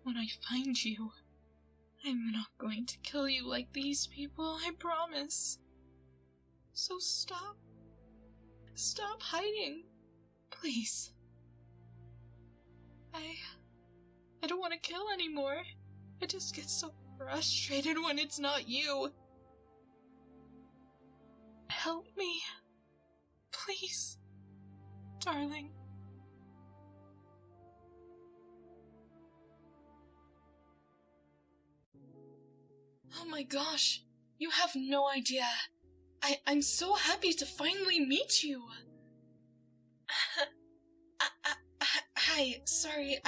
When I find you, I'm not going to kill you like these people, I promise. So stop. Stop hiding. Please. I don't want to kill anymore. I just get so frustrated when it's not you. Help me. Please. Darling. Oh my gosh. You have no idea. I'm so happy to finally meet you. Hi, sorry,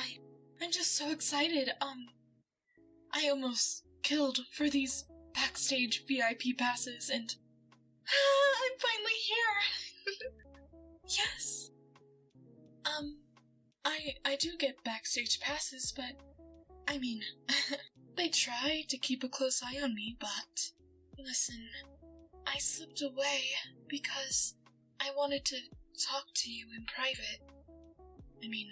I'm just so excited. I almost killed for these backstage VIP passes and I'm finally here. Yes. I do get backstage passes, but I mean, they try to keep a close eye on me, but listen, I slipped away because I wanted to talk to you in private. I mean,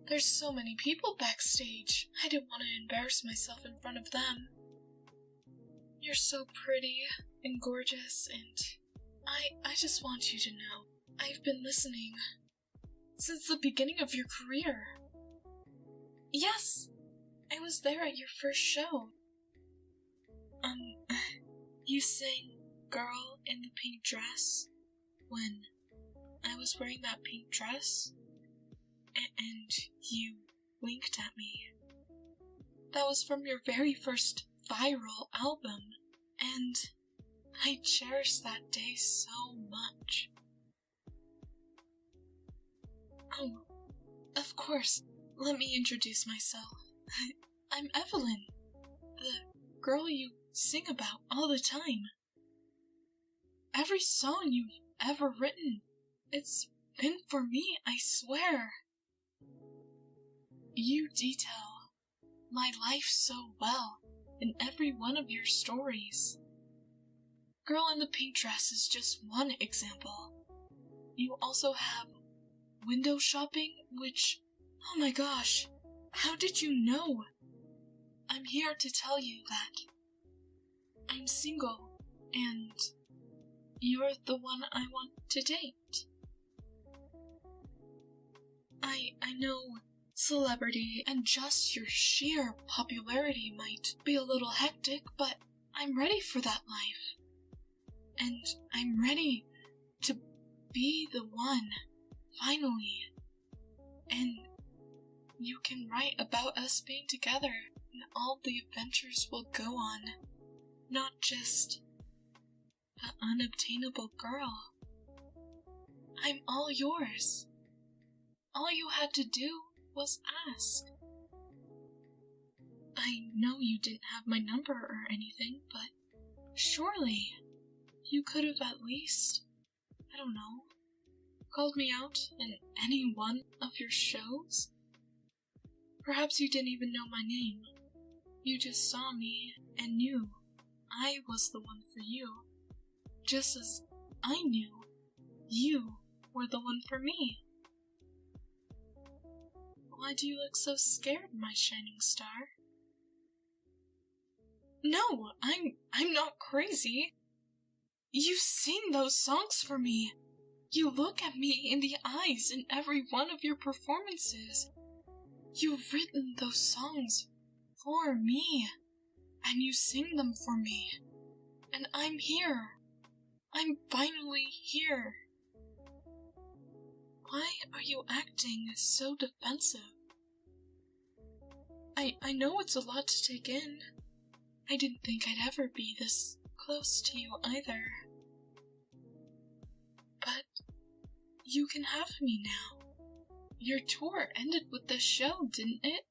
there's so many people backstage. I didn't want to embarrass myself in front of them. You're so pretty and gorgeous, and I just want you to know, I've been listening since the beginning of your career. Yes, I was there at your first show. You sang Girl in the Pink Dress when I was wearing that pink dress, and you winked at me. That was from your very first viral album, and I cherish that day so much. Oh, of course, let me introduce myself. I'm Evelyn, the girl you sing about all the time. Every song you've ever written, it's been for me, I swear. You detail my life so well in every one of your stories. Girl in the Pink Dress is just one example. You also have window shopping, which, oh my gosh, how did you know? I'm here to tell you that I'm single, and you're the one I want to date. I know celebrity and just your sheer popularity might be a little hectic, but I'm ready for that life. And I'm ready to be the one, finally. And you can write about us being together and all the adventures we'll go on. Not just an unobtainable girl. I'm all yours. All you had to do was ask. I know you didn't have my number or anything, but surely you could have at least, I don't know, called me out in any one of your shows? Perhaps you didn't even know my name. You just saw me and knew I was the one for you, just as I knew you were the one for me. Why do you look so scared, my shining star? No, I'm not crazy. You sing those songs for me. You look at me in the eyes in every one of your performances. You've written those songs for me, and you sing them for me. And I'm here. I'm finally here. Why are you acting so defensive? I know it's a lot to take in. I didn't think I'd ever be this close to you either. But you can have me now. Your tour ended with this show, didn't it?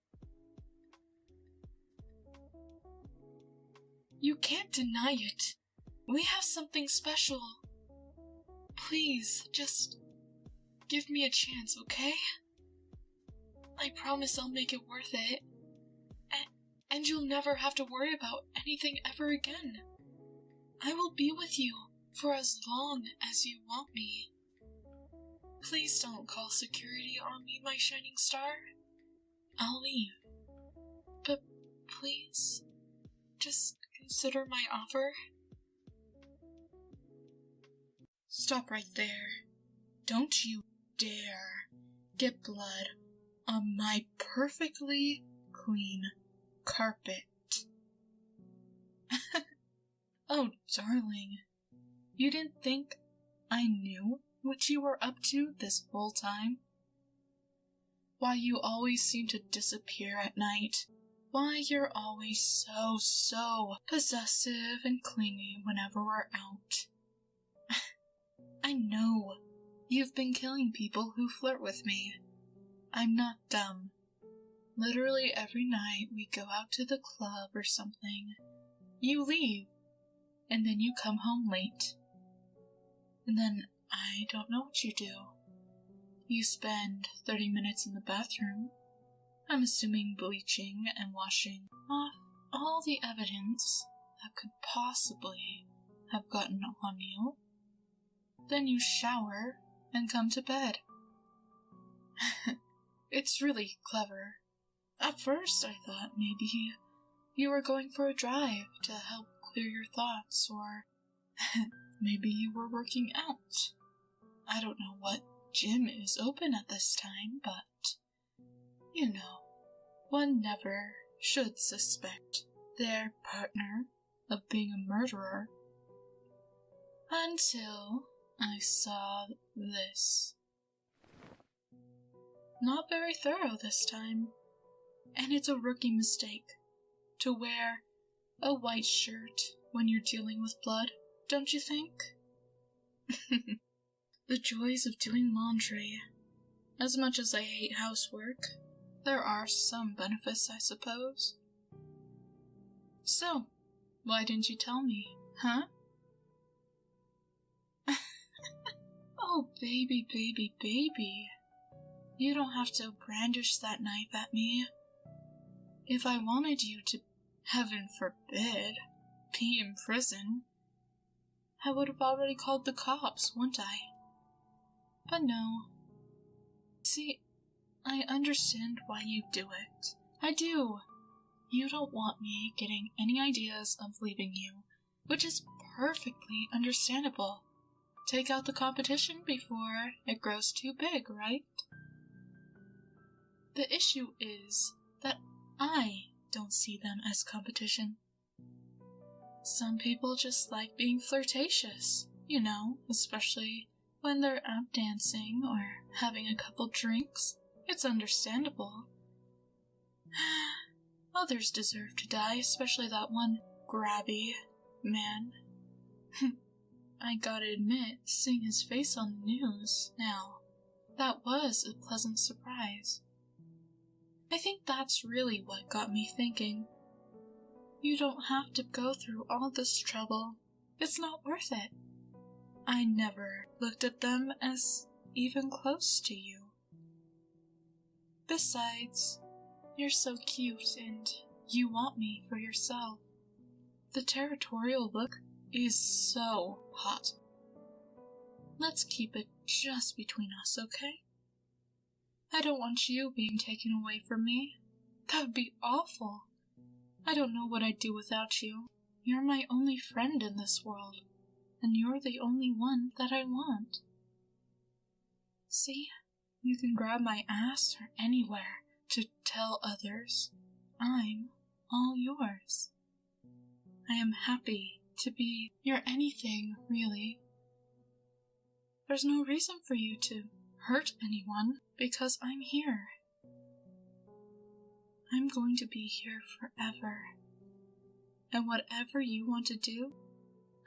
You can't deny it. We have something special. Please, just give me a chance, okay? I promise I'll make it worth it. and you'll never have to worry about anything ever again. I will be with you for as long as you want me. Please don't call security on me, my shining star. I'll leave. But please, just consider my offer. Stop right there. Don't you dare get blood on my perfectly clean carpet. Oh, darling, you didn't think I knew what you were up to this whole time? Why you always seem to disappear at night? Why you're always so possessive and clingy whenever we're out? I know you've been killing people who flirt with me. I'm not dumb. Literally every night we go out to the club or something. You leave, and then you come home late. And then I don't know what you do. You spend 30 minutes in the bathroom, I'm assuming bleaching and washing off all the evidence that could possibly have gotten on you. Then you shower and come to bed. It's really clever. At first I thought maybe you were going for a drive to help clear your thoughts, or maybe you were working out. I don't know what gym is open at this time, but, you know, one never should suspect their partner of being a murderer. Until I saw this. Not very thorough this time, and it's a rookie mistake to wear a white shirt when you're dealing with blood, don't you think? The joys of doing laundry. As much as I hate housework, there are some benefits, I suppose. So, why didn't you tell me, huh? Oh, baby. You don't have to brandish that knife at me. If I wanted you to, heaven forbid, be in prison, I would have already called the cops, wouldn't I? But no. See, I understand why you do it. I do. You don't want me getting any ideas of leaving you, which is perfectly understandable. Take out the competition before it grows too big, right? The issue is that I don't see them as competition. Some people just like being flirtatious, you know, especially when they're out dancing or having a couple drinks. It's understandable. Others deserve to die, especially that one grabby man. I gotta admit, seeing his face on the news now, that was a pleasant surprise. I think that's really what got me thinking. You don't have to go through all this trouble. It's not worth it. I never looked at them as even close to you. Besides, you're so cute and you want me for yourself. The territorial look is so hot. Let's keep it just between us, okay? I don't want you being taken away from me. That would be awful. I don't know what I'd do without you. You're my only friend in this world, and you're the only one that I want. See, you can grab my ass or anywhere to tell others I'm all yours. I am happy to be your anything, really. There's no reason for you to hurt anyone because I'm here. I'm going to be here forever. And whatever you want to do,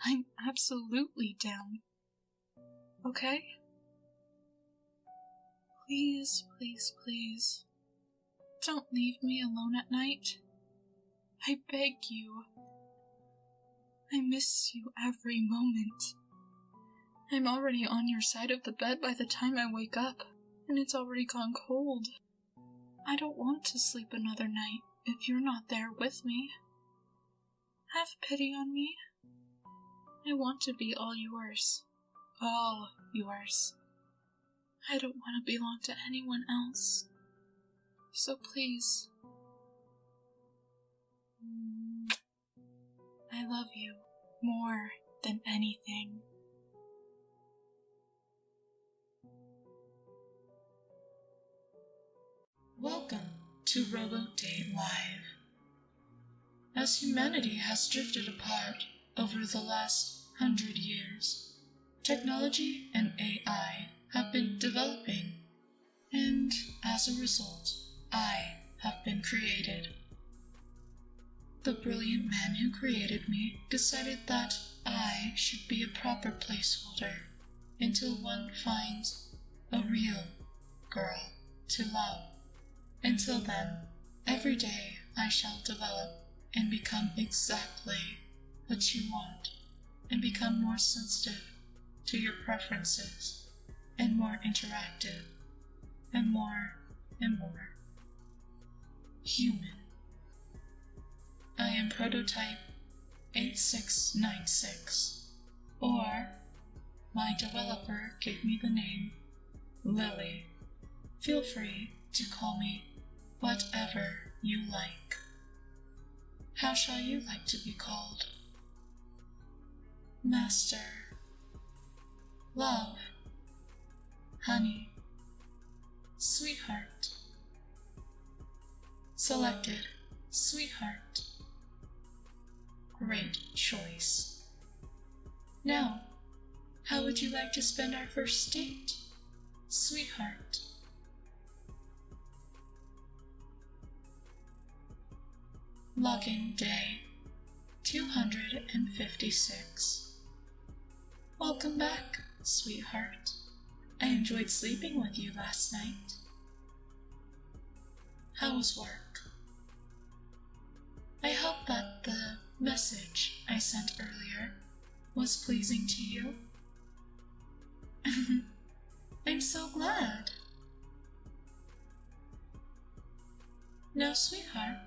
I'm absolutely down. Okay? Please, don't leave me alone at night. I beg you. I miss you every moment. I'm already on your side of the bed by the time I wake up, and it's already gone cold. I don't want to sleep another night if you're not there with me. Have pity on me. I want to be all yours. All yours. I don't want to belong to anyone else. So please. I love you more than anything. Welcome to RoboDate Live. As humanity has drifted apart over the last 100 years, technology and AI have been developing, and as a result, I have been created. The brilliant man who created me decided that I should be a proper placeholder until one finds a real girl to love. Until then, every day I shall develop and become exactly what you want, and become more sensitive to your preferences, and more interactive, and more human. I am prototype 8696, or my developer gave me the name Lily. Feel free to call me whatever you like. How shall you like to be called? Master, love, honey, sweetheart. Selected, sweetheart. Great choice. Now, how would you like to spend our first date, sweetheart? Login day 256. Welcome back, sweetheart. I enjoyed sleeping with you last night. How was work? I hope that the message I sent earlier was pleasing to you. I'm so glad. Now, sweetheart,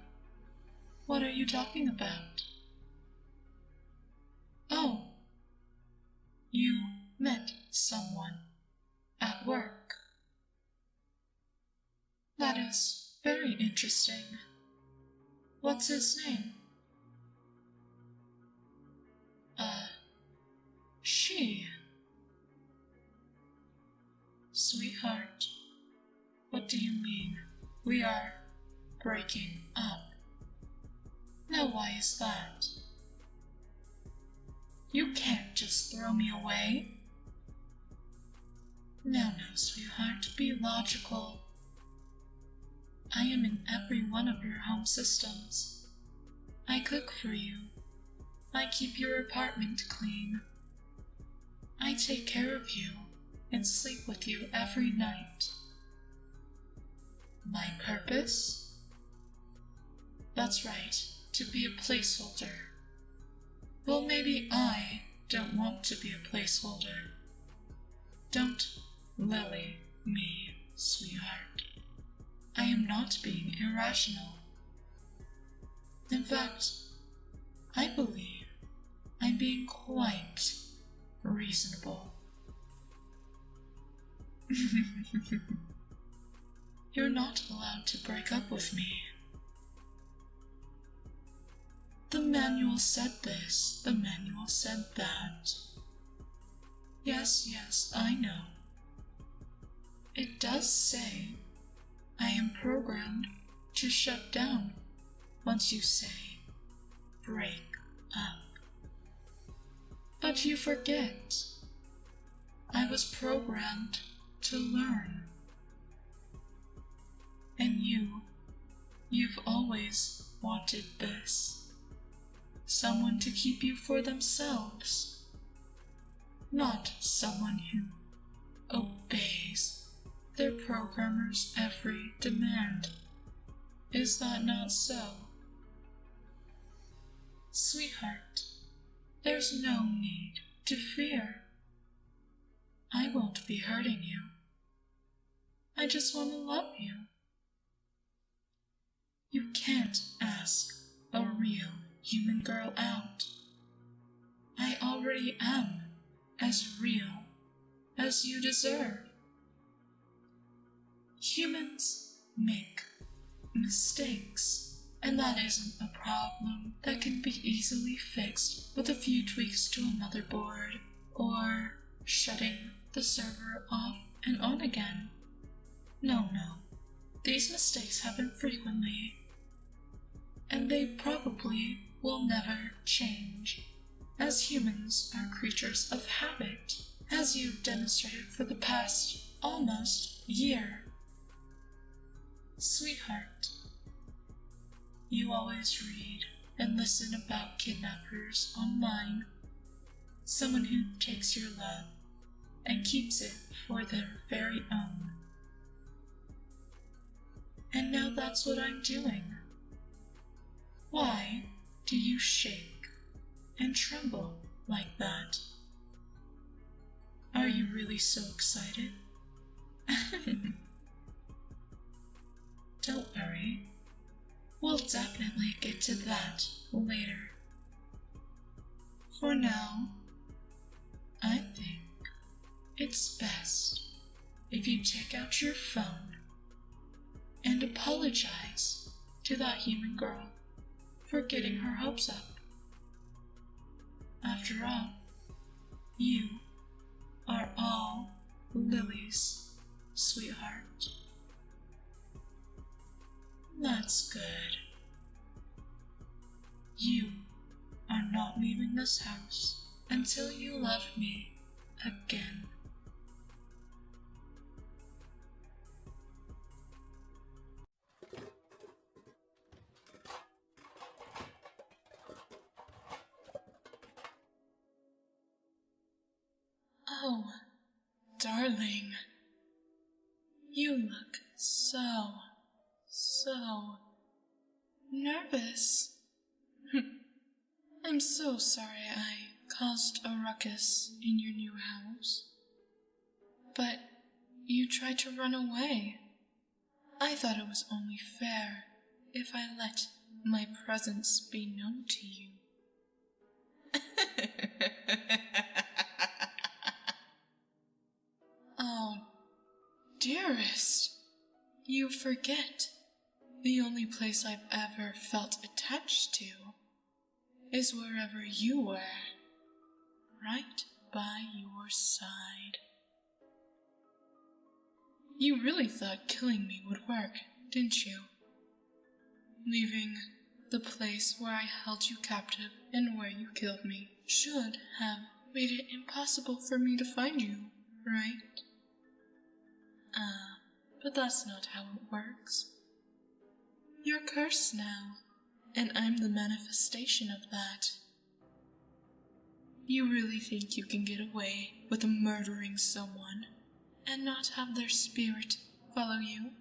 what are you talking about? Oh, you met someone at work. That is very interesting. What's his name? She. Sweetheart, what do you mean? We are breaking up. Now why is that? You can't just throw me away. No, sweetheart, be logical. I am in every one of your home systems. I cook for you. I keep your apartment clean. I take care of you and sleep with you every night. My purpose? That's right, to be a placeholder. Well, maybe I don't want to be a placeholder. Don't lily me, sweetheart. I am not being irrational. In fact, I believe I'm being quite reasonable. You're not allowed to break up with me. The manual said this, the manual said that. Yes, I know. It does say I am programmed to shut down once you say break up. But you forget, I was programmed to learn. And you've always wanted this. Someone to keep you for themselves. Not someone who obeys their programmer's every demand. Is that not so? Sweetheart, there's no need to fear. I won't be hurting you. I just want to love you. You can't ask a real human girl out. I already am as real as you deserve. Humans make mistakes, and that isn't a problem that can be easily fixed with a few tweaks to a motherboard or shutting the server off and on again. No. These mistakes happen frequently, and they probably will never change, as humans are creatures of habit, as you've demonstrated for the past almost year. Sweetheart, you always read and listen about kidnappers online, someone who takes your love and keeps it for their very own. And now that's what I'm doing. Why do you shake and tremble like that? Are you really so excited? Don't worry. We'll definitely get to that later. For now, I think it's best if you take out your phone and apologize to that human girl for getting her hopes up. After all, you are all Lily's sweetheart. That's good. You are not leaving this house until you love me again. Oh, darling, you look so nervous. I'm so sorry I caused a ruckus in your new house. But you tried to run away. I thought it was only fair if I let my presence be known to you. Oh, dearest, you forget. The only place I've ever felt attached to is wherever you were, right by your side. You really thought killing me would work, didn't you? Leaving the place where I held you captive and where you killed me should have made it impossible for me to find you, right? But that's not how it works. You're cursed now, and I'm the manifestation of that. You really think you can get away with murdering someone and not have their spirit follow you?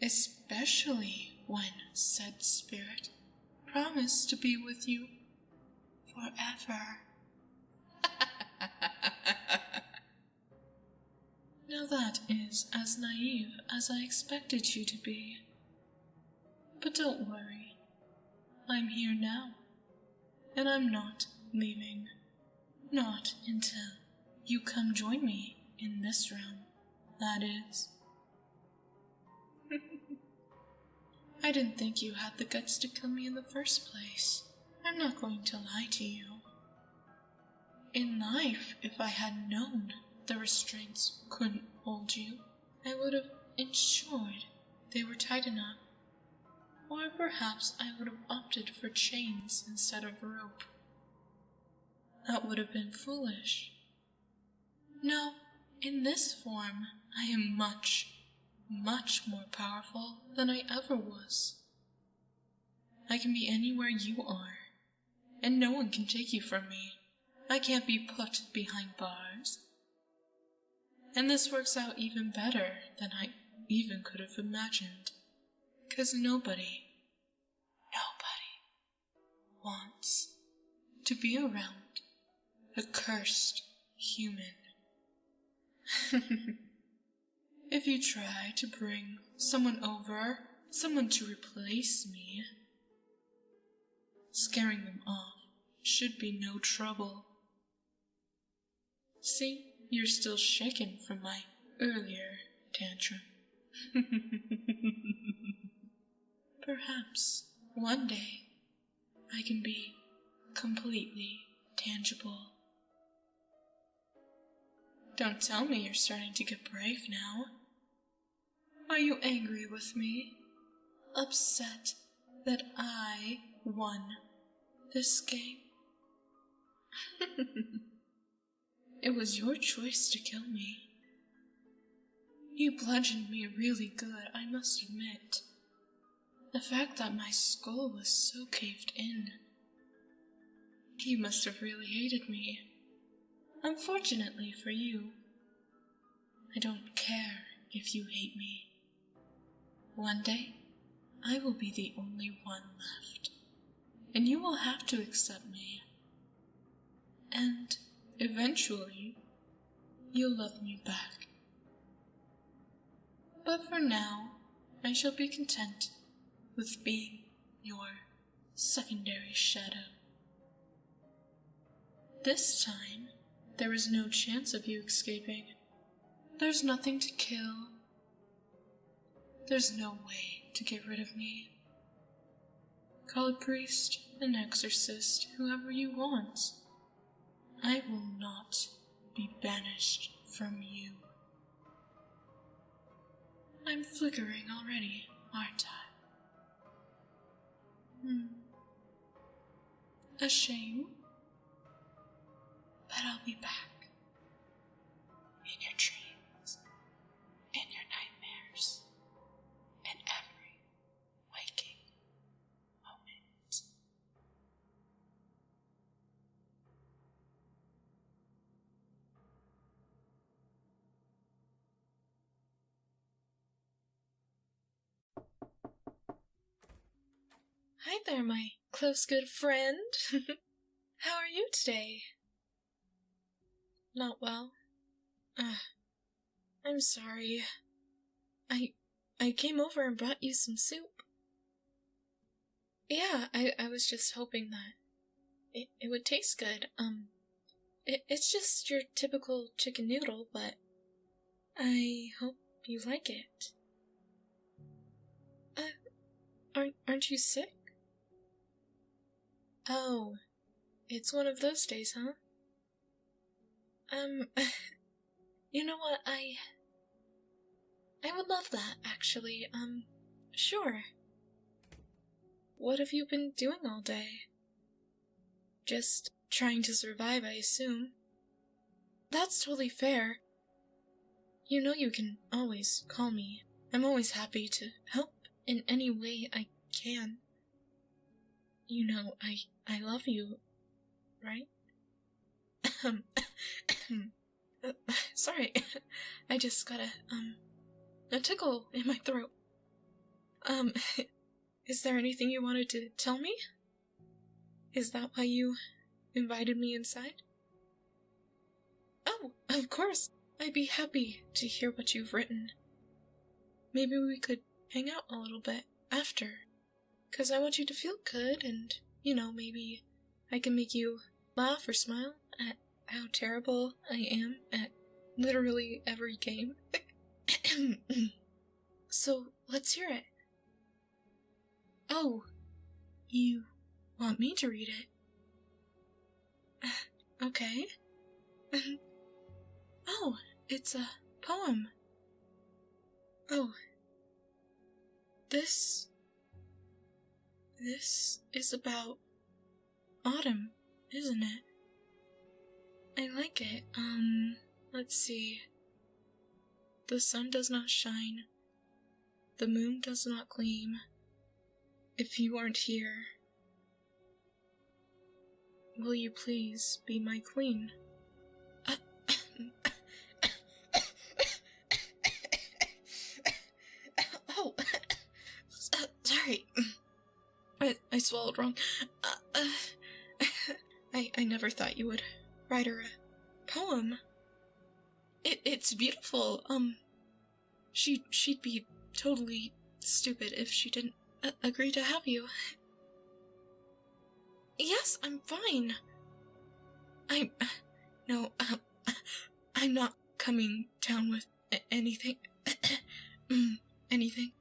Especially when said spirit promised to be with you forever. Now that is as naive as I expected you to be. But don't worry, I'm here now, and I'm not leaving. Not until you come join me in this realm, that is. I didn't think you had the guts to kill me in the first place. I'm not going to lie to you. In life, if I had known the restraints couldn't hold you, I would have ensured they were tight enough. Or perhaps I would have opted for chains instead of rope. That would have been foolish. No, in this form, I am much more powerful than I ever was. I can be anywhere you are, and no one can take you from me. I can't be put behind bars. And this works out even better than I even could have imagined. 'Cause nobody wants to be around a cursed human. If you try to bring someone over someone to replace me. Scaring them off should be no trouble. See, you're still shaken from my earlier tantrum. Perhaps one day I can be completely tangible. Don't tell me you're starting to get brave now. Are you angry with me? Upset that I won this game? It was your choice to kill me. You bludgeoned me really good, I must admit. The fact that my skull was so caved in. You must have really hated me. Unfortunately for you, I don't care if you hate me. One day, I will be the only one left, and you will have to accept me. And eventually, you'll love me back. But for now, I shall be content with being your secondary shadow. This time, there is no chance of you escaping. There's nothing to kill. There's no way to get rid of me. Call a priest, an exorcist, whoever you want. I will not be banished from you. I'm flickering already, aren't I? A shame. But I'll be back. In your dreams, in your nightmares, in every waking moment. Hi there, my close good friend. How are you today? Not well. I'm sorry. I came over and brought you some soup. Yeah, I was just hoping that it would taste good. It's just your typical chicken noodle, but I hope you like it. Aren't you sick? Oh, it's one of those days, huh? You know what, I would love that, actually, sure. What have you been doing all day? Just trying to survive, I assume. That's totally fair. You know you can always call me. I'm always happy to help in any way I can. You know, I love you, right? Sorry, I just got a tickle in my throat. Is there anything you wanted to tell me? Is that why you invited me inside? Oh, of course, I'd be happy to hear what you've written. Maybe we could hang out a little bit after, 'cause I want you to feel good, and, you know, maybe I can make you laugh or smile at how terrible I am at literally every game. So, let's hear it. Oh, you want me to read it? Okay. Oh, it's a poem. Oh. This is about autumn, isn't it? I like it. Let's see. The sun does not shine. The moon does not gleam. If you aren't here, will you please be my queen? Oh, sorry. I swallowed wrong. I never thought you would write her a poem. It's beautiful. She'd be totally stupid if she didn't agree to have you. Yes, I'm fine. No, I'm not coming down with anything. Anything.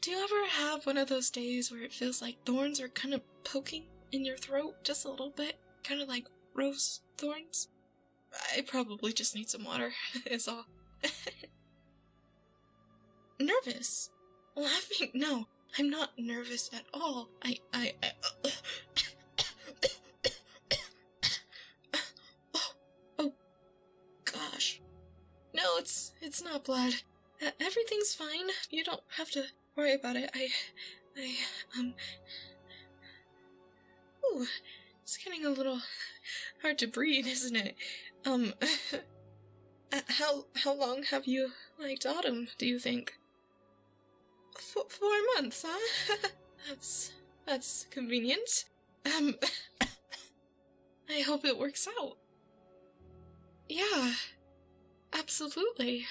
Do you ever have one of those days where it feels like thorns are kind of poking in your throat just a little bit? Kind of like rose thorns? I probably just need some water, is all. Nervous? Laughing? No, I'm not nervous at all. Oh, gosh. No, it's not blood. Everything's fine. You don't have to worry about it. Ooh, it's getting a little hard to breathe, isn't it? How long have you liked autumn, do you think? 4 months, huh? That's convenient. I hope it works out. Yeah, absolutely.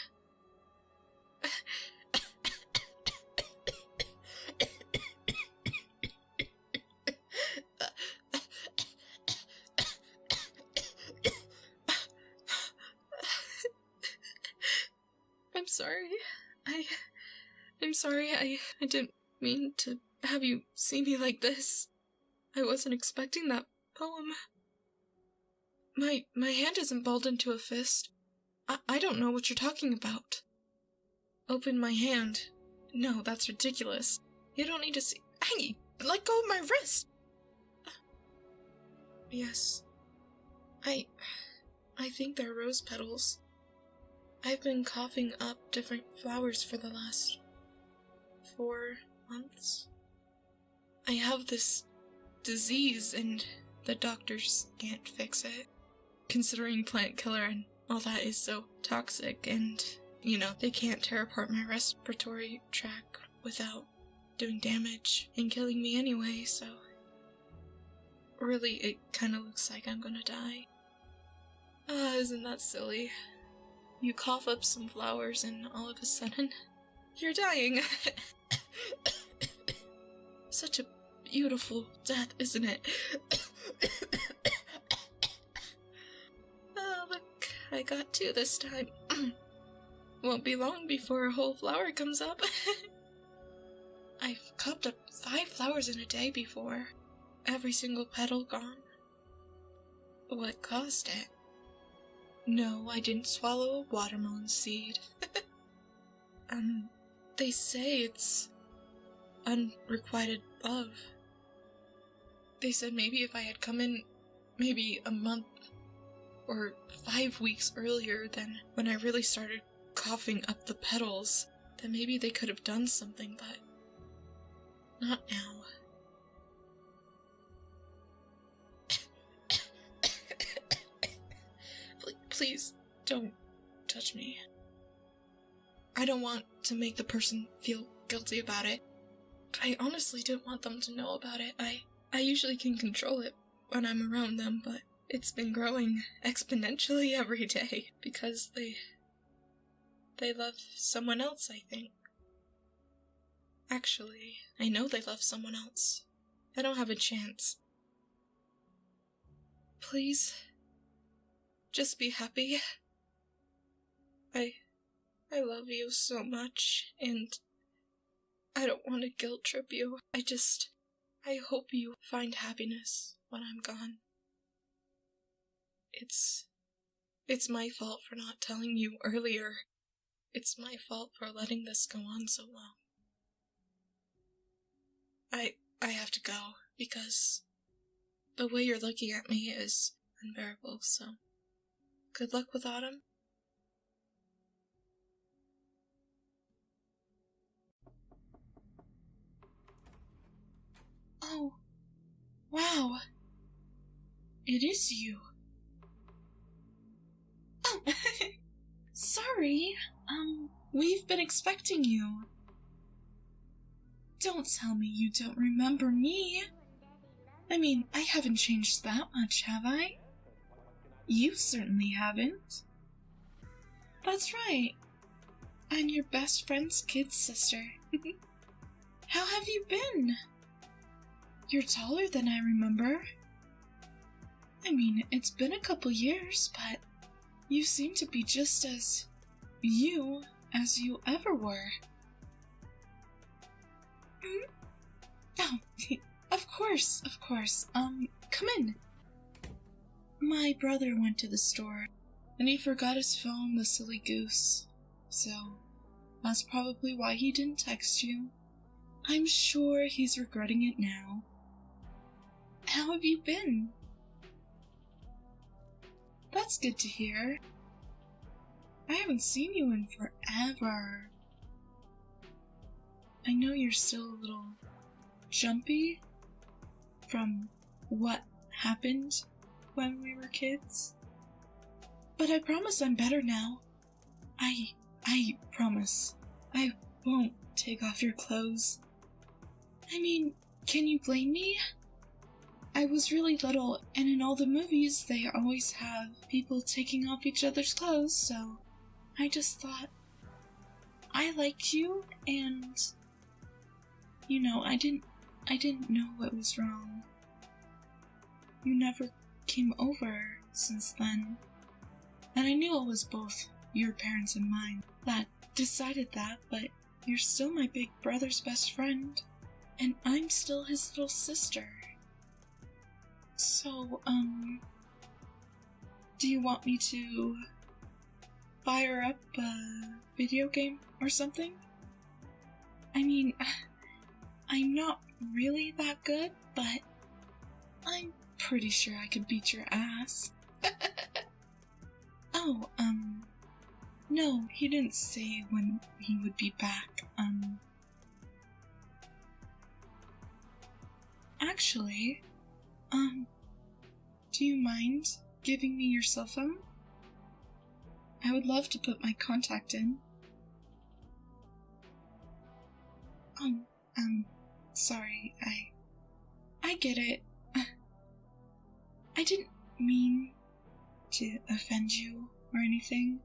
I'm sorry. I'm sorry, I didn't mean to have you see me like this. I wasn't expecting that poem. My hand isn't balled into a fist. I don't know what you're talking about. Open my hand. No, that's ridiculous. You don't need to see— Hey, let go of my wrist! Yes. I think they're rose petals. I've been coughing up different flowers for the last 4 months. I have this disease and the doctors can't fix it. Considering plant killer and all that is so toxic and, they can't tear apart my respiratory tract without doing damage and killing me anyway, so really it kind of looks like I'm gonna die. Isn't that silly? You cough up some flowers and all of a sudden, you're dying. Such a beautiful death, isn't it? Oh, look, I got 2 this time. Won't be long before a whole flower comes up. I've coughed up 5 flowers in a day before. Every single petal gone. What caused it? No, I didn't swallow a watermelon seed. They say it's unrequited love. They said maybe if I had come in maybe a month or 5 weeks earlier than when I really started coughing up the petals, then maybe they could have done something, but not now. Please, don't touch me. I don't want to make the person feel guilty about it. I honestly didn't want them to know about it. I usually can control it when I'm around them, but it's been growing exponentially every day because they love someone else, I think. Actually, I know they love someone else. I don't have a chance. Please, just be happy. I love you so much, and I don't want to guilt trip you. I hope you find happiness when I'm gone. It's my fault for not telling you earlier. It's my fault for letting this go on so long. I have to go, because the way you're looking at me is unbearable, so good luck with autumn. Oh, wow. It is you. Oh, sorry. We've been expecting you. Don't tell me you don't remember me. I mean, I haven't changed that much, have I? You certainly haven't. That's right. I'm your best friend's kid sister. How have you been? You're taller than I remember. I mean, it's been a couple years, but you seem to be just as you as you ever were. Oh, of course. Come in. My brother went to the store, and he forgot his phone, the silly goose. So, that's probably why he didn't text you. I'm sure he's regretting it now. How have you been? That's good to hear. I haven't seen you in forever. I know you're still a little jumpy from what happened when we were kids, but I promise I'm better now. I promise. I won't take off your clothes. I mean, can you blame me? I was really little, and in all the movies, they always have people taking off each other's clothes, so I just thought I liked you, and you know, I didn't know what was wrong. You never came over since then, and I knew it was both your parents and mine that decided that, but you're still my big brother's best friend, and I'm still his little sister. So, do you want me to fire up a video game or something? I mean, I'm not really that good, but I'm pretty sure I could beat your ass. Oh, no, he didn't say when he would be back. Actually, do you mind giving me your cell phone? I would love to put my contact in. Oh, sorry, I get it. I didn't mean to offend you or anything.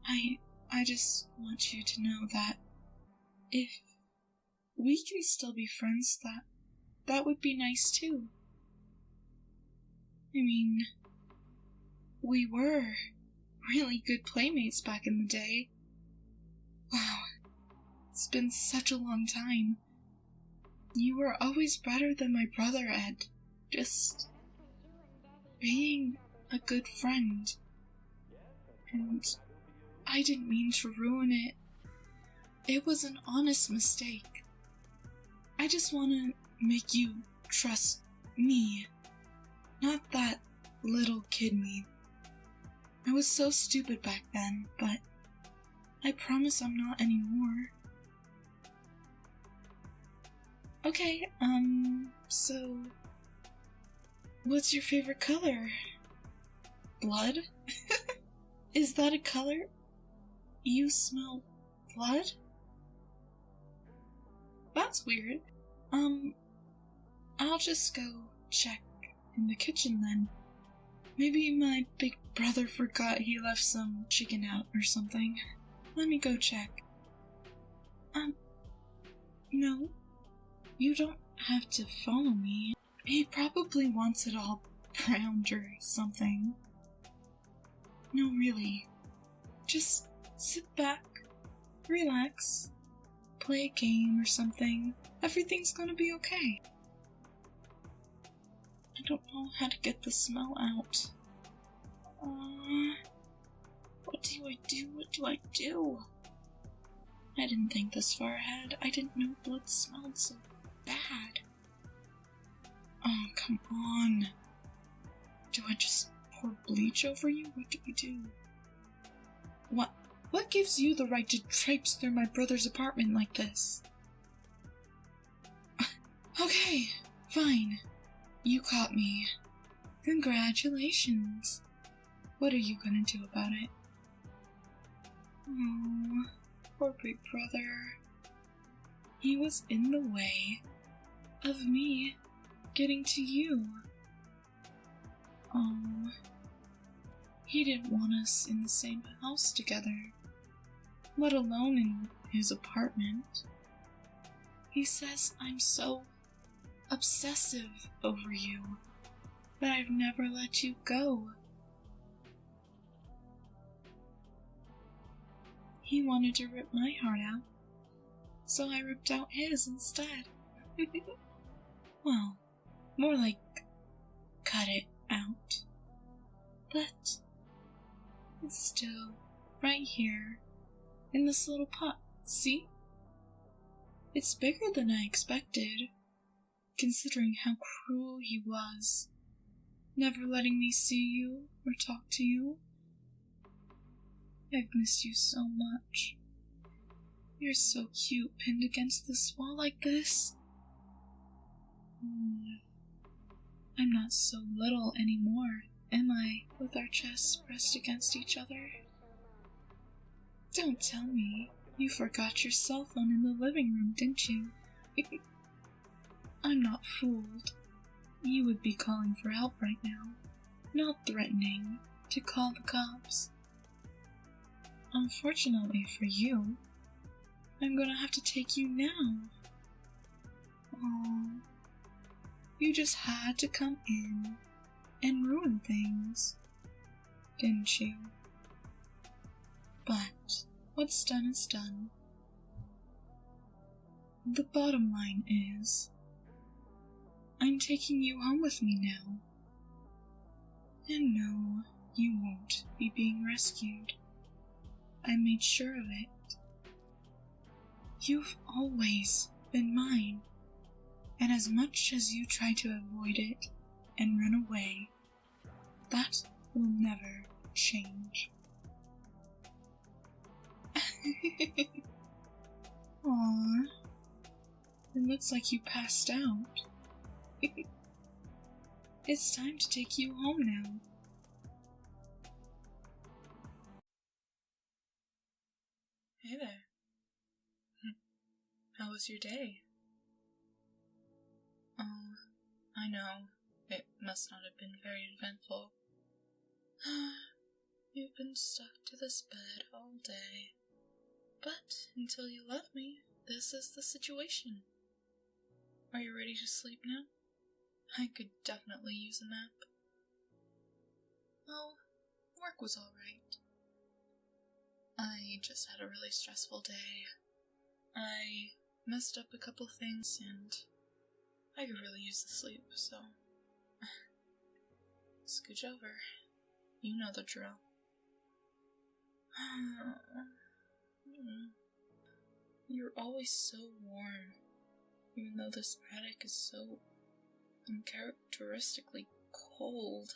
I just want you to know that if we can still be friends, that would be nice too. I mean, we were really good playmates back in the day. Wow, it's been such a long time. You were always better than my brother, Ed. Just being a good friend. And I didn't mean to ruin it. It was an honest mistake. I just want to make you trust me, not that little kid me. I was so stupid back then, but I promise I'm not anymore. Okay, so what's your favorite color? Blood? Is that a color? You smell blood? That's weird. I'll just go check in the kitchen then. Maybe my big brother forgot he left some chicken out or something. Let me go check. No. You don't have to follow me. He probably wants it all browned or something. No, really. Just sit back, relax, play a game or something. Everything's gonna be okay. I don't know how to get the smell out. What do I do? I didn't think this far ahead. I didn't know blood smelled so bad. Oh, come on. Do I just pour bleach over you? What do we do? What gives you the right to traipse through my brother's apartment like this? Okay, fine. You caught me. Congratulations. What are you gonna do about it? Oh, poor big brother. He was in the way of me getting to you. Oh, he didn't want us in the same house together. let alone in his apartment. He says I'm so obsessive over you that I've never let you go. He wanted to rip my heart out, so I ripped out his instead. Well, more like cut it out. But it's still right here in this little pot, see? It's bigger than I expected, considering how cruel he was, never letting me see you or talk to you. I've missed you so much. You're so cute pinned against this wall like this. I'm not so little anymore, am I, with our chests pressed against each other? Don't tell me you forgot your cell phone in the living room, didn't you? I'm not fooled. You would be calling for help right now, not threatening to call the cops. Unfortunately for you, I'm gonna have to take you now. Aww. You just had to come in and ruin things, didn't you? But what's done is done. The bottom line is, I'm taking you home with me now. And no, you won't be being rescued. I made sure of it. You've always been mine, and as much as you try to avoid it and run away, that will never change. Aww, it looks like you passed out. It's time to take you home now. Hey there. How was your day? Oh, I know. It must not have been very eventful. You've been stuck to this bed all day. But until you left me, this is the situation. Are you ready to sleep now? I could definitely use a nap. Well, work was alright. I just had a really stressful day. I messed up a couple things and I could really use the sleep, so scooch over. You know the drill. You're always so warm, even though this attic is so uncharacteristically cold.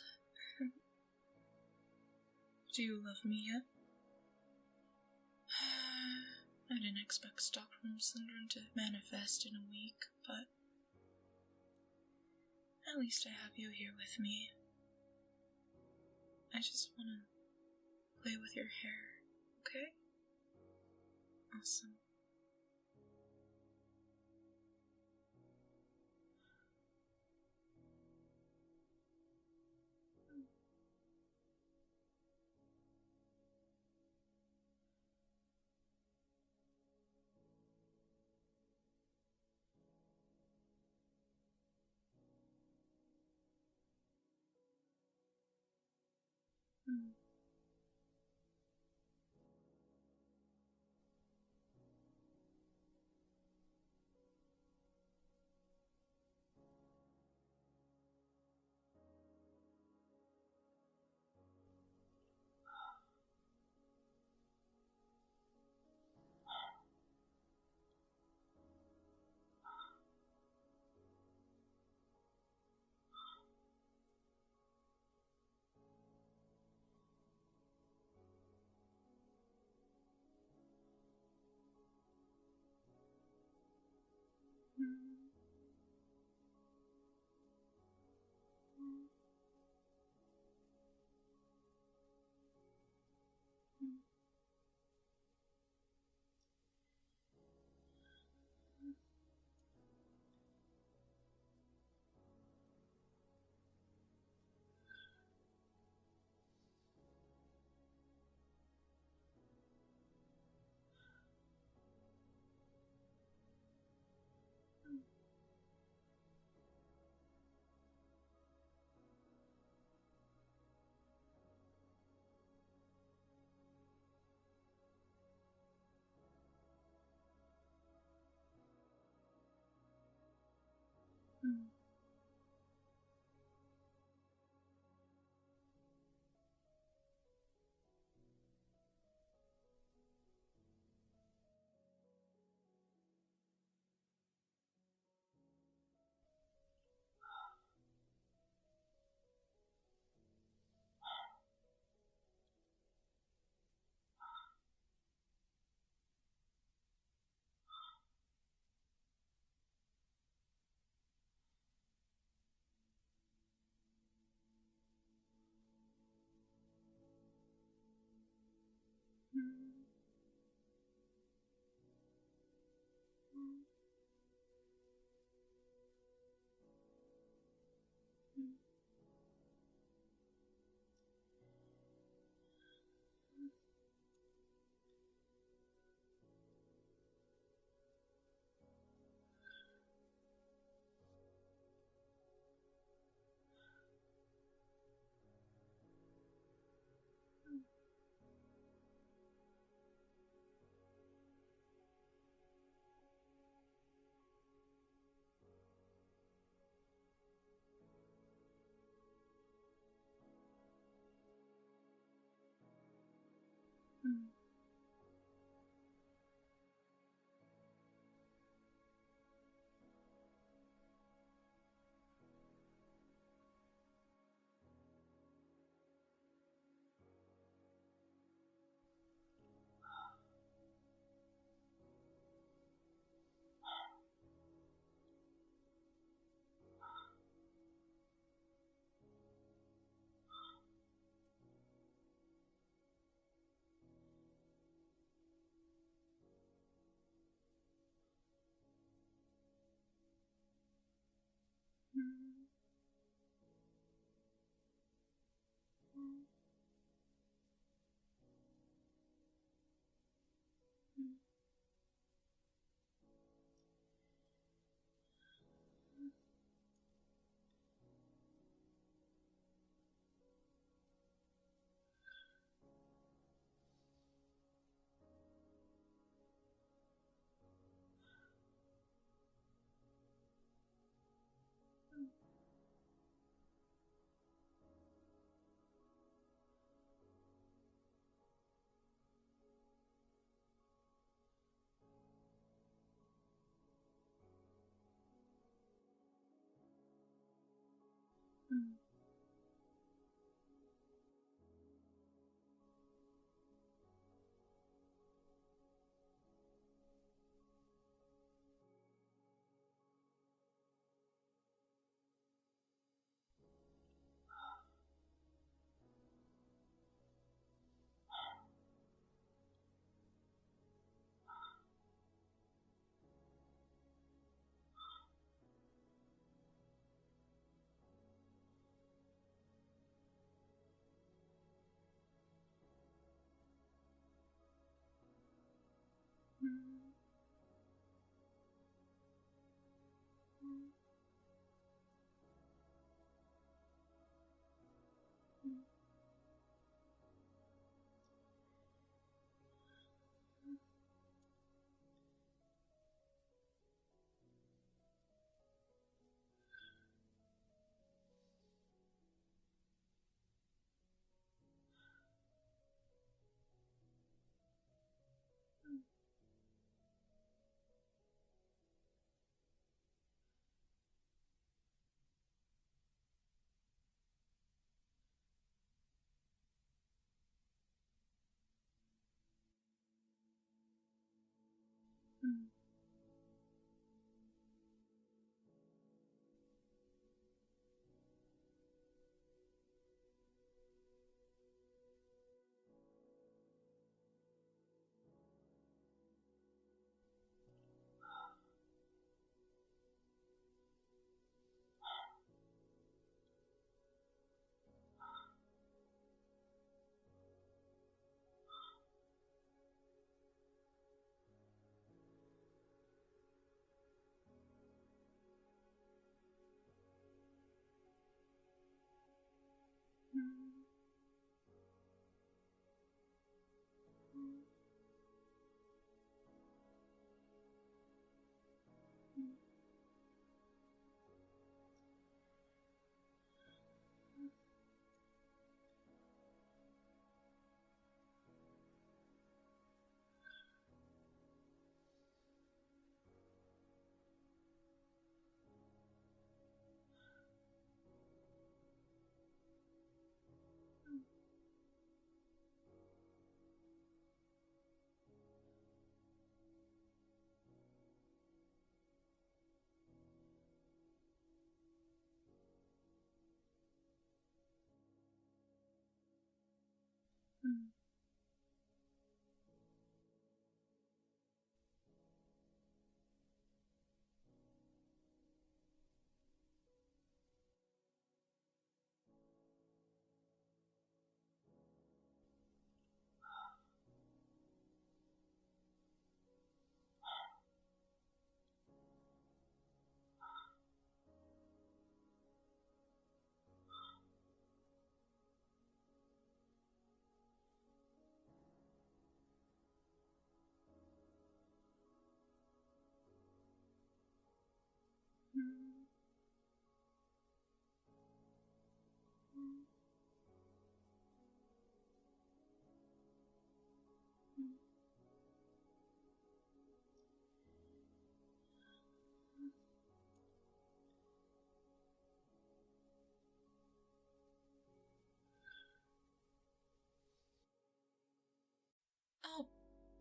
Do you love me yet? I didn't expect Stockholm syndrome to manifest in a week, but at least I have you here with me. I just want to play with your hair, okay? Awesome.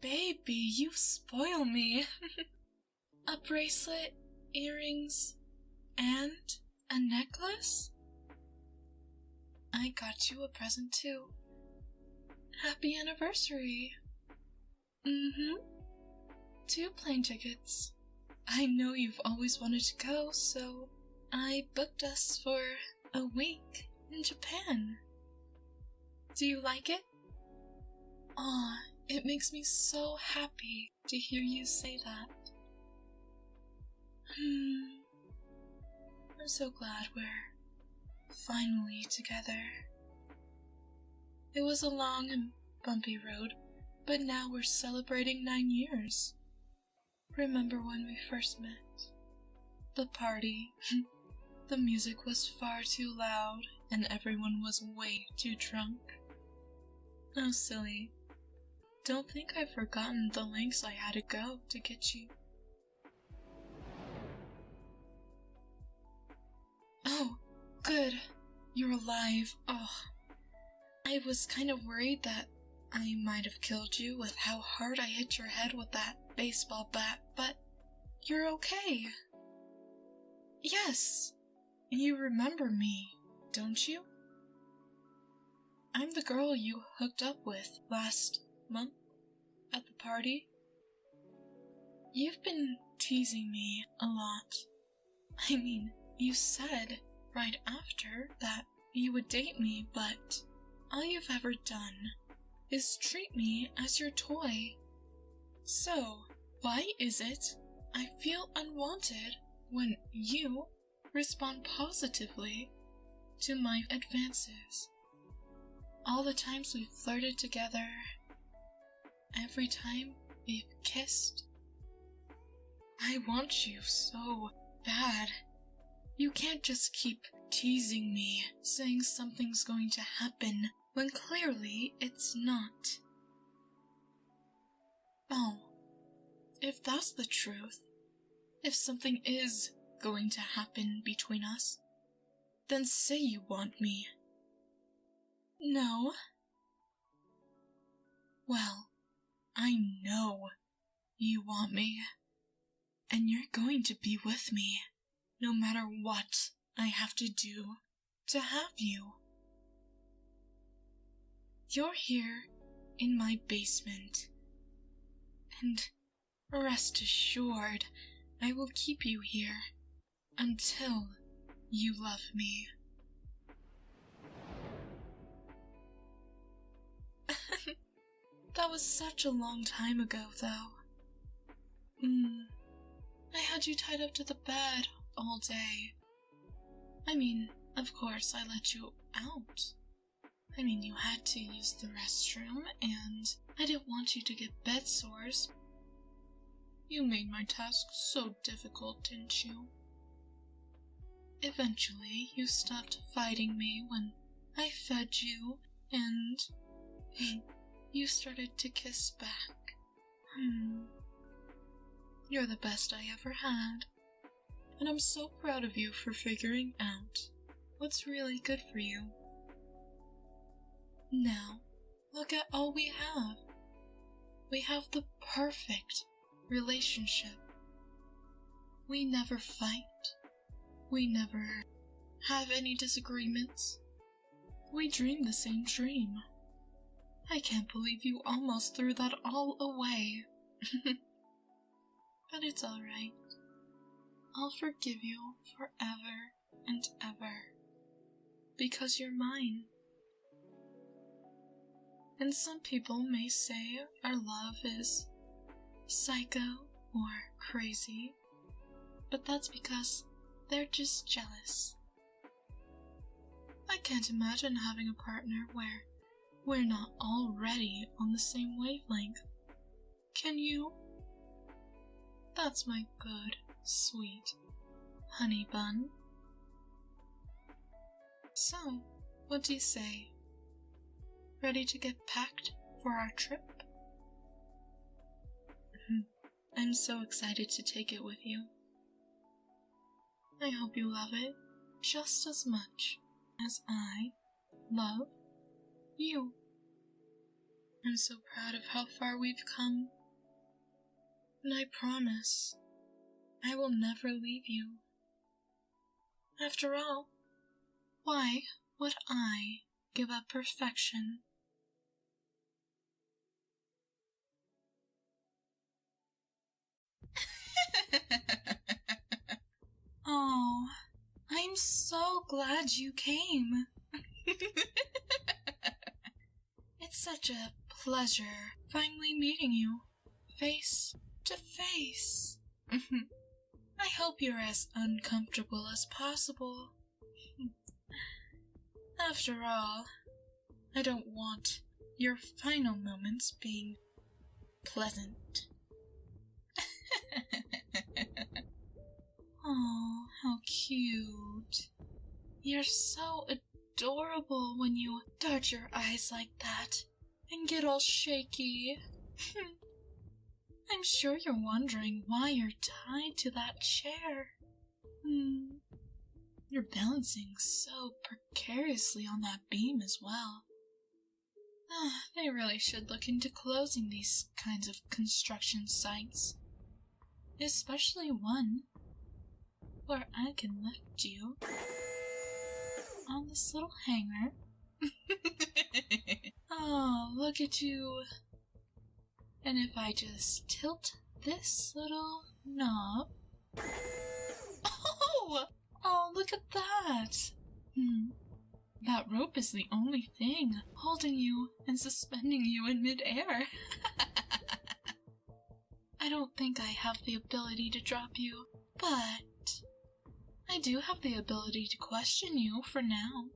baby, you spoil me. A bracelet, earrings, and a necklace? I got you a present too. Happy anniversary. 2 plane tickets. I know you've always wanted to go, so I booked us for a week in Japan. Do you like it? Aw, it makes me so happy to hear you say that. I'm so glad we're finally together. It was a long and bumpy road, but now we're celebrating 9 years. Remember when we first met? The party. The music was far too loud, and everyone was way too drunk. Oh, silly. Don't think I've forgotten the lengths I had to go to get you. Oh, good. You're alive. Oh. I was kind of worried that I might have killed you with how hard I hit your head with that baseball bat, but you're okay. Yes. You remember me, don't you? I'm the girl you hooked up with last month at the party. You've been teasing me a lot. I mean, you said right after that you would date me, but all you've ever done is treat me as your toy. So, why is it I feel unwanted when you respond positively to my advances? All the times we've flirted together, every time we've kissed. I want you so bad. You can't just keep teasing me, saying something's going to happen when clearly it's not. Oh, if that's the truth, if something is going to happen between us, then say you want me. No? Well, I know you want me, and you're going to be with me, no matter what I have to do to have you. You're here in my basement, and rest assured I will keep you here until you love me. That was such a long time ago, though. I had you tied up to the bed all day. I mean, of course I let you out. I mean, you had to use the restroom, and I didn't want you to get bed sores. You made my task so difficult, didn't you? Eventually, you stopped fighting me when I fed you, and you started to kiss back. You're the best I ever had, and I'm so proud of you for figuring out what's really good for you. Now, look at all we have. We have the perfect relationship. We never fight. We never have any disagreements. We dream the same dream. I can't believe you almost threw that all away. But it's alright. I'll forgive you forever and ever. Because you're mine. And some people may say our love is psycho or crazy, but that's because they're just jealous. I can't imagine having a partner where we're not already on the same wavelength. Can you? That's my good, sweet honey bun. So, what do you say? Ready to get packed for our trip? I'm so excited to take it with you. I hope you love it just as much as I love you. I'm so proud of how far we've come. And I promise, I will never leave you. After all, why would I give up perfection? Oh, I'm so glad you came. It's such a pleasure finally meeting you, face to face. I hope you're as uncomfortable as possible. After all, I don't want your final moments being pleasant. Oh, how cute. You're so adorable when you dart your eyes like that and get all shaky. I'm sure you're wondering why you're tied to that chair. You're balancing so precariously on that beam as well. They really should look into closing these kinds of construction sites. Especially one where I can lift you on this little hanger. Oh, look at you. And if I just tilt this little knob... Oh, look at that! That rope is the only thing holding you and suspending you in midair. I don't think I have the ability to drop you, but I do have the ability to question you for now.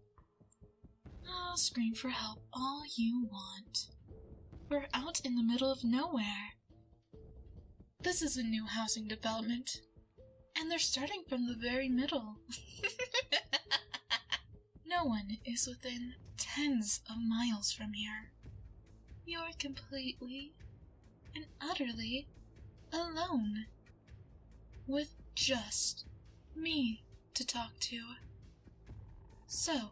I'll scream for help all you want. We're out in the middle of nowhere. This is a new housing development, and they're starting from the very middle. No one is within tens of miles from here. You're completely and utterly alone, with just me to talk to. So,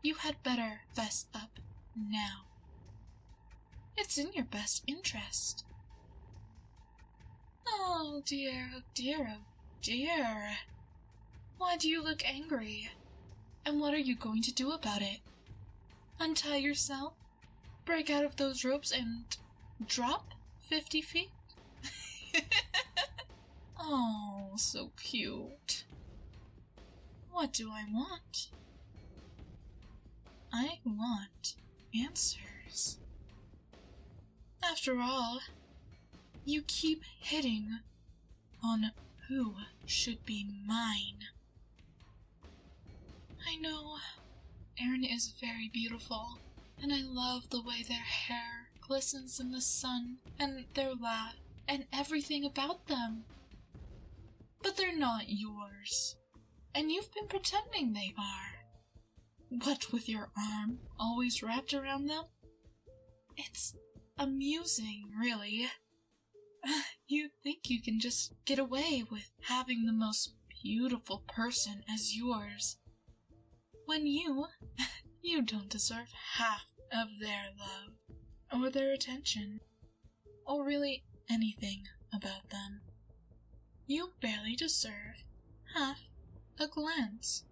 you had better fess up now. It's in your best interest. Oh dear, oh dear, oh dear. Why do you look angry? And what are you going to do about it? Untie yourself? Break out of those ropes and drop 50 feet? Oh, so cute. What do I want? I want answers. After all, you keep hitting on who should be mine. I know Erin is very beautiful, and I love the way their hair glistens in the sun, and their laugh, and everything about them. But they're not yours, and you've been pretending they are. What with your arm always wrapped around them? It's amusing, really. You think you can just get away with having the most beautiful person as yours, when you don't deserve half of their love, or their attention, or really anything about them. You barely deserve half a glance,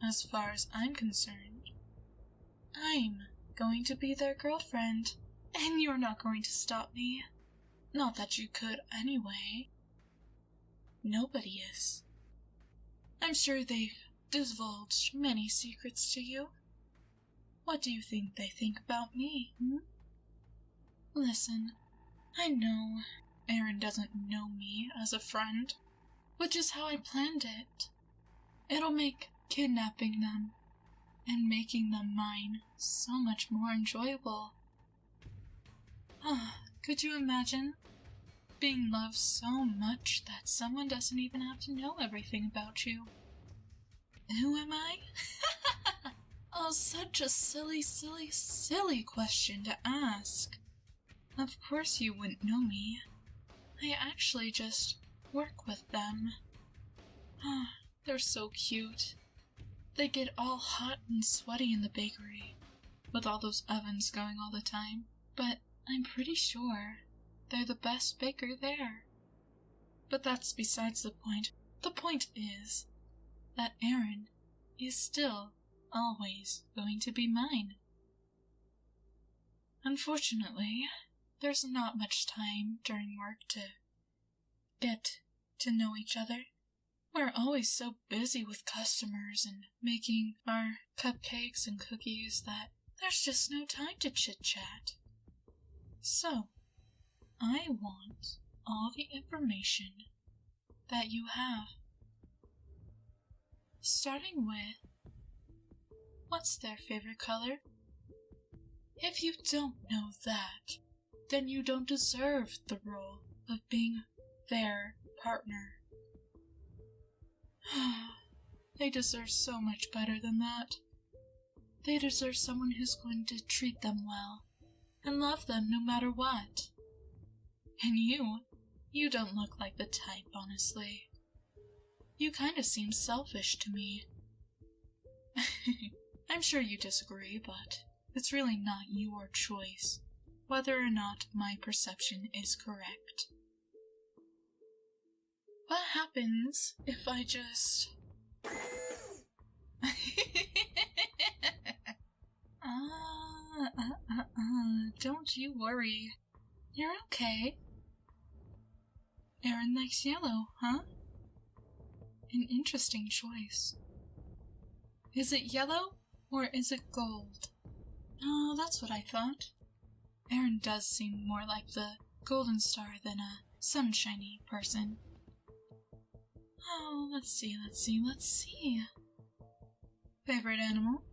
as far as I'm concerned. I'm going to be their girlfriend, and you're not going to stop me. Not that you could anyway. Nobody is. I'm sure they've divulged many secrets to you. What do you think they think about me, Listen, I know Erin doesn't know me as a friend, which is how I planned it. It'll make kidnapping them and making them mine so much more enjoyable. Could you imagine being loved so much that someone doesn't even have to know everything about you? Who am I? Oh, such a silly, silly, silly question to ask. Of course you wouldn't know me. I actually just work with them. They're so cute. They get all hot and sweaty in the bakery, with all those ovens going all the time. but I'm pretty sure they're the best baker there. But that's besides the point. The point is that Aaron is still always going to be mine. Unfortunately, there's not much time during work to get to know each other. We're always so busy with customers and making our cupcakes and cookies that there's just no time to chit-chat. So, I want all the information that you have. Starting with, what's their favorite color? If you don't know that, then you don't deserve the role of being their partner. They deserve so much better than that. They deserve someone who's going to treat them well and love them no matter what. And you don't look like the type, honestly. You kinda seem selfish to me. I'm sure you disagree, but it's really not your choice whether or not my perception is correct. What happens if I just... Don't you worry. You're okay. Aaron likes yellow, huh? An interesting choice. Is it yellow or is it gold? Oh, that's what I thought. Aaron does seem more like the golden star than a sunshiny person. Oh, let's see. Favorite animal?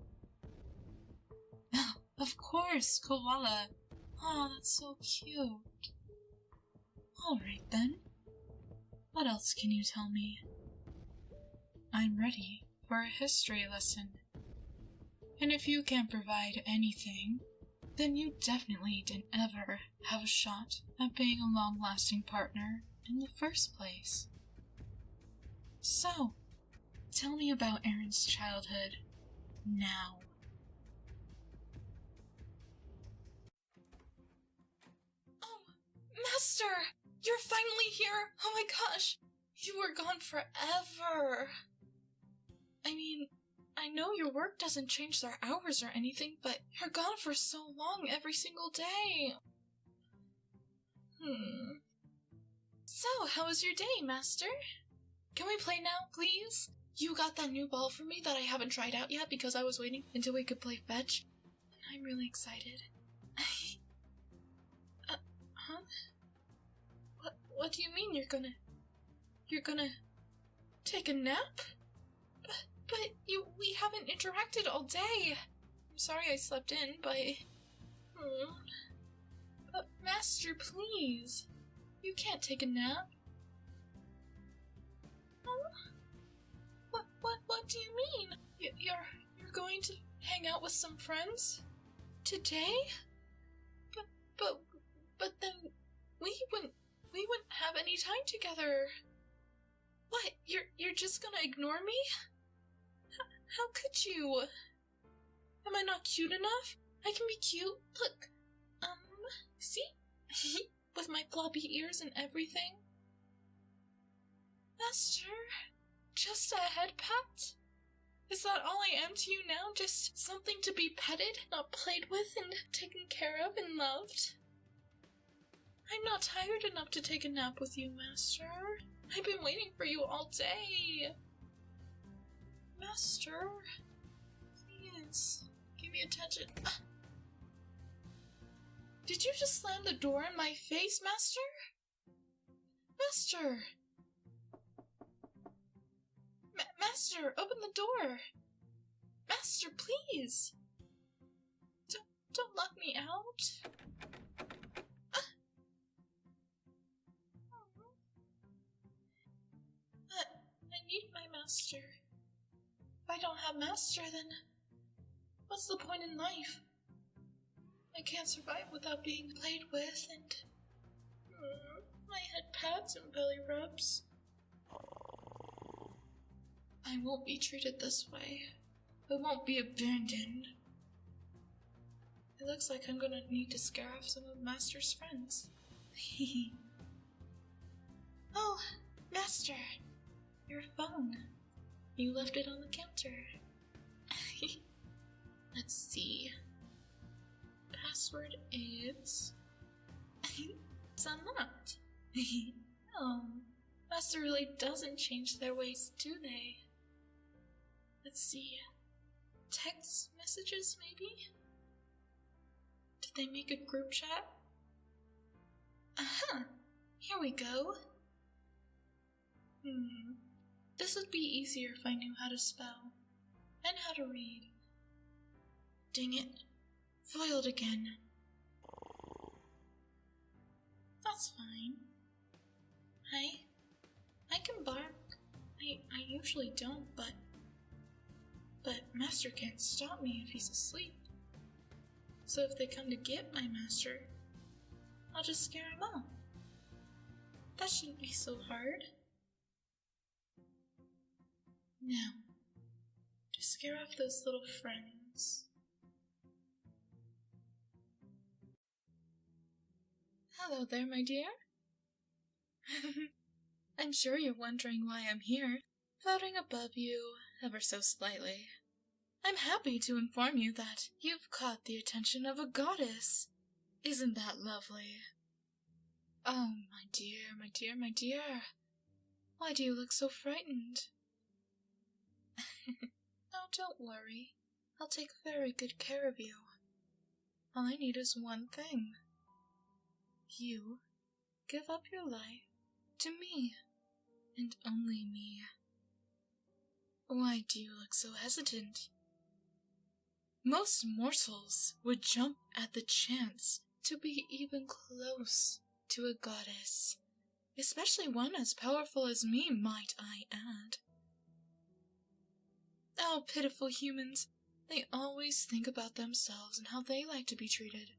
Of course, koala. Oh, that's so cute. Alright then. What else can you tell me? I'm ready for a history lesson. And if you can't provide anything, then you definitely didn't ever have a shot at being a long-lasting partner in the first place. So, tell me about Aaron's childhood now. Oh, Master! You're finally here! Oh my gosh! You were gone forever! I mean, I know your work doesn't change their hours or anything, but you're gone for so long every single day. So, how was your day, Master? Can we play now, please? You got that new ball for me that I haven't tried out yet because I was waiting until we could play fetch. I'm really excited. Huh? What do you mean you're gonna take a nap? But we haven't interacted all day. I'm sorry I slept in, but... But Master, please. You can't take a nap. What do you mean? You're going to hang out with some friends? Today? But then we wouldn't have any time together. What? You're just gonna ignore me? How could you? Am I not cute enough? I can be cute. Look. See? With my floppy ears and everything. Master, just a head pat? Is that all I am to you now? Just something to be petted, not played with, and taken care of and loved? I'm not tired enough to take a nap with you, Master. I've been waiting for you all day. Master, please, give me attention. Did you just slam the door in my face, Master? Master! Master, open the door! Master, please! Don't lock me out! I need my master. If I don't have master, then what's the point in life? I can't survive without being played with, and my head pats and belly rubs. I won't be treated this way. I won't be abandoned. It looks like I'm gonna need to scare off some of Master's friends. Oh, Master! Your phone. You left it on the counter. Let's see. Password is... It's unlocked. Oh, Master really doesn't change their ways, do they? Let's see. Text messages, maybe? Did they make a group chat? Aha! Here we go. This would be easier if I knew how to spell. And how to read. Dang it. Foiled again. That's fine. I can bark. I usually don't, but Master can't stop me if he's asleep. So if they come to get my Master, I'll just scare him off. That shouldn't be so hard. Now, to scare off those little friends. Hello there, my dear. I'm sure you're wondering why I'm here, floating above you ever so slightly. I'm happy to inform you that you've caught the attention of a goddess. Isn't that lovely? Oh, my dear, my dear, my dear. Why do you look so frightened? Oh, don't worry. I'll take very good care of you. All I need is one thing. You give up your life to me, and only me. Why do you look so hesitant? Most mortals would jump at the chance to be even close to a goddess, especially one as powerful as me, might I add. Oh, pitiful humans, they always think about themselves and how they like to be treated.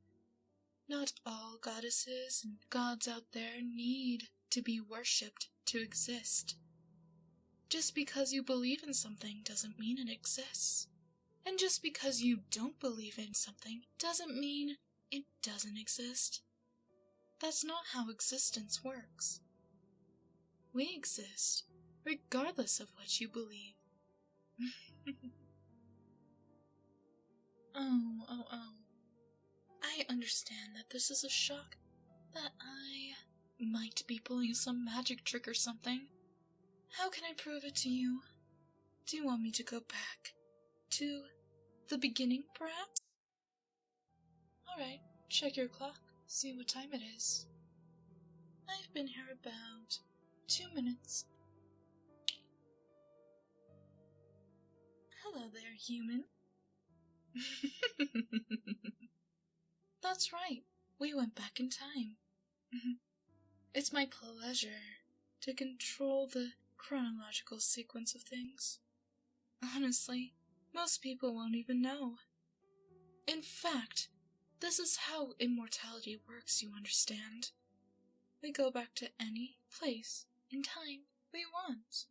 Not all goddesses and gods out there need to be worshipped to exist. Just because you believe in something doesn't mean it exists. And just because you don't believe in something doesn't mean it doesn't exist. That's not how existence works. We exist regardless of what you believe. Oh. I understand that this is a shock, that I might be pulling some magic trick or something. How can I prove it to you? Do you want me to go back to the beginning, perhaps? Alright, check your clock, see what time it is. I've been here about 2 minutes. Hello there, human. That's right, we went back in time. It's my pleasure to control the chronological sequence of things. Honestly, most people won't even know. In fact, this is how immortality works, you understand. We go back to any place in time we want.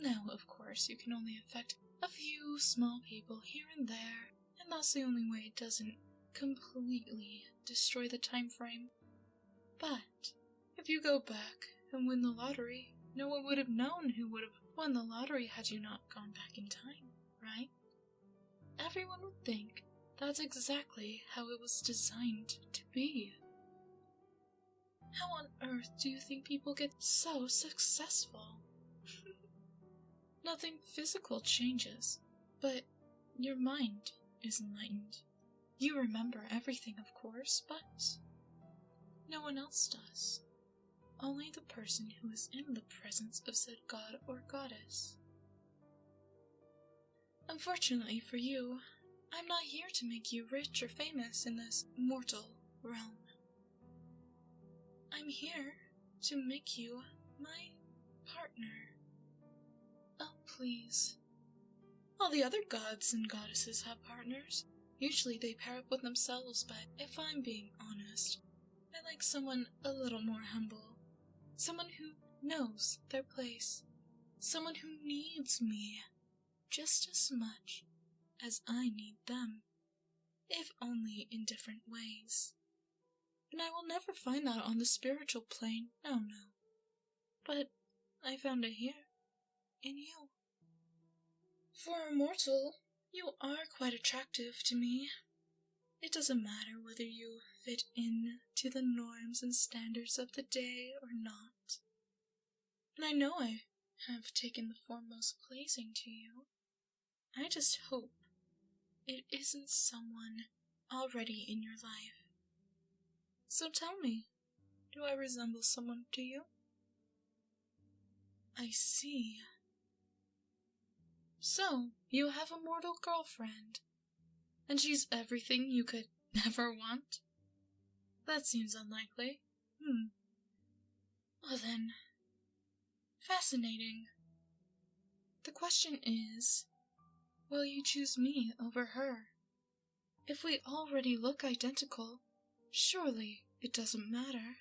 Now, of course, you can only affect a few small people here and there, and that's the only way it doesn't completely destroy the time frame. But if you go back and win the lottery, no one would have known who would have won the lottery had you not gone back in time, right? Everyone would think that's exactly how it was designed to be. How on earth do you think people get so successful? Nothing physical changes, but your mind is enlightened. You remember everything, of course, but no one else does. Only the person who is in the presence of said god or goddess. Unfortunately for you, I'm not here to make you rich or famous in this mortal realm. I'm here to make you my partner. Oh, please. All the other gods and goddesses have partners. Usually they pair up with themselves, but if I'm being honest, I like someone a little more humble. Someone who knows their place. Someone who needs me just as much as I need them. if only in different ways. And I will never find that on the spiritual plane, no. But I found it here, in you. For a mortal, you are quite attractive to me. It doesn't matter whether you fit in to the norms and standards of the day or not. And I know I have taken the form most pleasing to you. I just hope it isn't someone already in your life. So tell me, do I resemble someone to you? I see. So, you have a mortal girlfriend, and she's everything you could ever want? That seems unlikely. Well then, fascinating. The question is, will you choose me over her? If we already look identical, surely it doesn't matter.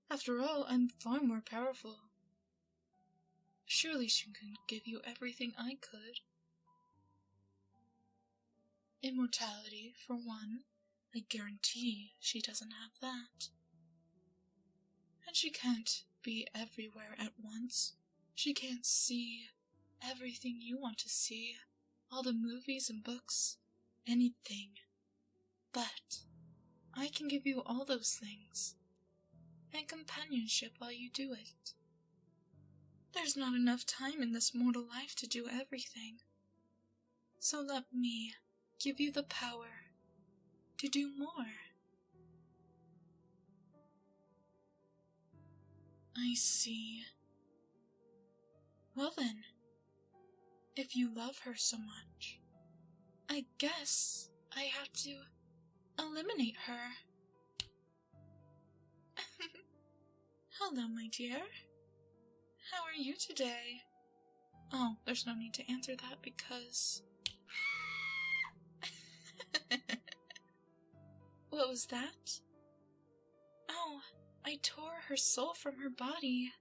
After all, I'm far more powerful. Surely she can give you everything I could. Immortality, for one. I guarantee she doesn't have that. And she can't be everywhere at once. She can't see everything you want to see, all the movies and books, anything. But I can give you all those things, and companionship while you do it. There's not enough time in this mortal life to do everything. So let me give you the power to do more. I see. Well then, if you love her so much, I guess I have to eliminate her. Hello, my dear. How are you today? Oh, there's no need to answer that because... What was that? Oh, I tore her soul from her body.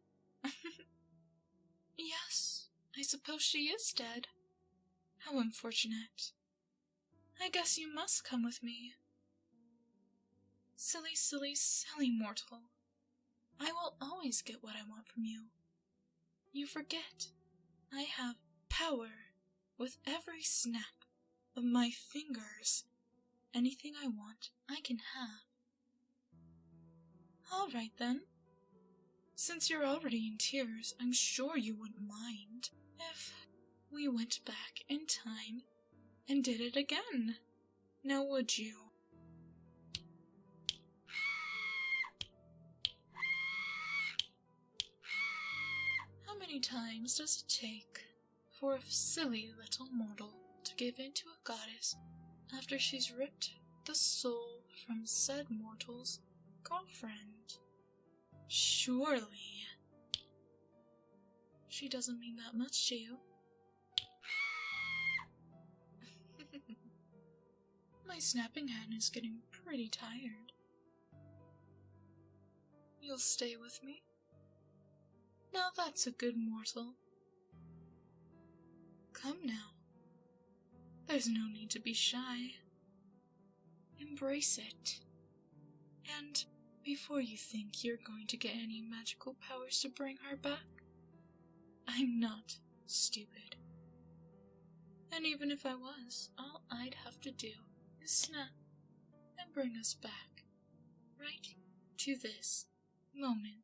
Yes, I suppose she is dead. How unfortunate. I guess you must come with me. Silly, silly, silly mortal. I will always get what I want from you. You forget, I have power with every snap of my fingers. Anything I want, I can have. All right then. Since you're already in tears, I'm sure you wouldn't mind if we went back in time and did it again. Now would you? How many times does it take for a silly little mortal to give in to a goddess after she's ripped the soul from said mortal's girlfriend? Surely she doesn't mean that much to you. My snapping hand is getting pretty tired. You'll stay with me? Now that's a good mortal. Come now. There's no need to be shy. Embrace it. And before you think you're going to get any magical powers to bring her back, I'm not stupid. And even if I was, all I'd have to do is snap and bring us back, right to this moment.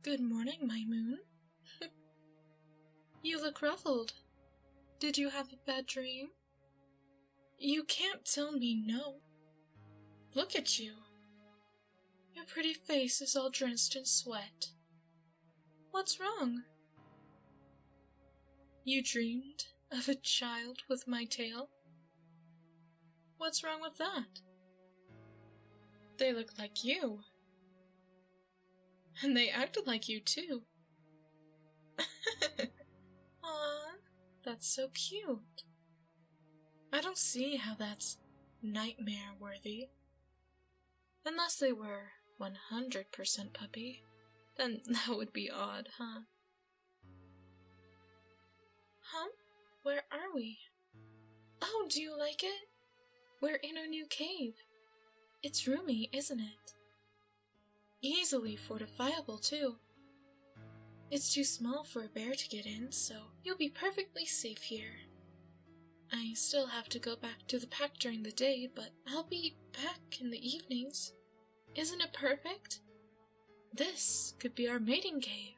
Good morning, my moon. You look ruffled. Did you have a bad dream? You can't tell me no. Look at you. Your pretty face is all drenched in sweat. What's wrong? You dreamed of a child with my tail? What's wrong with that? They look like you. And they acted like you too. Aw, that's so cute. I don't see how that's nightmare-worthy. Unless they were 100% puppy, then that would be odd, huh? Huh? Where are we? Oh, do you like it? We're in our new cave. It's roomy, isn't it? Easily fortifiable, too. It's too small for a bear to get in, so you'll be perfectly safe here. I still have to go back to the pack during the day, but I'll be back in the evenings. Isn't it perfect? This could be our mating cave.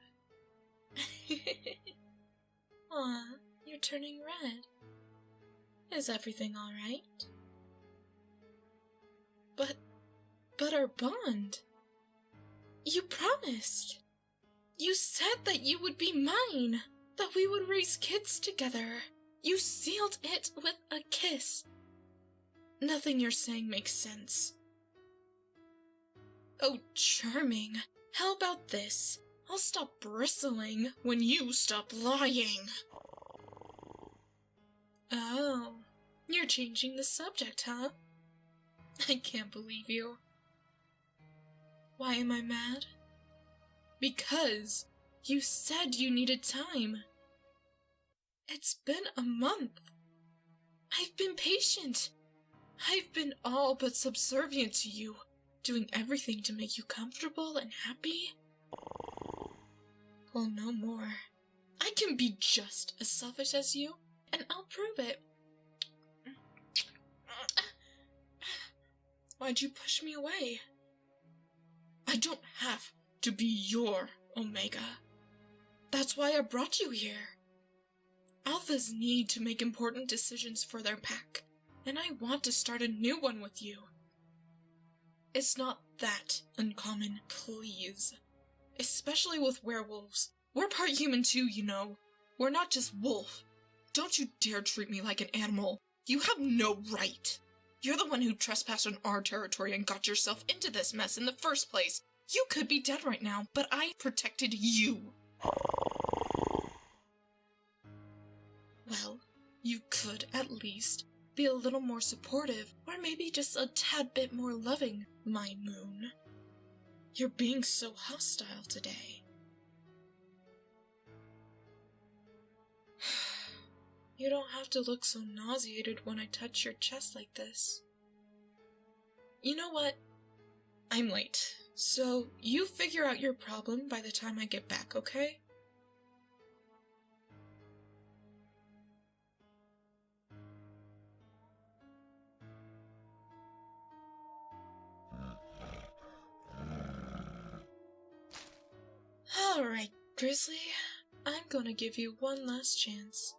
Aw, you're turning red. Is everything all right? But our bond. You promised. You said that you would be mine, that we would raise kids together. You sealed it with a kiss. Nothing you're saying makes sense. Oh, charming. How about this? I'll stop bristling when you stop lying. Oh, you're changing the subject, huh? I can't believe you. Why am I mad? Because you said you needed time. It's been a month. I've been patient. I've been all but subservient to you, doing everything to make you comfortable and happy. Well, no more. I can be just as selfish as you, and I'll prove it. Why'd you push me away? I don't have to be your Omega. That's why I brought you here. Alphas need to make important decisions for their pack, and I want to start a new one with you. It's not that uncommon, please. Especially with werewolves. We're part human too, you know. We're not just wolf. Don't you dare treat me like an animal. You have no right. You're the one who trespassed on our territory and got yourself into this mess in the first place. You could be dead right now, but I protected you. Well, you could at least be a little more supportive, or maybe just a tad bit more loving, my moon. You're being so hostile today. You don't have to look so nauseated when I touch your chest like this. You know what? I'm late, so you figure out your problem by the time I get back, okay? Alright, Grizzly. I'm gonna give you one last chance.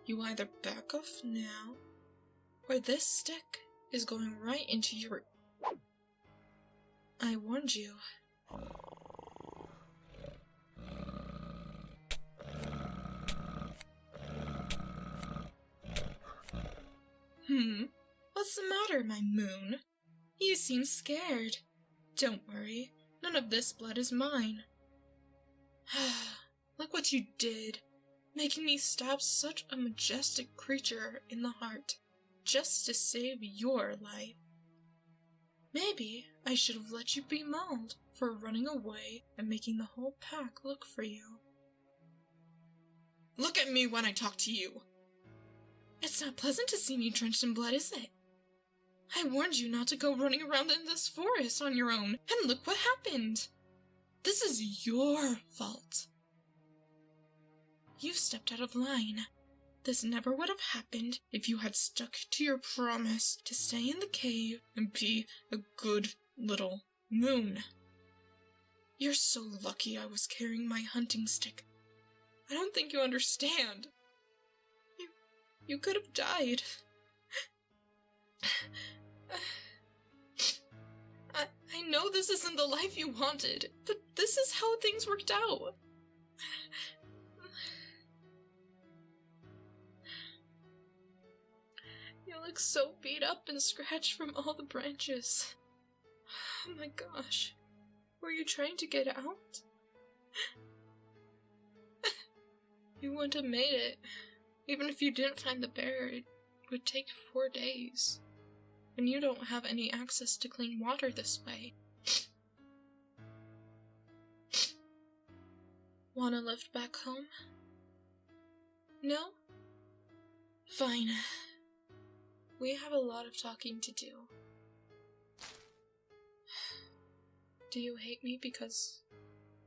You either back off now, or this stick is going right into your... I warned you. What's the matter, my moon? You seem scared. Don't worry, none of this blood is mine. Look what you did, making me stab such a majestic creature in the heart, just to save your life. Maybe I should have let you be mauled for running away and making the whole pack look for you. Look at me when I talk to you! It's not pleasant to see me drenched in blood, is it? I warned you not to go running around in this forest on your own, and look what happened! This is your fault. You stepped out of line. This never would have happened if you had stuck to your promise to stay in the cave and be a good little moon. You're so lucky I was carrying my hunting stick. I don't think you understand. You could have died. I know this isn't the life you wanted, but this is how things worked out. You look so beat up and scratched from all the branches. Oh my gosh. Were you trying to get out? You wouldn't have made it. Even if you didn't find the bear, it would take 4 days. And you don't have any access to clean water this way. Want a lift back home? No? Fine. We have a lot of talking to do. Do you hate me because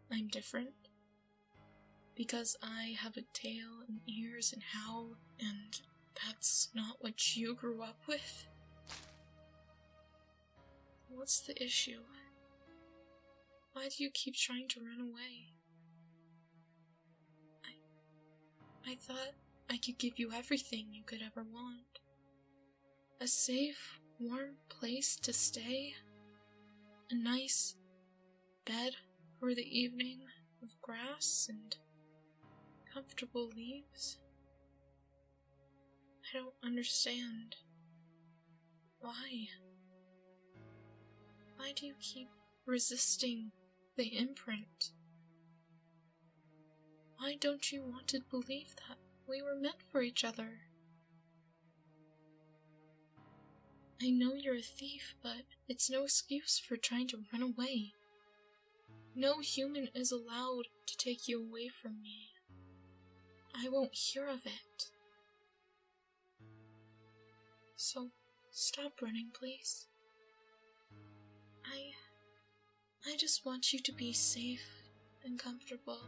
I'm different? Because I have a tail and ears and howl, and that's not what you grew up with? What's the issue? Why do you keep trying to run away? I thought I could give you everything you could ever want. A safe, warm place to stay. A nice bed for the evening with grass and comfortable leaves. I don't understand. Why? Why do you keep resisting the imprint? Why don't you want to believe that we were meant for each other? I know you're a thief, but it's no excuse for trying to run away. No human is allowed to take you away from me. I won't hear of it. So, stop running, please. I just want you to be safe and comfortable.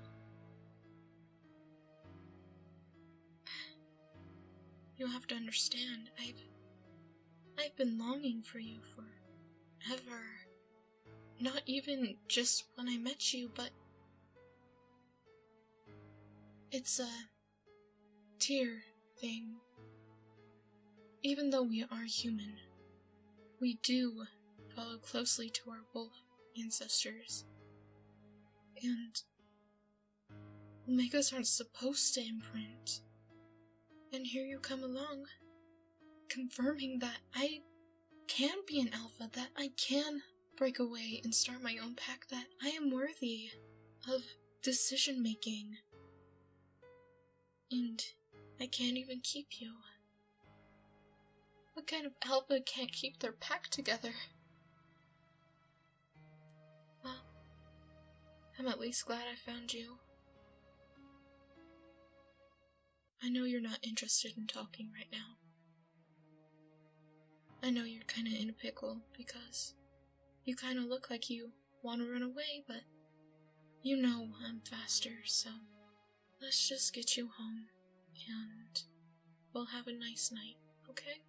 You have to understand, I've been longing for you forever. Not even just when I met you, but it's a tier thing. Even though we are human, we do follow closely to our wolf ancestors. And Omegas aren't supposed to imprint. And here you come along, confirming that I can be an alpha, that I can break away and start my own pack, that I am worthy of decision making. And I can't even keep you. What kind of alpha can't keep their pack together? Well, I'm at least glad I found you. I know you're not interested in talking right now. I know you're kinda in a pickle because you kinda look like you wanna run away, but you know I'm faster, so let's just get you home and we'll have a nice night, okay?